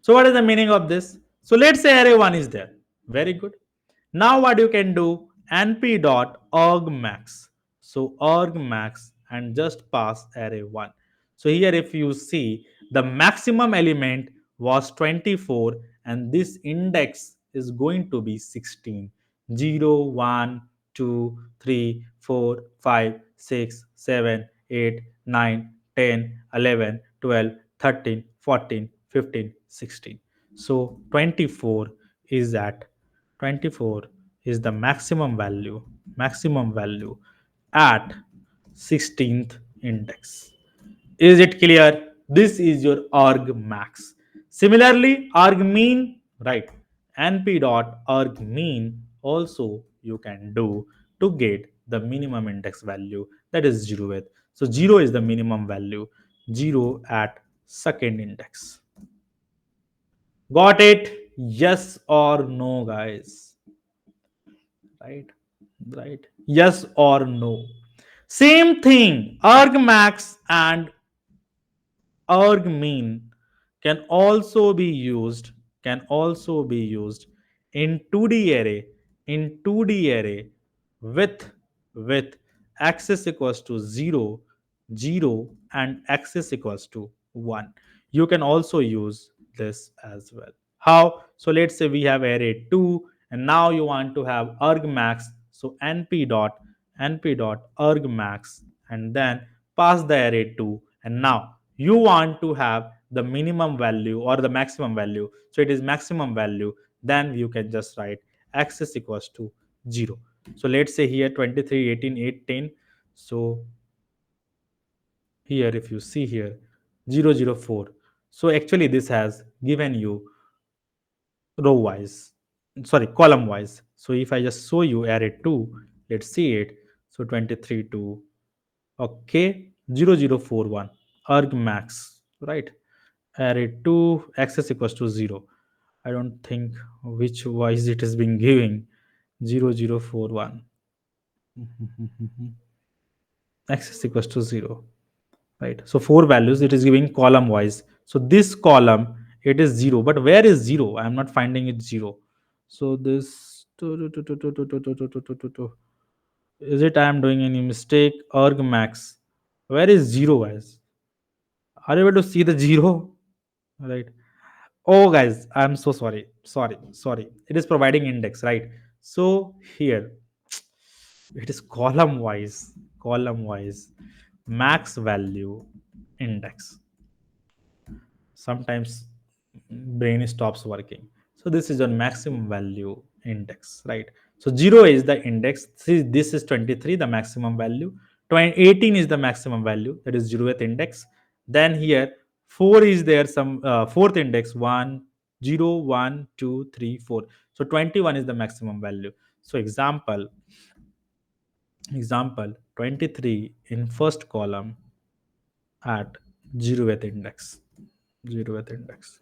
So what is the meaning of this? So let's say array 1 is there. Very good. Now what you can do, np dot argmax. So argmax and just pass array 1. So here if you see, the maximum element was 24 and this index is going to be 16. 0, 1, 2, 3, 4, 5, 6, 7, 8, 9, 10, 11, 12, 13, 14, 15, 16. So 24 is the maximum value at 16th index. Is it clear? This is your argmax. Similarly, argmean, right? np dot argmean also you can do to get the minimum index value, that is 0th. So 0 is the minimum value, 0 at second index. Got it? Yes or no, guys? Right? Right? Yes or no? Same thing, argmax and argmin can also be used in 2D array with with axis equals to 0, 0 and axis equals to 1. You can also use this as well. How? So let's say we have array 2 and now you want to have argmax. So np dot argmax and then pass the array 2, and now you want to have the minimum value or the maximum value. So it is maximum value, then you can just write axis equals to 0. So let's say here 23, 18, 8, 10. So here if you see here 004, so actually this has given you row wise, sorry, column wise. So if I just show you array 2, let's see it. So 23 to, okay, 0041 argmax, right? Array 2 access equals to 0. I don't think which wise it is being giving. 0041 access equals to 0, right? So four values it is giving column wise. So this column it is 0, but where is 0? I am not finding it 0. So this is it, I am doing any mistake? Argmax, where is 0, guys? Are you able to see the 0? Right. Oh, guys, I'm so sorry. Sorry. It is providing index, right? So here, It is column wise max value index. Sometimes brain stops working. So this is a maximum value index, right? So 0 is the index. See, this is 23, the maximum value. 18 is the maximum value, that is 0th index. Then here 4 is there, some fourth index, 1 0 1 2 3 4. So 21 is the maximum value. So example 23 in first column at 0th index. 0th index.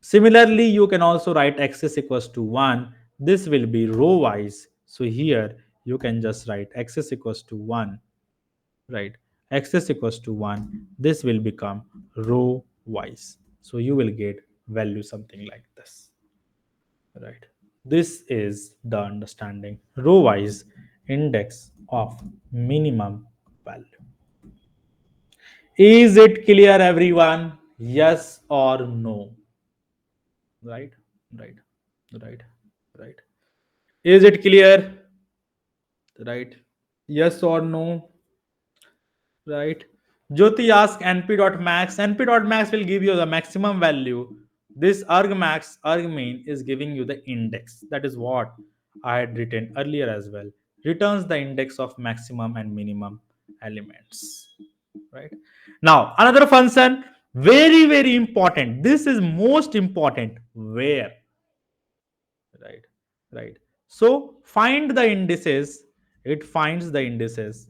Similarly, you can also write x is equals to 1. This will be row wise. So here you can just write x is equals to 1, right? X is equals to 1. This will become row wise. So you will get value something like this, right? This is the understanding row wise index of minimum value. Is it clear, everyone? Yes or no? Right, right, right, right. Is it clear? Right. Yes or no? Right. Jyoti asks np.max. Np.max will give you the maximum value. This argmax, argmin is giving you the index. That is what I had written earlier as well. Returns the index of maximum and minimum elements. Right. Now, another function, very, very important. This is most important. Where? Right, right. So find the indices. It finds the indices.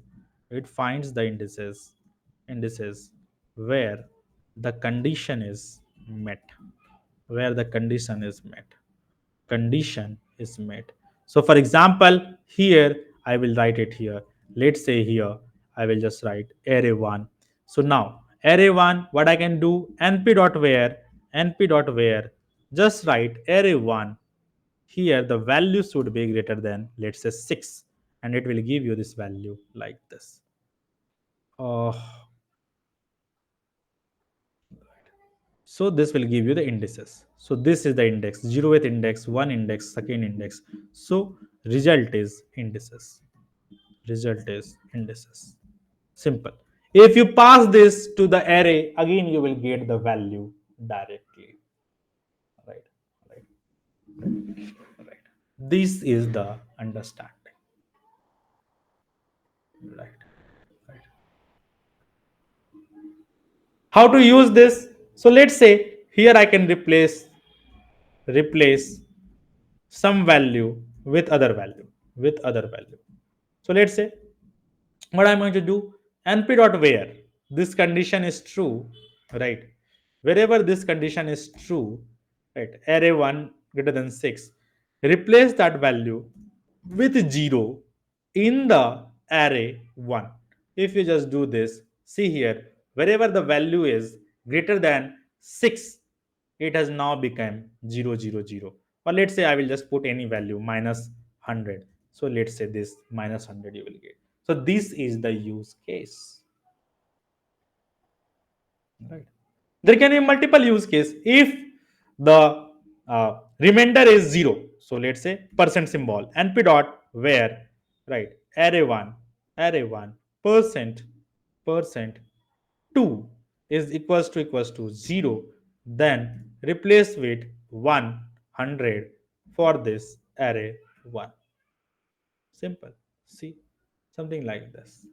It finds the indices where the condition is met. Where the condition is met. Condition is met. So for example, here I will write it here. Let's say here I will just write array 1. So now array 1, what I can do, np.where just write array 1. Here the value should be greater than, let's say, 6, and it will give you this value like this. uh, so this will give you the indices. So this is the index, 0th index, 1 index, second index. So result is indices. Result is indices. Simple. If you pass this to the array, again you will get the value directly. Right, right, right. This is the understanding. Right, right. How to use this? So let's say here I can replace some value with other value, so let's say what I'm going to do, np dot where this condition is true, right? Wherever this condition is true, right, array 1 greater than 6, replace that value with 0 in the array 1. If you just do this, see here, wherever the value is greater than 6, it has now become 0 0 0. Or let's say I will just put any value minus 100. So let's say this minus 100 you will get. So this is the use case, right? There can be multiple use case if the remainder is 0. So let's say percent symbol np dot where, right, array 1 percent percent 2 is equals to 0, then replace with 100 for this array 1. Simple. See, something like this.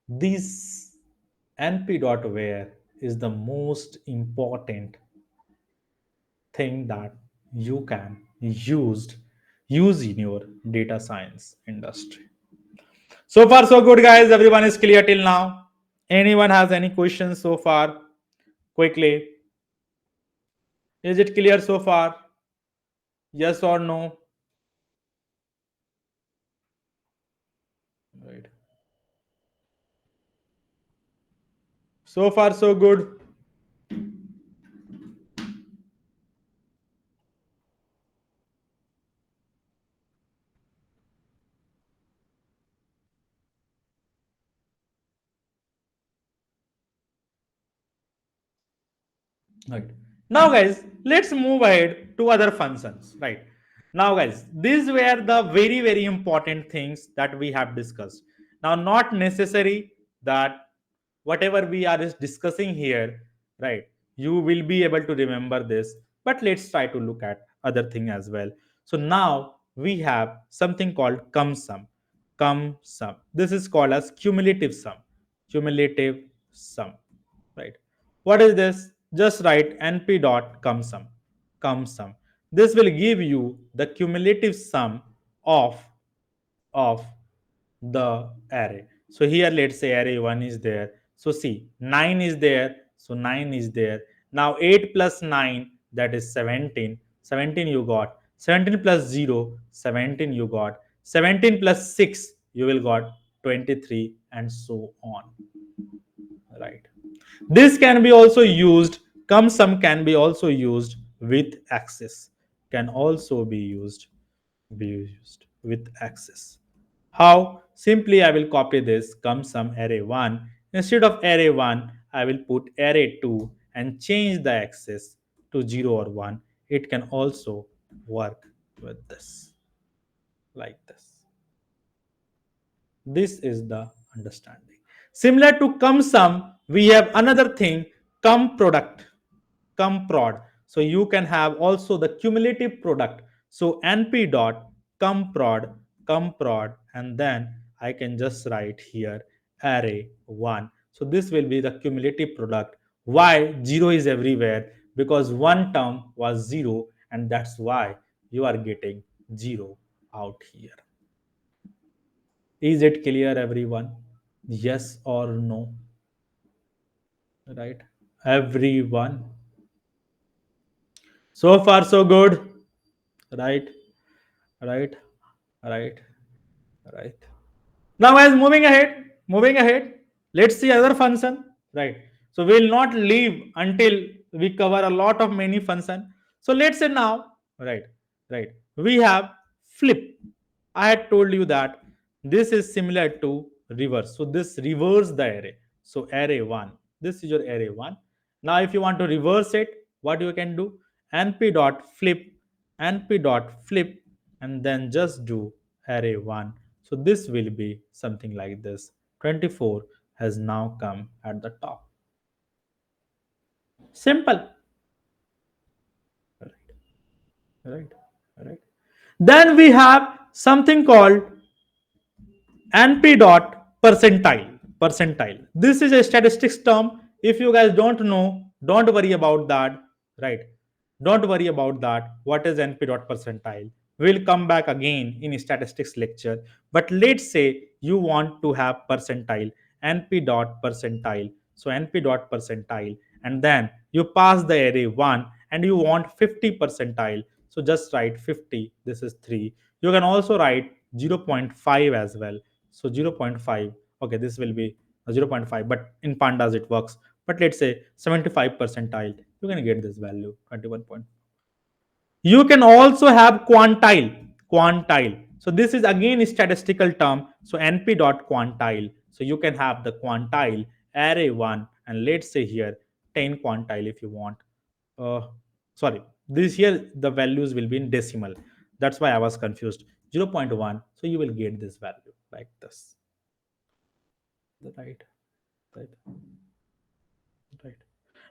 This np dot where is the most important thing that you can use in your data science industry. So far so good, guys. Everyone is clear till now. Anyone has any questions so far? Quickly. Is it clear so far? Yes or no? Right. So far so good. Right. Now, guys, let's move ahead to other functions. Right. Now guys, these were the very very important things that we have discussed. Now not necessary that whatever we are discussing here, right, you will be able to remember this, but let's try to look at other thing as well. So now we have something called cum sum. This is called as cumulative sum, right? What is this? Just write np dot cum sum. This will give you the cumulative sum of of the array. So here let's say array 1 is there. So see, 9 is there. So 9 is there. Now 8 plus 9, that is 17. 17 you got. 17 plus 0, 17 you got. 17 plus 6, you will got 23, and so on. Right. This can be also used, cumsum can be also used with access. Can also be used with access. How? Simply I will copy this cumsum array 1. Instead of array 1, I will put array 2 and change the access to 0 or 1. It can also work with this, like this. This is the understanding. Similar to cumsum, we have another thing, cumprod. So you can have also the cumulative product. So np dot cumprod, and then I can just write here array 1. So this will be the cumulative product. Why 0 is everywhere? Because one term was 0, and that's why you are getting 0 out here. Is it clear, everyone? Yes or no? Right? Everyone. So far, so good. Right? Right? Right? Right? Now, as moving ahead, let's see other function. Right? So we'll not leave until we cover a lot of many function. So let's say now, right? Right? We have flip. I had told you that this is similar to reverse. So this reverse the array. So array 1. This is your array 1. Now if you want to reverse it, what you can do? np.flip and then just do array 1. So this will be something like this. 24 has now come at the top. Simple. Right, right, right. Then we have something called np dot percentile. This is a statistics term. If you guys don't know, don't worry about that, right? Don't worry about that. What is np dot percentile? We'll come back again in statistics lecture. But let's say you want to have percentile, np dot percentile. So np dot percentile, and then you pass the array 1 and you want 50 percentile. So just write 50. This is 3. You can also write 0.5 as well. So 0.5, okay, this will be a 0.5, but in pandas it works. But let's say 75 percentile, you can get this value 21 point. You can also have quantile. So this is again a statistical term. So np dot quantile. So you can have the quantile array 1, and let's say here 10 quantile if you want. uh Sorry, this here the values will be in decimal. That's why I was confused. 0.1, so you will get this value like this. Right, right, right.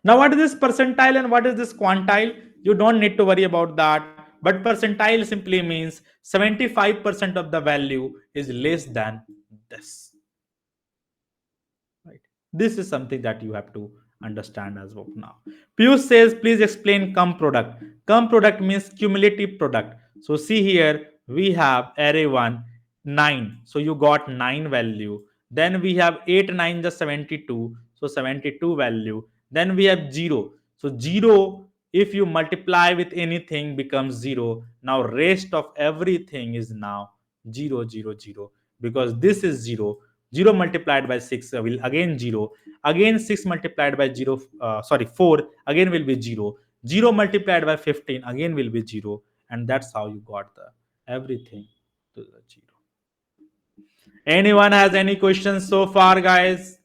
Now what is this percentile and what is this quantile? You don't need to worry about that. But percentile simply means 75% of the value is less than this. Right. This is something that you have to understand as of now. Piyush says, please explain cum product. Cum product means cumulative product. So see here, we have array 1, 9. So you got 9 value. Then we have 8, 9, just 72. So 72 value. Then we have 0. So 0, if you multiply with anything, becomes 0. Now rest of everything is now 0, 0, 0. Because this is 0. 0 multiplied by 6 will again 0. Again 6 multiplied by 0, 4 again will be 0. 0 multiplied by 15 again will be 0. And that's how you got the everything to the 0. Anyone has any questions so far, guys?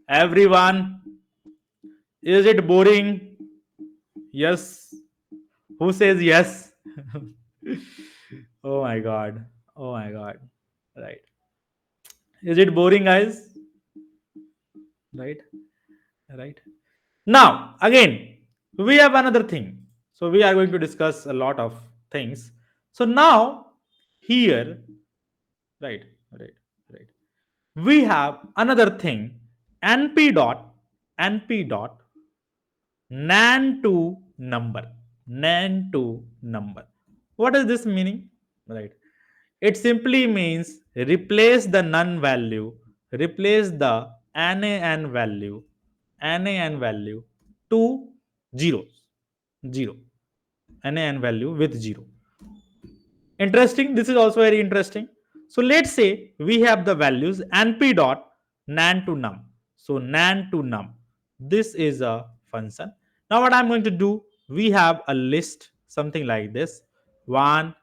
Everyone? Is it boring? Yes. Who says yes? Oh my god. Oh my god. Right. Is it boring, guys? Right. Right. Now, again, we have another thing. So we are going to discuss a lot of things. So now, here, right, right, right. We have another thing, np dot, np dot, nan to number, nan to number. What is this meaning? Right. It simply means replace the none value, replace the nan value, nan value to zeros, zero, nan value with zero. Interesting. This is also very interesting. So let's say we have the values np dot nan to num. So nan to num. This is a function. Now what I'm going to do, we have a list something like this: one,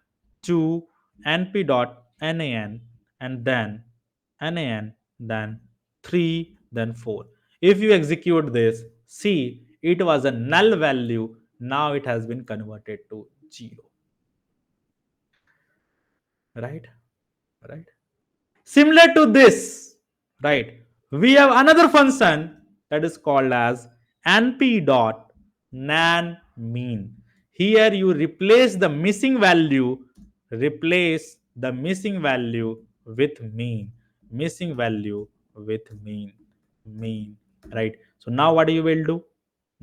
two, np dot nan, and then nan, then three, then four. If you execute this, see it was a null value. Now it has been converted to zero. Right? Right. Similar to this, right, we have another function that is called as np dot nan mean. Here you replace the missing value, replace the missing value with mean, missing value with mean, mean. Right. So now what you will do?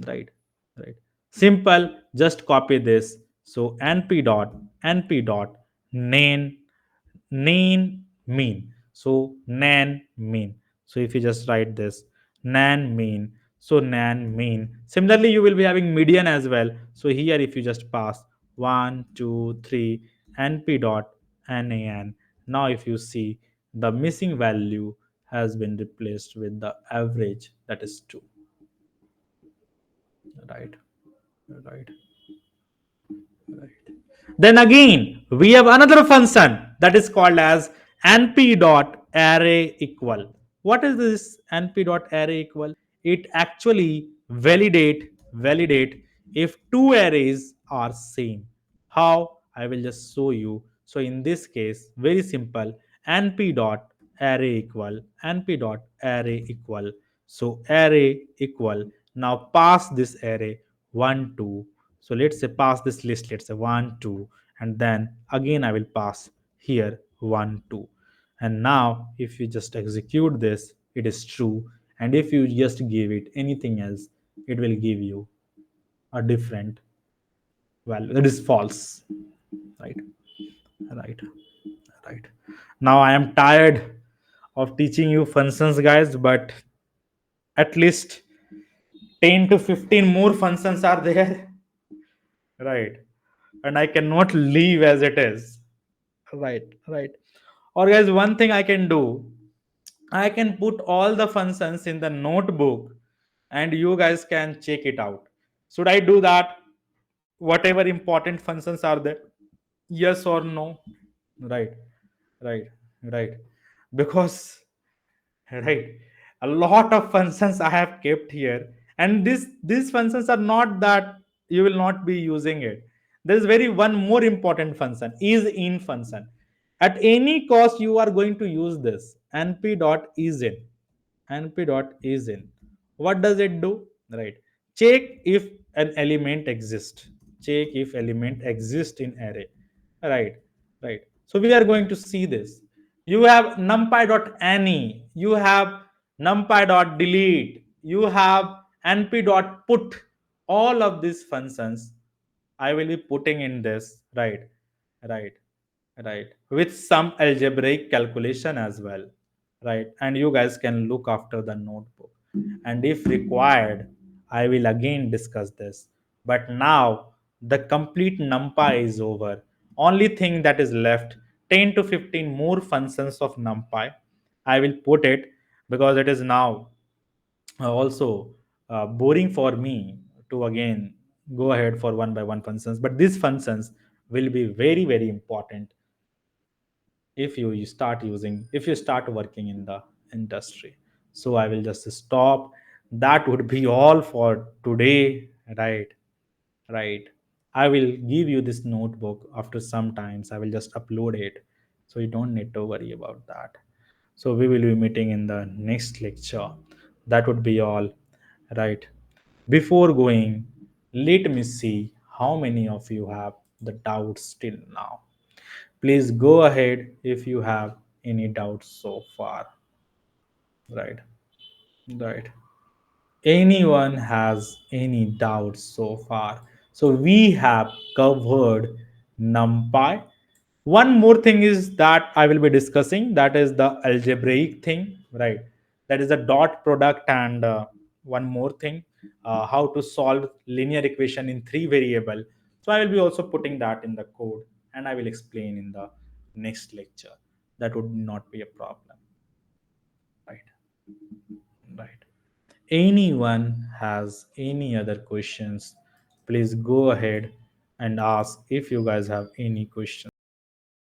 Right. Right. Simple. Just copy this. So np dot nan, nan mean. So nan mean. So if you just write this nan mean, so nan mean. Similarly you will be having median as well. So here if you just pass 1 2 3 np dot nan, now if you see the missing value has been replaced with the average, that is 2. Right. Right. Right. Then again, we have another function that is called as np dot array equal. What is this np dot array equal? It actually validate if two arrays are same. How? I will just show you. So in this case, very simple. np dot array equal, np dot array equal. So array equal. Now pass this array 1 2. So let's say pass this list, let's say 1 2, and then again I will pass here 1 2. And now if you just execute this, it is true. And if you just give it anything else, it will give you a different value, that is false. Right. Right. Right. Now I am tired of teaching you functions, guys, but at least 10 to 15 more functions are there. Right. And I cannot leave as it is. Right. Right. Or guys, one thing I can do, I can put all the functions in the notebook and you guys can check it out. Should I do that? Whatever important functions are there? Yes or no? Right. Right. Right. Because right, a lot of functions I have kept here, and these functions are not that you will not be using it. There is very one more important function, is in function. At any cost you are going to use this np dot is in, np dot is in. What does it do? Right, check if an element exists, check if element exists in array. Right. Right. So we are going to see this. You have numpy dot any, you have numpy dot delete, you have np dot put. All of these functions I will be putting in this. Right. Right. Right, with some algebraic calculation as well. Right, and you guys can look after the notebook, and if required I will again discuss this. But now the complete numpy is over. Only thing that is left, 10 to 15 more functions of numpy. I will put it because it is now also boring for me to again go ahead for one by one functions, but these functions will be very very important if you start using, if you start working in the industry. So I will just stop. That would be all for today. Right. Right. I will give you this notebook after some times. I will just upload it, so you don't need to worry about that. So we will be meeting in the next lecture. That would be all, right? Before going, let me see how many of you have the doubts till now. Please go ahead if you have any doubts so far, right? Right. Anyone has any doubts so far? So we have covered NumPy. One more thing is that I will be discussing, that is the algebraic thing, right? That is the dot product, and one more thing, how to solve linear equation in three variable. So I will be also putting that in the code, and I will explain in the next lecture. That would not be a problem, right? Right. Anyone has any other questions, please go ahead and ask if you guys have any questions.